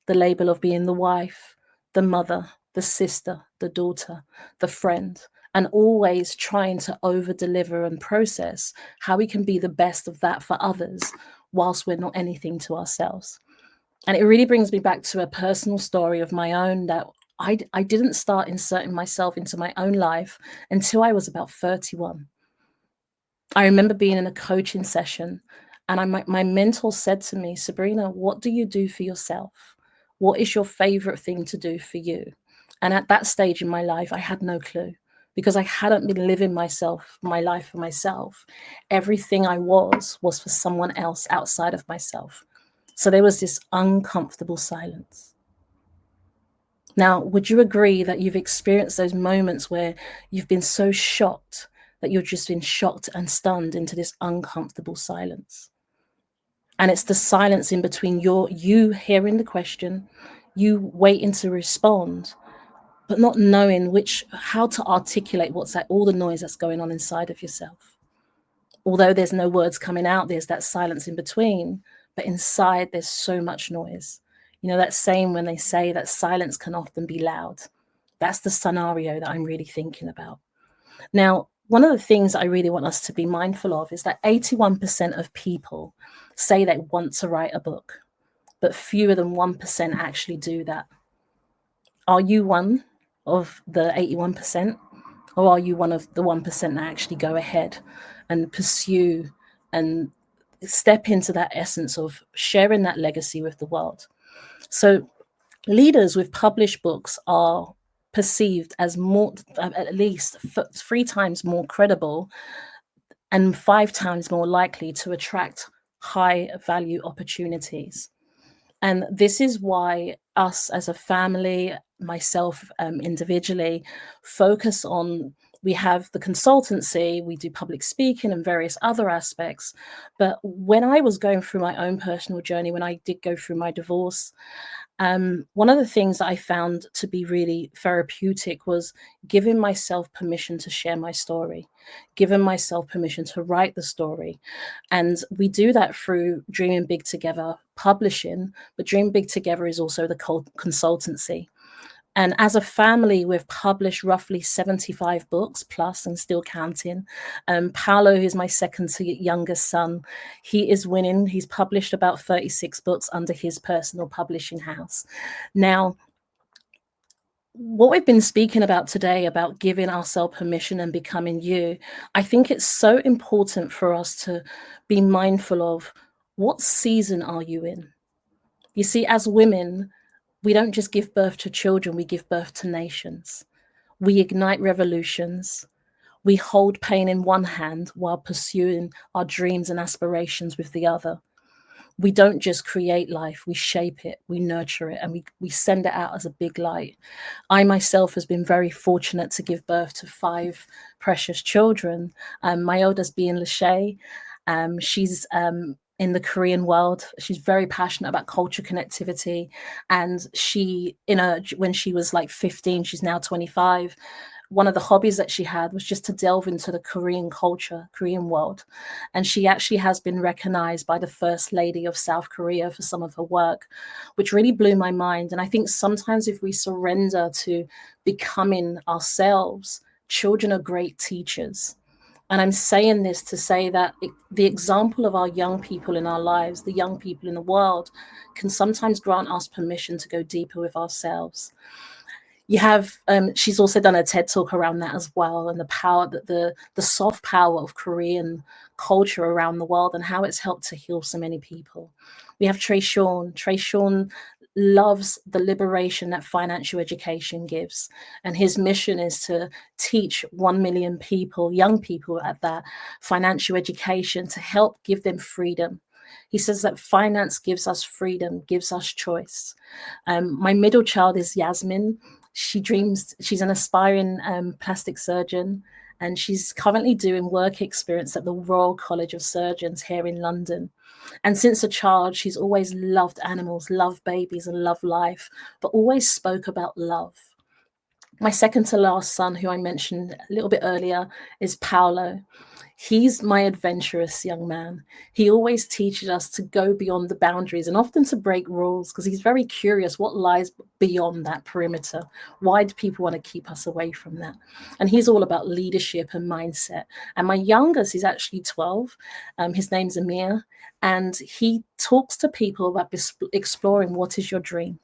The label of being the wife, the mother, the sister, the daughter, the friend, and always trying to over deliver and process how we can be the best of that for others whilst we're not anything to ourselves. And it really brings me back to a personal story of my own, that I didn't start inserting myself into my own life until I was about 31. I remember being in a coaching session, and my mentor said to me, Sabrina, what do you do for yourself? What is your favorite thing to do for you? And at that stage in my life, I had no clue, because I hadn't been living my life for myself. Everything I was for someone else outside of myself. So there was this uncomfortable silence. Now, would you agree that you've experienced those moments where you've been so shocked that you've just been shocked and stunned into this uncomfortable silence? And it's the silence in between you hearing the question, you waiting to respond, but not knowing how to articulate all the noise that's going on inside of yourself. Although there's no words coming out, there's that silence in between, but inside there's so much noise. You know, that saying when they say that silence can often be loud. That's the scenario that I'm really thinking about. Now, one of the things I really want us to be mindful of is that 81% of people say they want to write a book, but fewer than 1% actually do that. Are you one of the 81%, or are you one of the 1% that actually go ahead and pursue and step into that essence of sharing that legacy with the world? So leaders with published books are perceived as more, at least 3 times more credible and 5 times more likely to attract high value opportunities. And this is why us as a family, myself individually, focus on, we have the consultancy, we do public speaking and various other aspects. But when I was going through my own personal journey, when I did go through my divorce, one of the things that I found to be really therapeutic was giving myself permission to share my story, giving myself permission to write the story. And we do that through Dreaming Big Together publishing, but Dream Big Together is also the consultancy. And as a family, we've published roughly 75 books plus and still counting. Paolo, who's my second to youngest son, he is winning. He's published about 36 books under his personal publishing house. Now, what we've been speaking about today, about giving ourselves permission and becoming you, I think it's so important for us to be mindful of, what season are you in? You see, as women, we don't just give birth to children, we give birth to nations. We ignite revolutions. We hold pain in one hand while pursuing our dreams and aspirations with the other. We don't just create life, we shape it, we nurture it, and we send it out as a big light. I myself has been very fortunate to give birth to 5 precious children. My oldest being Lachey. She's in the Korean world. She's very passionate about culture connectivity. And when she was like 15, she's now 25. One of the hobbies that she had was just to delve into the Korean culture, Korean world. And she actually has been recognized by the First Lady of South Korea for some of her work, which really blew my mind. And I think sometimes if we surrender to becoming ourselves, children are great teachers. And I'm saying this to say that the example of our young people in our lives, the young people in the world, can sometimes grant us permission to go deeper with ourselves. You have, she's also done a TED talk around that as well, and the power, that the soft power of Korean culture around the world and how it's helped to heal so many people. We have Trey Sean. Trey Sean loves the liberation that financial education gives. And his mission is to teach 1 million people, young people at that, financial education to help give them freedom. He says that finance gives us freedom, gives us choice. My middle child is Yasmin. She's an aspiring plastic surgeon, and she's currently doing work experience at the Royal College of Surgeons here in London. And since a child, she's always loved animals, loved babies, and loved life, but always spoke about love. My second to last son, who I mentioned a little bit earlier, is Paolo. He's my adventurous young man. He always teaches us to go beyond the boundaries and often to break rules, because he's very curious what lies beyond that perimeter. Why do people want to keep us away from that? And he's all about leadership and mindset. And my youngest is actually 12. His name's Amir, and he talks to people about exploring what is your dream.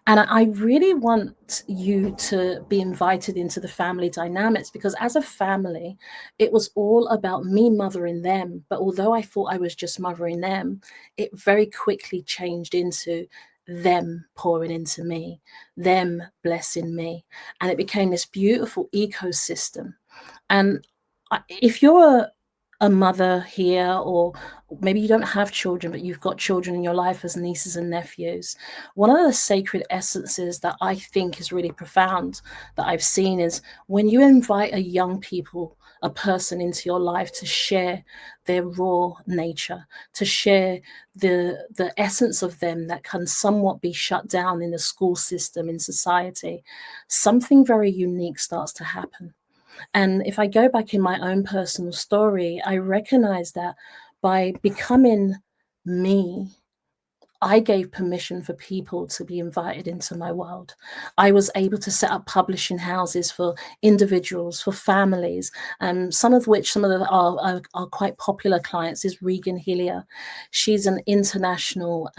And I really want you to be invited into the family dynamics, because as a family, it was all about me mothering them. But although I thought I was just mothering them, it very quickly changed into them pouring into me, them blessing me. And it became this beautiful ecosystem. And if you're a mother here, or maybe you don't have children, but you've got children in your life as nieces and nephews, one of the sacred essences that I think is really profound that I've seen is when you invite a person into your life to share their raw nature, to share the essence of them that can somewhat be shut down in the school system, in society, something very unique starts to happen. And if I go back in my own personal story, I recognize that by becoming me, I gave permission for people to be invited into my world. I was able to set up publishing houses for individuals, for families, some of our quite popular clients is Regan Hillier. She's an international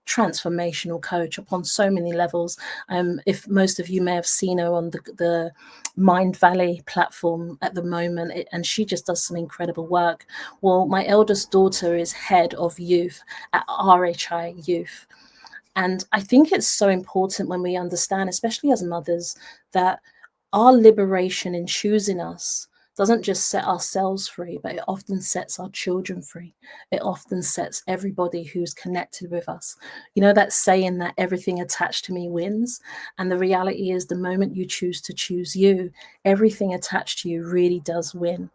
transformational coach upon so many levels. If most of you may have seen her on the Mind Valley platform at the moment, and she just does some incredible work. Well, my eldest daughter is head of youth at RHI Youth. And I think it's so important when we understand, especially as mothers, that our liberation in choosing us doesn't just set ourselves free, but it often sets our children free. It often sets everybody who's connected with us. You know that saying that everything attached to me wins? And the reality is, the moment you choose you, everything attached to you really does win.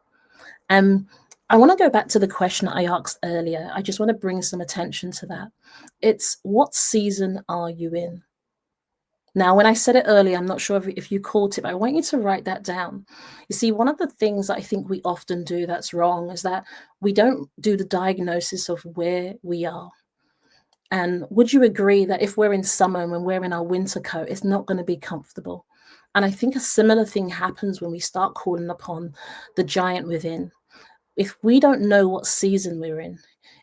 I want to go back to the question I asked earlier. I just want to bring some attention to that. It's, what season are you in? Now, when I said it earlier, I'm not sure if you caught it, but I want you to write that down. You see, one of the things that I think we often do that's wrong is that we don't do the diagnosis of where we are. And would you agree that if we're in summer and when we're in our winter coat, it's not going to be comfortable? And I think a similar thing happens when we start calling upon the giant within. If we don't know what season we're in,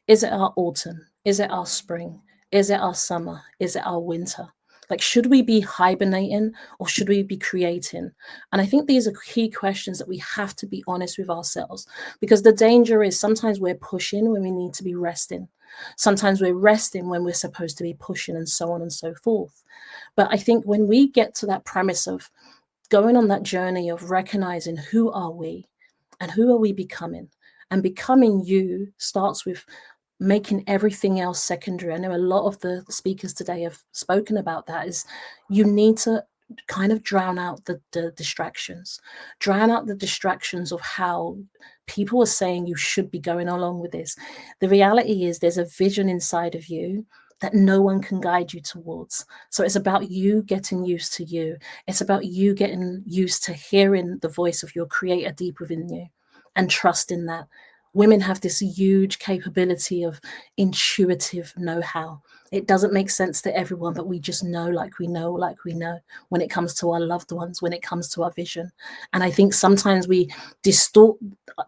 is it our autumn? Is it our spring? Is it our summer? Is it our winter? Like, should we be hibernating or should we be creating? And I think these are key questions that we have to be honest with ourselves, because the danger is sometimes we're pushing when we need to be resting. Sometimes we're resting when we're supposed to be pushing, and so on and so forth. But I think when we get to that premise of going on that journey of recognizing who are we and who are we becoming, and becoming you starts with making everything else secondary. I know a lot of the speakers today have spoken about that, is you need to kind of drown out the distractions, of how people are saying you should be going along with this. The reality is there's a vision inside of you that no one can guide you towards. So it's about you getting used to you. It's about you getting used to hearing the voice of your creator deep within you and trusting that. Women have this huge capability of intuitive know-how. It doesn't make sense to everyone, but we just know like we know when it comes to our loved ones, when it comes to our vision. And I think sometimes we distort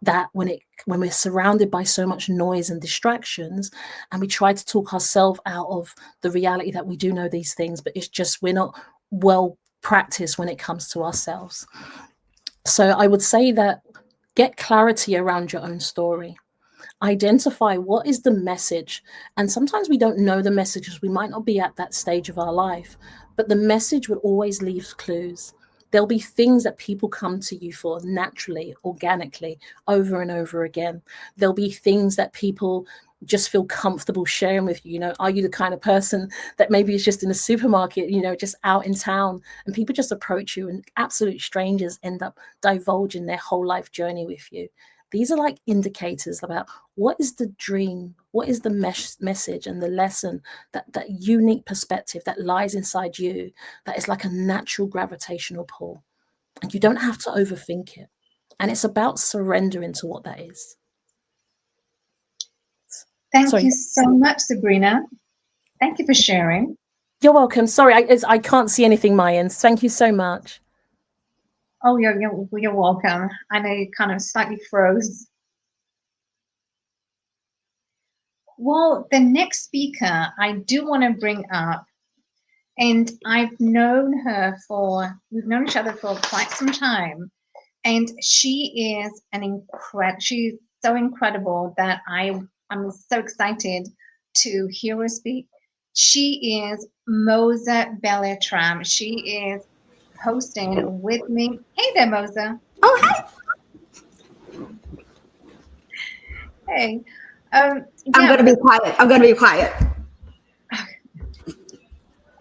that when we're surrounded by so much noise and distractions, and we try to talk ourselves out of the reality that we do know these things, but it's just we're not well practiced when it comes to ourselves. So I would say that get clarity around your own story. Identify what is the message. And sometimes we don't know the messages. We might not be at that stage of our life, but the message will always leave clues. There'll be things that people come to you for naturally, organically, over and over again. There'll be things that people just feel comfortable sharing with you. You know, are you the kind of person that maybe is just in a supermarket, you know, just out in town, and people just approach you, and absolute strangers end up divulging their whole life journey with you? These are like indicators about what is the dream, what is the message and the lesson, that unique perspective that lies inside you, that is like a natural gravitational pull. And you don't have to overthink it. And it's about surrendering to what that is. Thank Sorry. you so much, Sabrina. Thank you for sharing. You're welcome. Sorry, I can't see anything my end. Thank you so much. Oh, you're welcome. I know you kind of slightly froze. Well, the next speaker I do want to bring up, and we've known each other for quite some time, and she is she's so incredible that I'm so excited to hear her speak. She is Moza Beltram. She is hosting with me. Hey there, Moza. Oh, hi. Hey. I'm going to be quiet.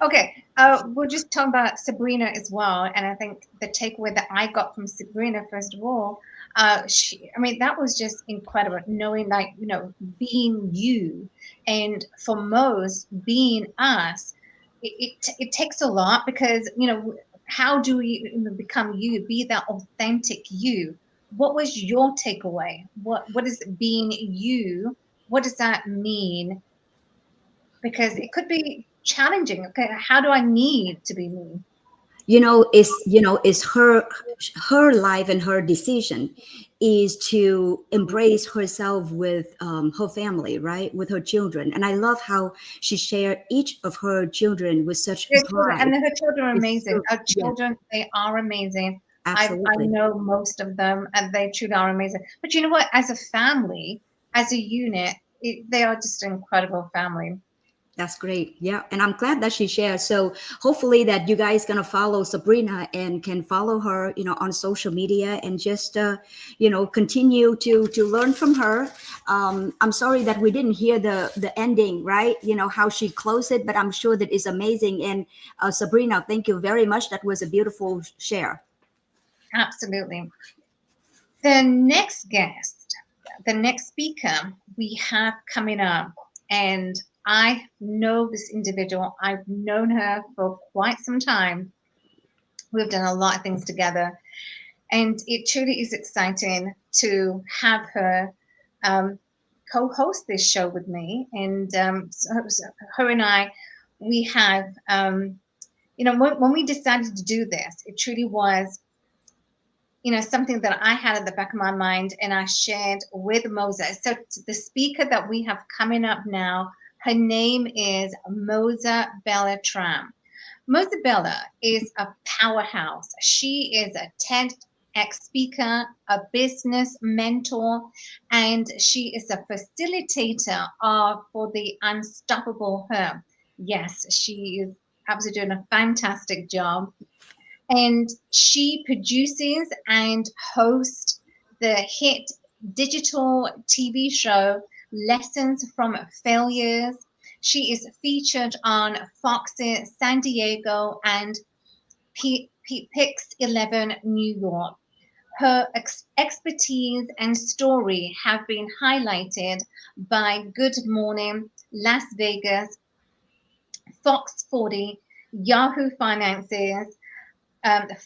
Okay. We'll just talk about Sabrina as well. And I think the takeaway that I got from Sabrina, first of all, that was just incredible, knowing, like, being you, and for Moz, being us. It takes a lot, because, how do we become you, be that authentic you? What was your takeaway? What is being you? What does that mean? Because it could be challenging. Okay, how do I need to be me? It's her life, and her decision is to embrace herself with her family, right, with her children. And I love how she shared each of her children with such pride. And her children are amazing. So, Her children, they are amazing. Absolutely. I know most of them, and they truly are amazing. But you know what? As a family, as a unit, they are just an incredible family. That's great. Yeah. And I'm glad that she shared. So hopefully that you guys going to follow Sabrina and can follow her, on social media, and just, continue to learn from her. I'm sorry that we didn't hear the ending, right? How she closed it, but I'm sure that is amazing. And Sabrina, thank you very much. That was a beautiful share. Absolutely. The next guest, the next speaker we have coming up, and I know this individual. I've known her for quite some time. We've done a lot of things together, and it truly is exciting to have her co-host this show with me. And so her and I, we have, when we decided to do this, it truly was, something that I had at the back of my mind, and I shared with Moza. So the speaker that we have coming up now, her name is Moza Beltram. Moza Bella is a powerhouse. She is a TEDx speaker, a business mentor, and she is a facilitator for the Unstoppable Her. Yes, she is absolutely doing a fantastic job. And she produces and hosts the hit digital TV show Lessons from Failures. She is featured on Fox's San Diego and Pix 11 New York. Her expertise and story have been highlighted by Good Morning Las Vegas, Fox 40, Yahoo Finances,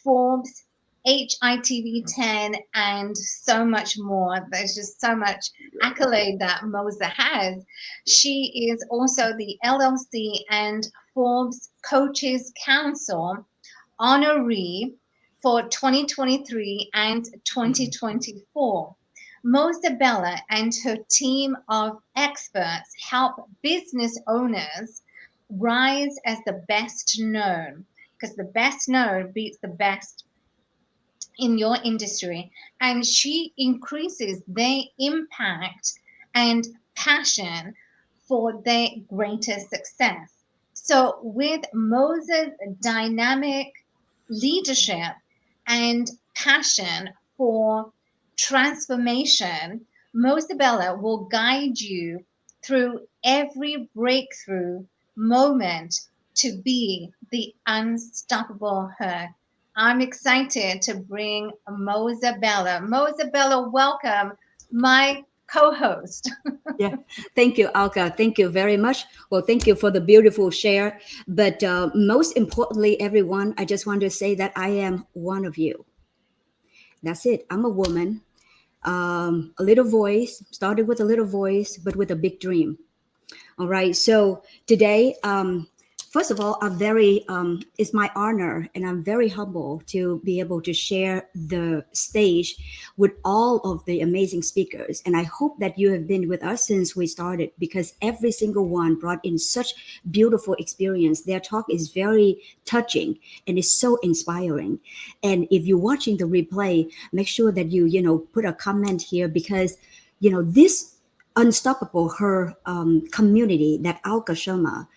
Forbes, HITV 10, and so much more. There's just so much accolade that Moza has. She is also the LLC and Forbes Coaches Council honoree for 2023 and 2024. Moza Bella and her team of experts help business owners rise as the best known, because the best known beats the best in your industry. And she increases their impact and passion for their greater success. So with Moza's dynamic leadership and passion for transformation, Moza Bella will guide you through every breakthrough moment to be the unstoppable her. I'm excited to bring Moza Bella. Moza Bella, welcome, my co-host. Yeah, thank you, Alka. Thank you very much. Well, thank you for the beautiful share. But most importantly, everyone, I just want to say that I am one of you. That's it. I'm a woman. A little voice, started with a little voice, but with a big dream. All right. So today, first of all, it's my honor, and I'm very humble to be able to share the stage with all of the amazing speakers. And I hope that you have been with us since we started, because every single one brought in such beautiful experience. Their talk is very touching and is so inspiring. And if you're watching the replay, make sure that you put a comment here, because, this Unstoppable Her community that Alka Sharma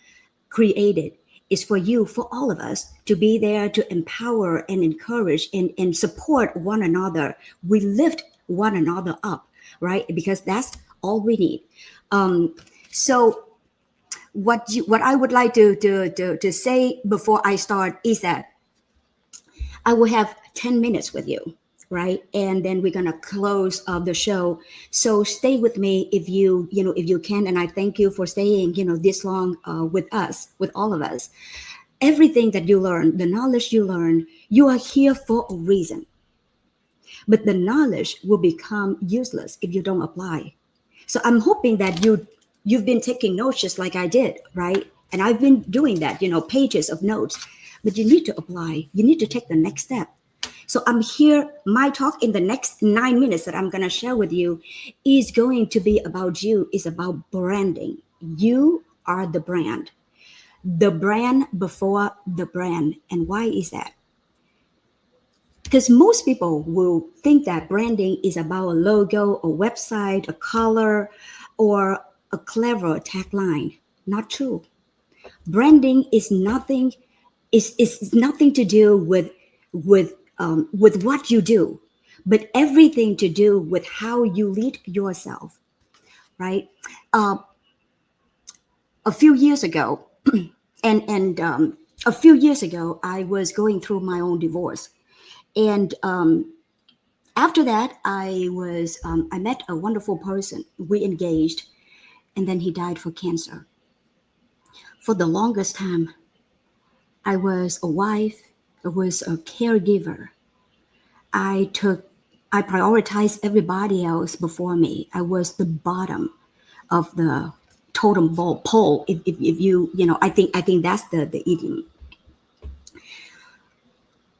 created is for you, for all of us, to be there to empower and encourage and support one another. We lift one another up, right? Because that's all we need. So what I would like to say before I start is that I will have 10 minutes with you, right? And then we're gonna close the show. So stay with me if you can. And I thank you for staying, this long with us, with all of us. Everything that you learn, the knowledge you learn, you are here for a reason. But the knowledge will become useless if you don't apply. So I'm hoping that you've been taking notes just like I did, right? And I've been doing that, pages of notes. But you need to apply. You need to take the next step. So I'm here. My talk in the next 9 minutes that I'm going to share with you is going to be about you, is about branding. You are the brand before the brand. And why is that? Because most people will think that branding is about a logo, a website, a color, or a clever tagline. Not true. Branding is nothing to do with what you do, but everything to do with how you lead yourself, right? A few years ago, I was going through my own divorce, and after that, I met a wonderful person. We engaged, and then he died for cancer. For the longest time, I was a wife. I was a caregiver. I prioritized everybody else before me. I was the bottom of the totem pole. If you I think that's the idiom.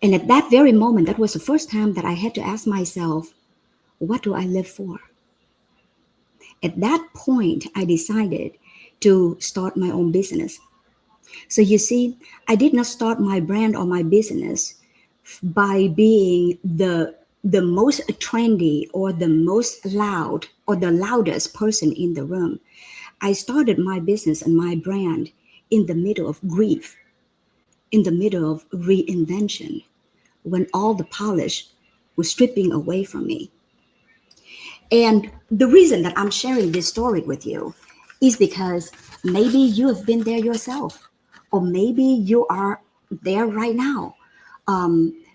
And at that very moment, that was the first time that I had to ask myself, what do I live for? At that point, I decided to start my own business. So you see, I did not start my brand or my business by being the most trendy or the most loud or the loudest person in the room. I started my business and my brand in the middle of grief, in the middle of reinvention, when all the polish was stripping away from me. And the reason that I'm sharing this story with you is because maybe you have been there yourself. Or maybe you are there right now.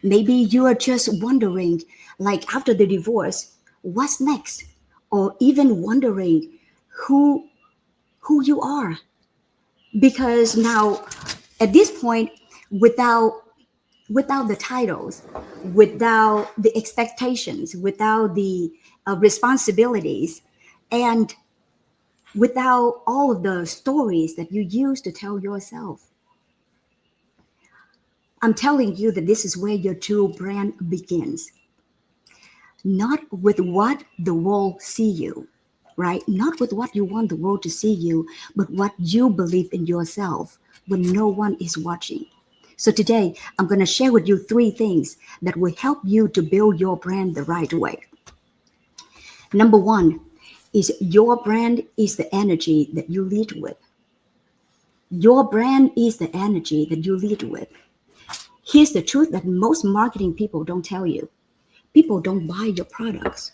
Maybe you are just wondering, like after the divorce, what's next? Or even wondering who you are. Because now, at this point, without the titles, without the expectations, without the responsibilities, and without all of the stories that you used to tell yourself, I'm telling you that this is where your true brand begins. Not with what the world see you, right? Not with what you want the world to see you, but what you believe in yourself when no one is watching. So today, I'm going to share with you 3 things that will help you to build your brand the right way. Number 1 is your brand is the energy that you lead with. Your brand is the energy that you lead with. Here's the truth that most marketing people don't tell you. People don't buy your products.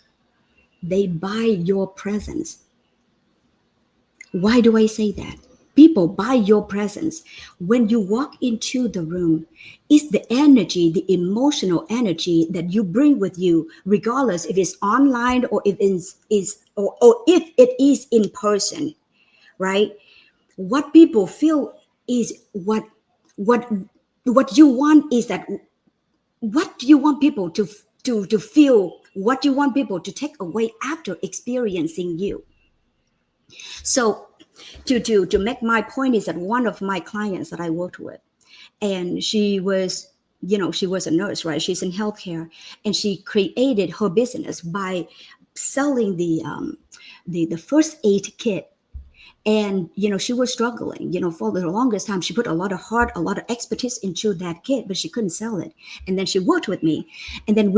They buy your presence. Why do I say that? People buy your presence. When you walk into the room, it's the energy, the emotional energy that you bring with you, regardless if it's online or if it is in person, right? What people feel is what you want is that. What do you want people to feel what you want people to take away after experiencing you. So to make my point is that one of my clients that I worked with, and she was, she was a nurse, right? She's in healthcare, and she created her business by selling the first aid kit. And she was struggling, for the longest time. She put a lot of heart, a lot of expertise into that kit, but she couldn't sell it. And then she worked with me, and then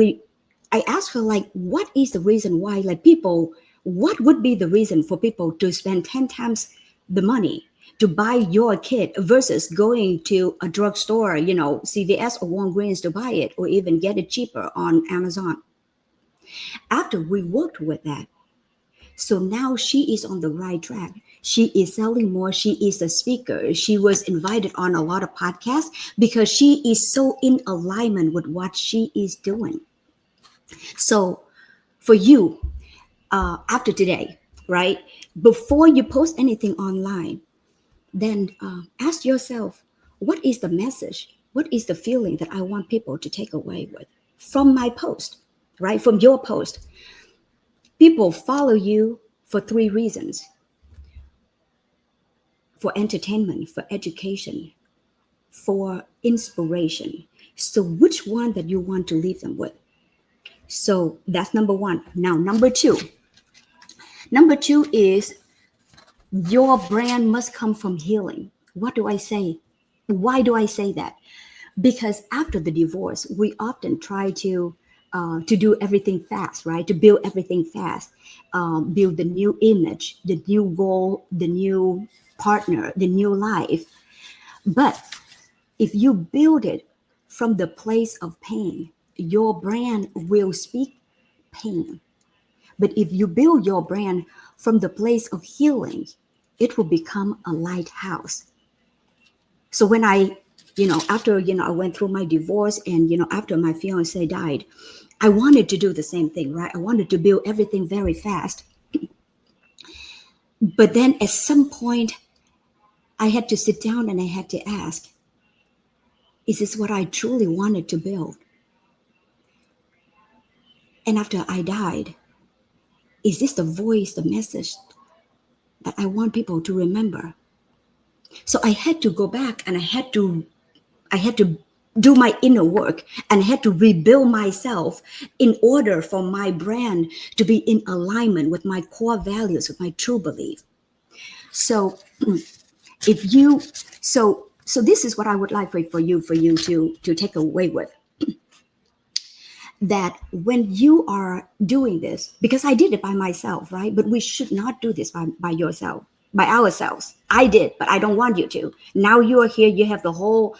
I asked her, like, what is the reason why, like, people, what would be the reason for people to spend 10 times the money to buy your kit versus going to a drugstore, CVS or Walgreens, to buy it, or even get it cheaper on Amazon? After we worked with that, so now she is on the right track. She is selling more. She is a speaker. She was invited on a lot of podcasts because she is so in alignment with what she is doing. So for you, after today, right, before you post anything online, then ask yourself, what is the message? What is the feeling that I want people to take away with from my post, right? From your post. People follow you for 3 reasons: for entertainment, for education, for inspiration. So which one that you want to leave them with? So that's number 1. Now, number 2. Number 2 is your brand must come from healing. What do I say? Why do I say that? Because after the divorce, we often try to do everything fast, right? To build everything fast, build the new image, the new goal, the new partner, the new life. But if you build it from the place of pain, your brand will speak pain. But if you build your brand from the place of healing, it will become a lighthouse. So when after, I went through my divorce, and, after my fiance died, I wanted to do the same thing, right? I wanted to build everything very fast. But then at some point, I had to sit down and I had to ask, is this what I truly wanted to build? And after I died, is this the voice, the message that I want people to remember? So I had to go back, and I had to do my inner work, and I had to rebuild myself in order for my brand to be in alignment with my core values, with my true belief. So so this is what I would like for you to take away with. That when you are doing this, because I did it by myself, right? But we should not do this by yourself, by ourselves. I did, but I don't want you to. Now you are here, you have the whole,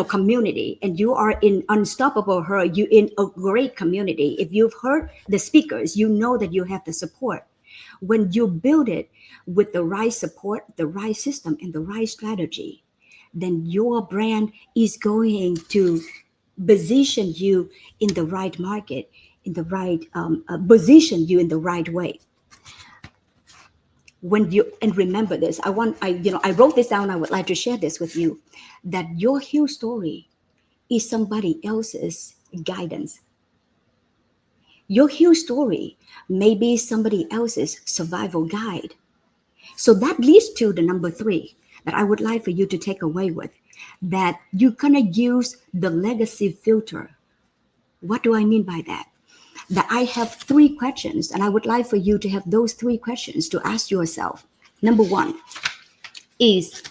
community, and you are in Unstoppable Her. You in a great community. If you've heard the speakers, you know that you have the support. When you build it with the right support, the right system, and the right strategy, then your brand is going to position you in the right market, in the right position you in the right way. And remember this, I wrote this down. I would like to share this with you, that your heal story is somebody else's guidance. Your heal story may be somebody else's survival guide. So that leads to the number 3 that I would like for you to take away with, that you're gonna use the legacy filter. What do I mean by that? That I have 3 questions, and I would like for you to have those 3 questions to ask yourself. Number 1 is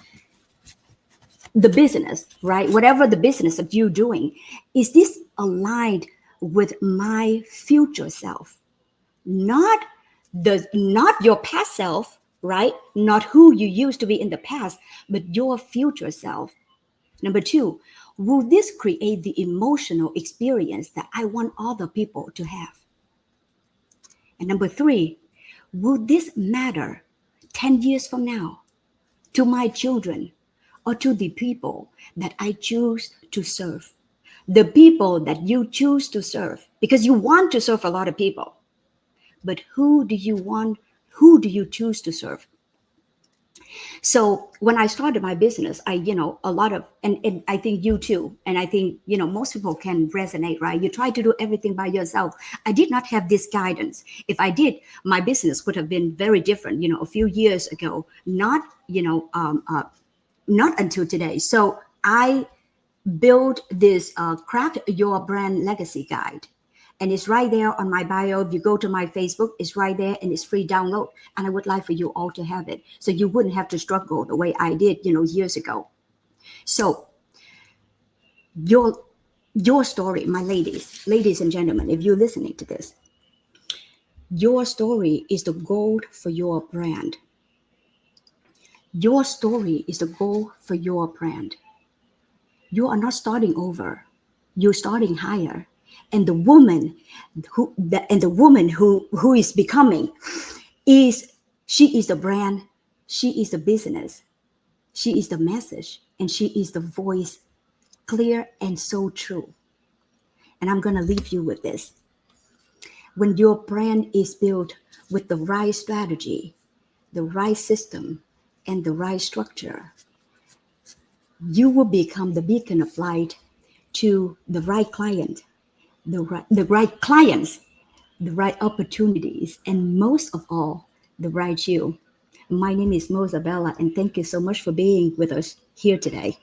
the business, right? Whatever the business that you're doing, is this aligned with my future self? Not your past self, right? Not who you used to be in the past, but your future self. Number 2, will this create the emotional experience that I want other people to have? And number 3, will this matter 10 years from now to my children or to the people that I choose to serve? The people that you choose to serve, because you want to serve a lot of people, but who do you choose to serve? So when I started my business, I, a lot of, and I think you too, and I think, most people can resonate, right? You try to do everything by yourself. I did not have this guidance. If I did, my business would have been very different, a few years ago, not until today. So I built this Craft Your Brand Legacy Guide. And it's right there on my bio. If you go to my Facebook, it's right there and it's free download. And I would like for you all to have it, so you wouldn't have to struggle the way I did, years ago. So your story, my ladies and gentlemen, if you're listening to this, your story is the gold for your brand. Your story is the goal for your brand. You are not starting over. You're starting higher. And the woman who is becoming she is the brand, she is the business, she is the message, and she is the voice, clear and so true. And I'm going to leave you with this. When your brand is built with the right strategy, the right system, and the right structure, you will become the beacon of light to the right client, the right clients, the right opportunities, and most of all, the right you. My name is Mozabella, and thank you so much for being with us here today.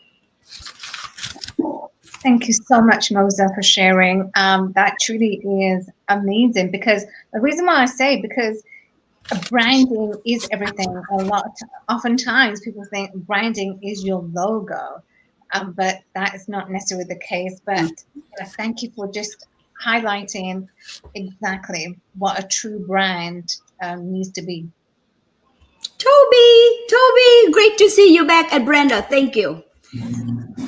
Thank you so much, Moza, for sharing. That truly is amazing, because the reason why I say, because branding is everything. Oftentimes people think branding is your logo, but that is not necessarily the case. But thank you for just highlighting exactly what a true brand needs to be. Toby, great to see you back at Brenda. Thank you.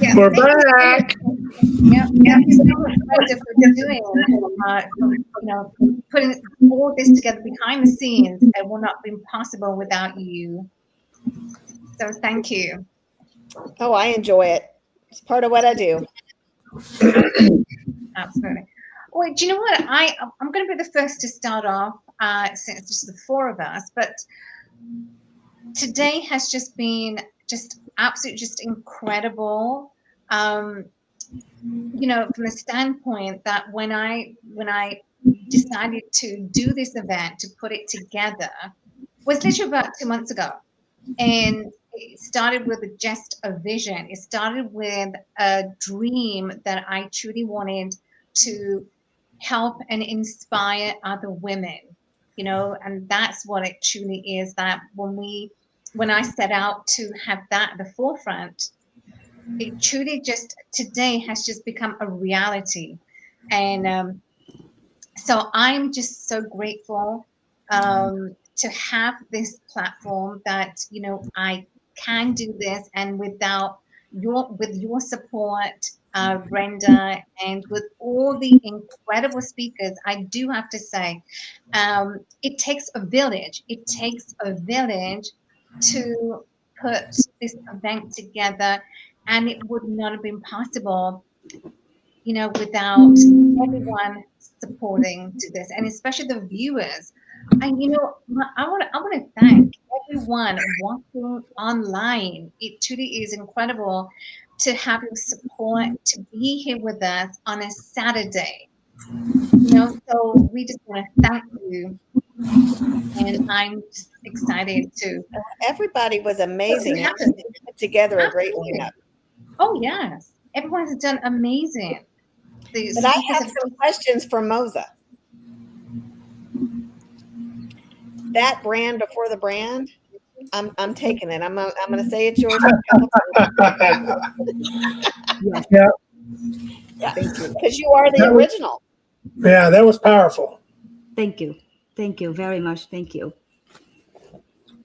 Yeah, We're back. Yeah, thank you so much, Brenda, for doing, putting all this together behind the scenes. It would not have been possible without you. So thank you. Oh, I enjoy it. It's part of what I do. Absolutely. Well, do you know what? I'm going to be the first to start off, since it's just the four of us. But today has just been just absolutely just incredible. From the standpoint that when I decided to do this event, to put it together, was literally about 2 months ago. And it started with just a vision. It started with a dream that I truly wanted to help and inspire other women, and that's what it truly is, that when I set out to have that at the forefront, it truly just today has just become a reality. And so I'm just so grateful to have this platform that, I can do this, and with your support, Brenda, and with all the incredible speakers, I do have to say, it takes a village. It takes a village to put this event together, and it would not have been possible, without everyone supporting to this, and especially the viewers. And I want to thank everyone watching online. It truly is incredible to have your support, to be here with us on a Saturday. So we just want to thank you, and I'm just excited to. Everybody was amazing. They put together a great lineup. Oh yes, everyone has done amazing. But I have some questions for Moza. That brand before the brand, I'm taking it. I'm going to say it's yours. Yeah. Thank you. Because you are the original. Yeah, that was powerful. Thank you very much. Thank you.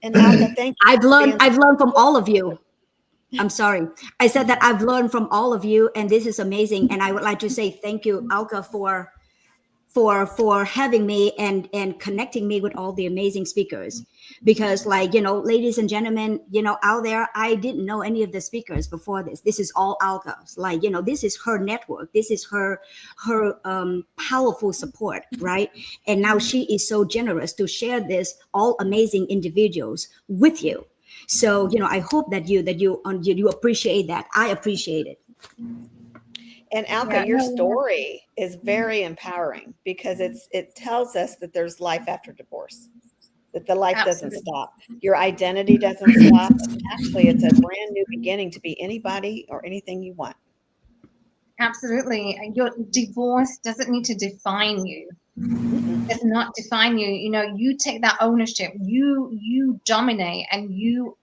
And Alka, thank you. I've learned from all of you. I'm sorry. I said that I've learned from all of you, and this is amazing. And I would like to say thank you, Alka, for having me and connecting me with all the amazing speakers. Because, ladies and gentlemen, out there, I didn't know any of the speakers before this. This is all Alka's. This is her network. This is her powerful support, right? And now she is so generous to share this all amazing individuals with you. So, I hope that you appreciate that. I appreciate it. And Alka, Yeah, your no, story is very empowering because it tells us that there's life after divorce, that the life doesn't absolutely. stop. Your identity doesn't stop. Actually, it's a brand new beginning to be anybody or anything you want. Absolutely. And your divorce doesn't need to define you. Mm-mm. Does not define you. You take that ownership. You dominate and you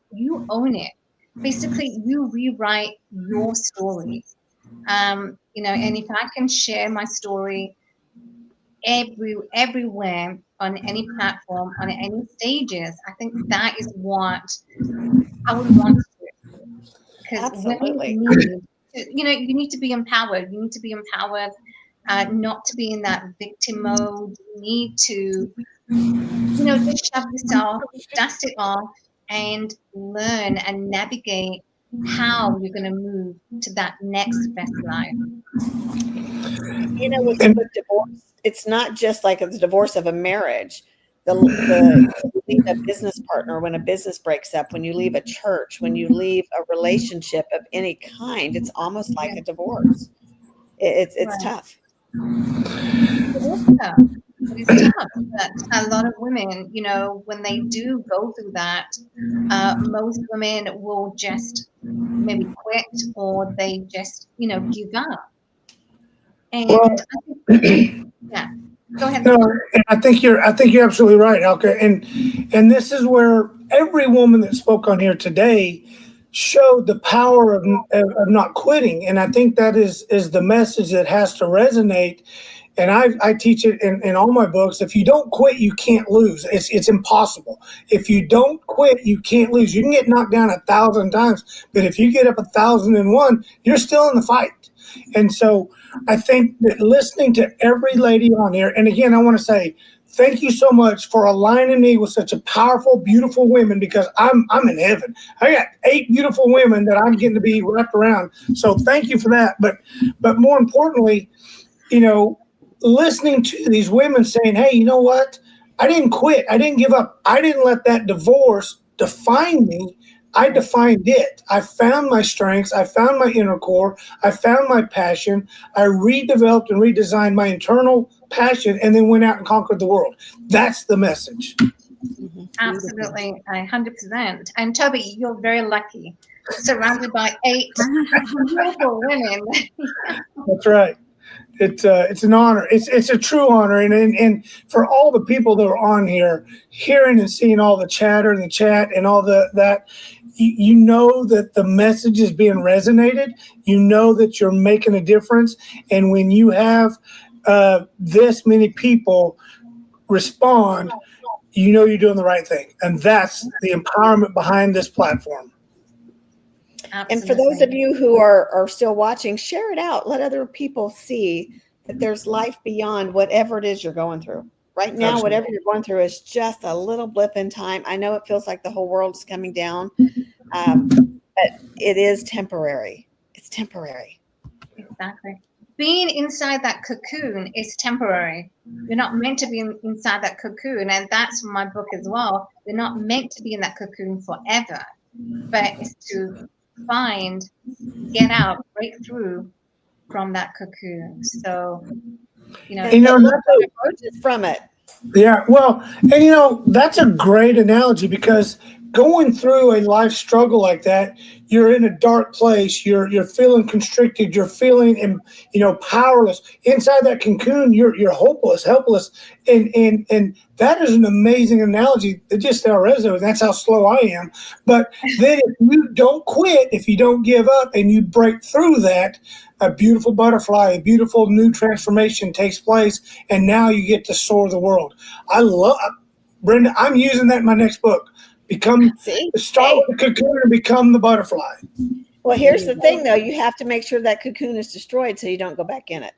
own it. Basically, you rewrite your story. And if I can share my story everywhere on any platform, on any stages, I think that is what I would want to do. Because women Absolutely. you need to be empowered. You need to be empowered, not to be in that victim mode. You need to, just shove yourself, dust it off, and learn and navigate how you're going to move to that next best life. With And divorce, it's not just like the divorce of a marriage. You leave a business partner when a business breaks up, when you leave a church, when you leave a relationship of any kind, it's almost like a divorce. It's Right. tough. It is tough. It is tough. But a lot of women, when they do go through that, most women will just maybe quit or they just, give up. And well, I think, yeah, go ahead. no, and I think you're absolutely right, Alka. And this is where every woman that spoke on here today showed the power of not quitting. And I think that is the message that has to resonate. And I teach it in all my books. If you don't quit, you can't lose. It's impossible. If you don't quit, you can't lose. You can get knocked down 1,000 times, but if you get up 1,001, you're still in the fight. And so I think that listening to every lady on here, and again, I want to say thank you so much for aligning me with such a powerful, beautiful women, because I'm in heaven. I got 8 beautiful women that I'm getting to be wrapped around. So thank you for that. But more importantly, listening to these women saying, hey, you know what? I didn't quit. I didn't give up. I didn't let that divorce define me. I defined it. I found my strengths. I found my inner core. I found my passion. I redeveloped and redesigned my internal passion and then went out and conquered the world. That's the message. Absolutely, 100%. And Toby, you're very lucky, surrounded by 8 beautiful women. That's right. It's an honor. It's a true honor, and for all the people that are on here, hearing and seeing all the chatter in the chat and all that, you know that the message is being resonated. You know that you're making a difference, and when you have this many people respond, you know you're doing the right thing, and that's the empowerment behind this platform. Absolutely. And for those of you who are still watching, share it out. Let other people see that there's life beyond whatever it is you're going through. Right now, Absolutely. whatever you're going through is just a little blip in time. I know it feels like the whole world's coming down, but it is temporary. It's temporary. Exactly. Being inside that cocoon is temporary. You're not meant to be inside that cocoon. And that's from my book as well. You're not meant to be in that cocoon forever, but it's to get out, break through from that cocoon. So, emerges from it. Yeah, well, and that's a great analogy, because going through a life struggle like that, you're in a dark place, you're feeling constricted, you're feeling powerless. Inside that cocoon, you're hopeless, helpless, and that is an amazing analogy that just now resonates. That's how slow I am. But then if you don't quit, if you don't give up, and you break through that, a beautiful butterfly, a beautiful new transformation takes place, and now you get to soar the world. I love, Brenda, I'm using that in my next book. Start with the cocoon and become the butterfly. Well, here's the thing, though. You have to make sure that cocoon is destroyed so you don't go back in it.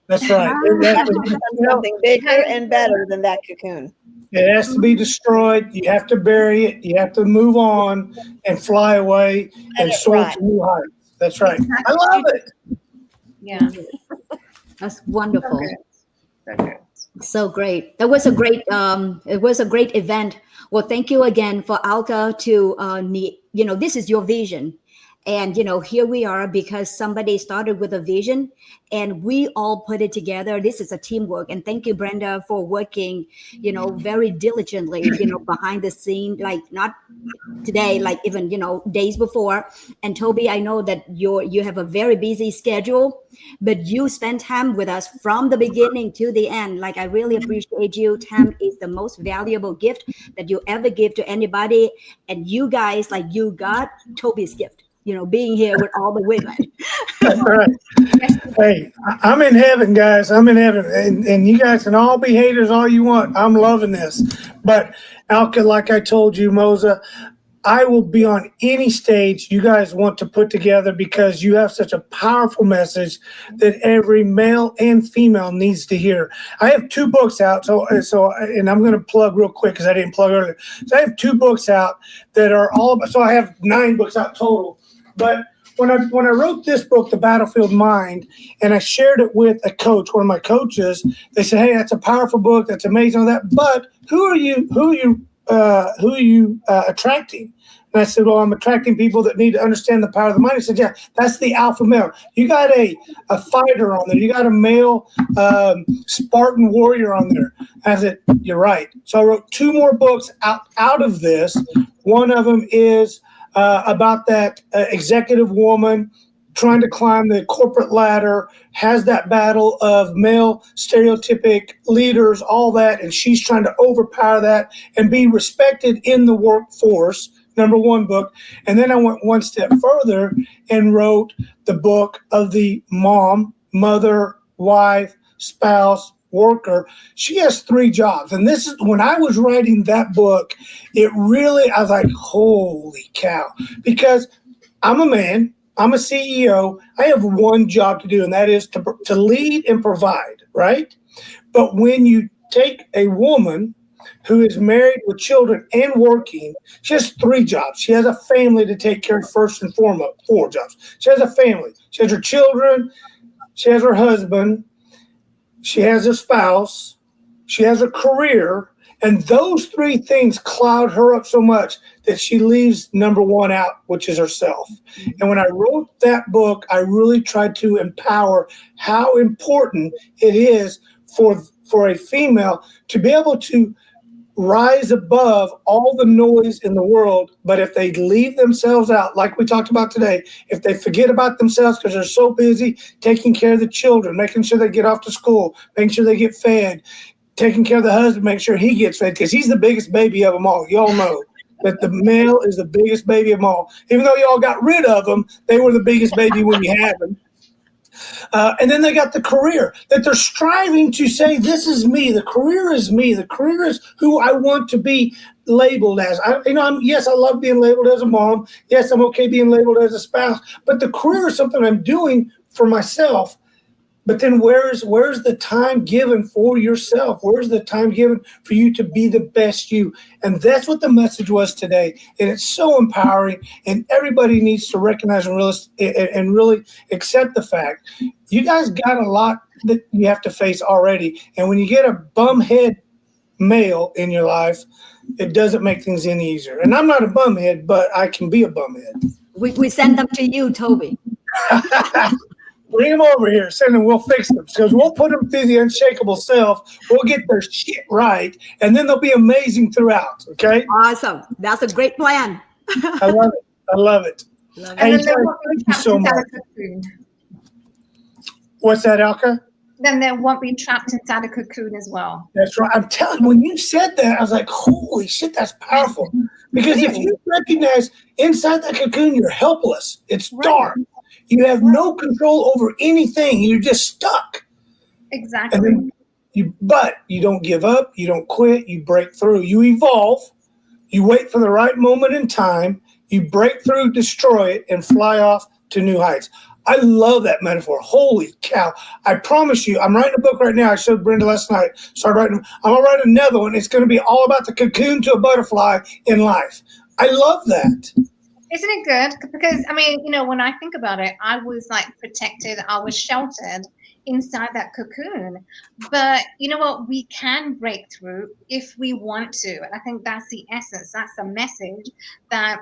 That's right. You have to become something bigger and better than that cocoon. It has to be destroyed. You have to bury it. You have to move on and fly away and soar to new heights. That's right. Exactly. I love it. Yeah. That's wonderful. So good. So great. That was a great it was a great event. Well, thank you again for Alka to this is your vision. And here we are because somebody started with a vision and we all put it together. This is a teamwork. And thank you, Brenda, for working, very diligently, behind the scene, like not today, like even, days before. And Toby, I know that you have a very busy schedule, but you spend time with us from the beginning to the end. Like, I really appreciate you. Time is the most valuable gift that you ever give to anybody. And you guys, like, you got Toby's gift, being here with all the women. That's right. Hey, I'm in heaven, guys. I'm in heaven. And you guys can all be haters all you want. I'm loving this. But Alka, like I told you, Moza, I will be on any stage you guys want to put together because you have such a powerful message that every male and female needs to hear. I have 2 books out, and I'm going to plug real quick because I didn't plug earlier. So I have 2 books out that are all about, so I have 9 books out total. But when I wrote this book, The Battlefield Mind, and I shared it with a coach, one of my coaches, they said, "Hey, that's a powerful book. That's amazing, all that. But who are you attracting?" And I said, "Well, I'm attracting people that need to understand the power of the mind." He said, "Yeah, that's the alpha male. You got a fighter on there. You got a male Spartan warrior on there." I said, "You're right." So I wrote 2 more books out of this. One of them is about that executive woman trying to climb the corporate ladder, has that battle of male stereotypic leaders, all that, and she's trying to overpower that and be respected in the workforce. Number 1 book. And then I went one step further and wrote the book of the mom, mother, wife, spouse, worker. She has 3 jobs. And this is when I was writing that book, I was like, holy cow, because I'm a man, I'm a CEO, I have one job to do, and that is to lead and provide, right? But when you take a woman who is married with children and working, she has 3 jobs. She has a family to take care of first and foremost, 4 jobs. She has a family. She has her children. She has her husband. She has a spouse. She has a career. And those 3 things cloud her up so much that she leaves number 1 out, which is herself. And when I wrote that book, I really tried to empower how important it is for a female to be able to rise above all the noise in the world. But if they leave themselves out, like we talked about today, if they forget about themselves because they're so busy taking care of the children, making sure they get off to school, making sure they get fed, taking care of the husband, make sure he gets fed, because he's the biggest baby of them all. Y'all know that the male is the biggest baby of them all. Even though y'all got rid of them, they were the biggest baby when you had them. And then they got the career that they're striving to say, this is me. The career is me. The career is who I want to be labeled as. Yes, I love being labeled as a mom. Yes, I'm okay being labeled as a spouse. But the career is something I'm doing for myself. But then where's the time given for yourself? Where's the time given for you to be the best you? And that's what the message was today. And it's so empowering. And everybody needs to recognize and really accept the fact you guys got a lot that you have to face already. And when you get a bumhead male in your life, it doesn't make things any easier. And I'm not a bumhead, but I can be a bumhead. We send them to you, Toby. Bring them over here, send them, we'll fix them. Because we'll put them through the unshakable self. We'll get their shit right. And then they'll be amazing throughout. Okay? Awesome. That's a great plan. I love it. I love it. Hey, And then thank you so much. What's that, Alka? Then they won't be trapped inside a cocoon as well. That's right. I'm telling you, when you said that, I was like, holy shit, that's powerful. Because if you recognize inside that cocoon, you're helpless. It's dark. You have no control over anything. You're just stuck. Exactly. And then but you don't give up. You don't quit. You break through. You evolve. You wait for the right moment in time. You break through, destroy it, and fly off to new heights. I love that metaphor. Holy cow. I promise you, I'm writing a book right now. I showed Brenda last night. I'm going to write another one. It's going to be all about the cocoon to a butterfly in life. I love that. Isn't it good? Because, when I think about it, I was like protected, I was sheltered, inside that cocoon. But you know what? We can break through if we want to. And I think that's the essence. That's the message that,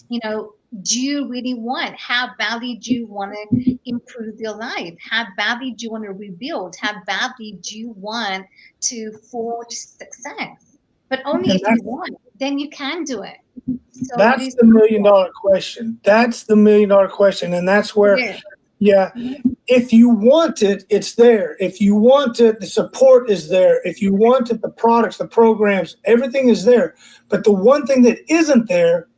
you know, do you really want? How badly do you want to improve your life? How badly do you want to rebuild? How badly do you want to forge success? But only And if you want, then you can do it. So that's the $1 million question. That's the $1 million question. And that's where, yeah, if you want it, it's there. If you want it, the support is there. If you want it, the products, the programs, everything is there. But the one thing that isn't there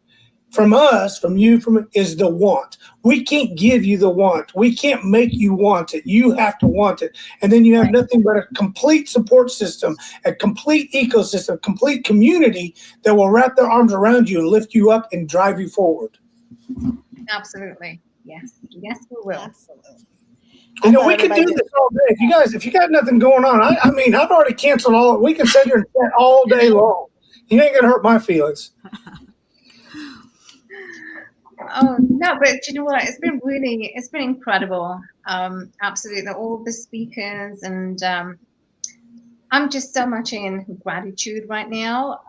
from us, from you, is the want. We can't give you the want. We can't make you want it. You have to want it. And then you have nothing but a complete support system, a complete ecosystem, complete community that will wrap their arms around you and lift you up and drive you forward. Absolutely. Yes. Yes, we will. Absolutely. You know, we can do this all day. If you got nothing going on, I mean, I've already canceled all. We can sit here and chat all day long. You ain't gonna hurt my feelings. Oh no, but you know what? It's been incredible. Absolutely, all the speakers, and I'm just so much in gratitude right now.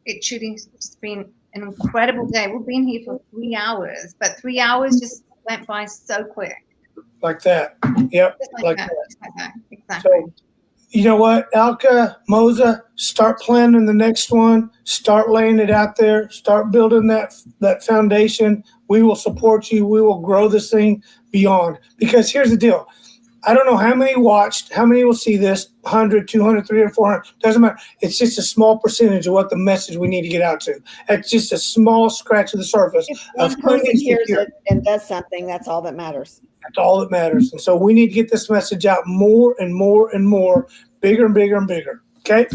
It truly has been an incredible day. We've been here for 3 hours, but 3 hours just went by so quick. Like that. Yep. Just Like that. that. Just like that. Exactly. So, you know what, Alka, Moza, start planning the next one. Start laying it out there. Start building that foundation. We will support you. We will grow this thing beyond. Because here's the deal. I don't know how many watched, how many will see this, 100, 200, 300, 400, doesn't matter. It's just a small percentage of what the message we need to get out to. It's just a small scratch of the surface. If one person hears it and does something, that's all that matters. That's all that matters. And so we need to get this message out more and more and more, bigger and bigger and bigger. Okay?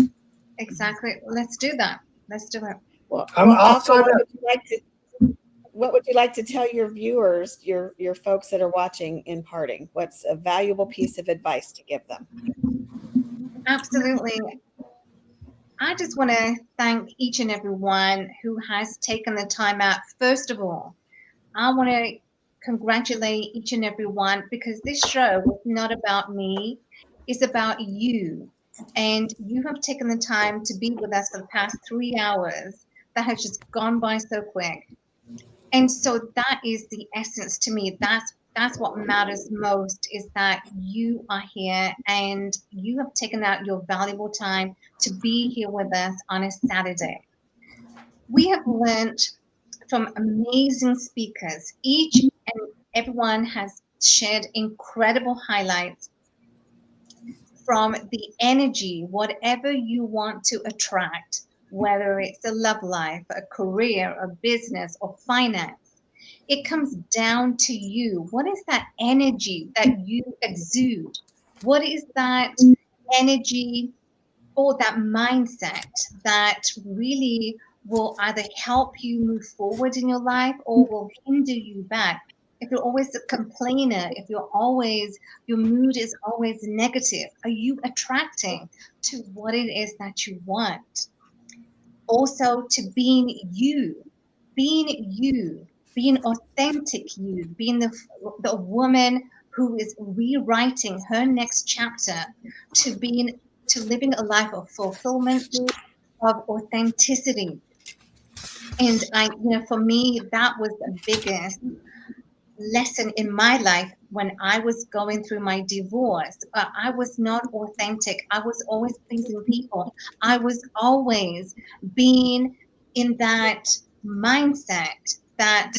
Exactly. Let's do that. Let's do it. Well, I'll sign up. What would you like to tell your viewers, your folks that are watching in parting? What's a valuable piece of advice to give them? Absolutely. I just want to thank each and every one who has taken the time out. First of all, I want to congratulate each and every one, because this show is not about me. It's about you. And you have taken the time to be with us for the past 3 hours. That has just gone by so quick. And so that is the essence to me. That's what matters most, is that you are here and you have taken out your valuable time to be here with us on a Saturday. We have learned from amazing speakers. Each and everyone has shared incredible highlights from the energy, whatever you want to attract, whether it's a love life, a career, a business, or finance. It comes down to you. What is that energy that you exude? What is that energy or that mindset that really will either help you move forward in your life or will hinder you back? If you're always a complainer, if your mood is always negative, are you attracting to what it is that you want? Also, to being you, being authentic you, being the woman who is rewriting her next chapter to living a life of fulfillment, of authenticity. And for me, that was the biggest lesson in my life when I was going through my divorce. I was not authentic. I was always pleasing people. I was always being in that mindset that,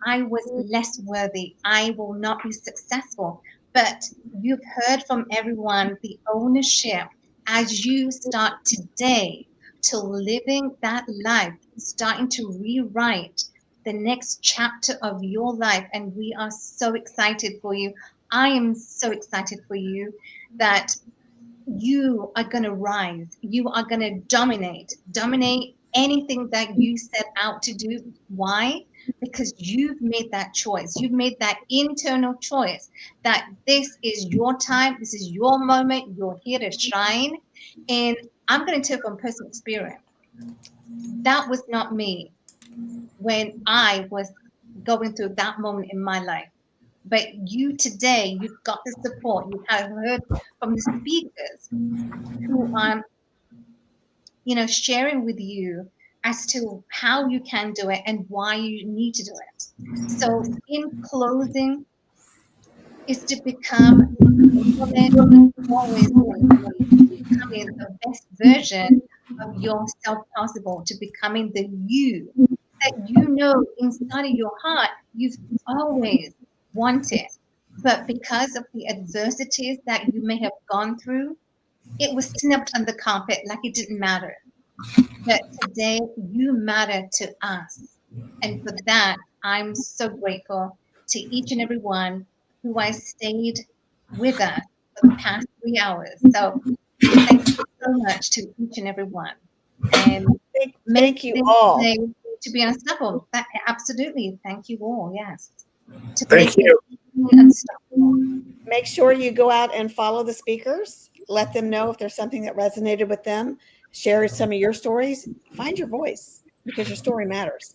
I was less worthy. I will not be successful. But you've heard from everyone the ownership as you start today to living that life, starting to rewrite the next chapter of your life. And we are so excited for you. I am so excited for you that you are going to rise. You are going to dominate anything that you set out to do. Why? Because you've made that choice. You've made that internal choice that this is your time. This is your moment. You're here to shine. And I'm going to tell from personal experience. That was not me when I was going through that moment in my life. But you today, you've got the support. You have heard from the speakers who are, sharing with you as to how you can do it and why you need to do it. So in closing, is to become always becoming the best version of yourself possible, to becoming the you that inside of your heart you've always wanted. But because of the adversities that you may have gone through, it was snipped on the carpet like it didn't matter. But today you matter to us. And for that, I'm so grateful to each and every one who has stayed with us for the past 3 hours. So thank you so much to each and every one. And Thank you all. To be unstoppable. Absolutely. Thank you all. Yes. Thank you. Unstoppable. Make sure you go out and follow the speakers. Let them know if there's something that resonated with them. Share some of your stories. Find your voice, because your story matters.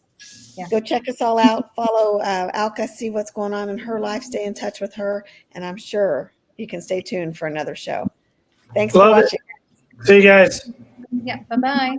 Yeah. Go check us all out. Follow Alka, see what's going on in her life. Stay in touch with her. And I'm sure you can stay tuned for another show. Thanks for Love it. watching. See you guys. Yeah. Bye-bye.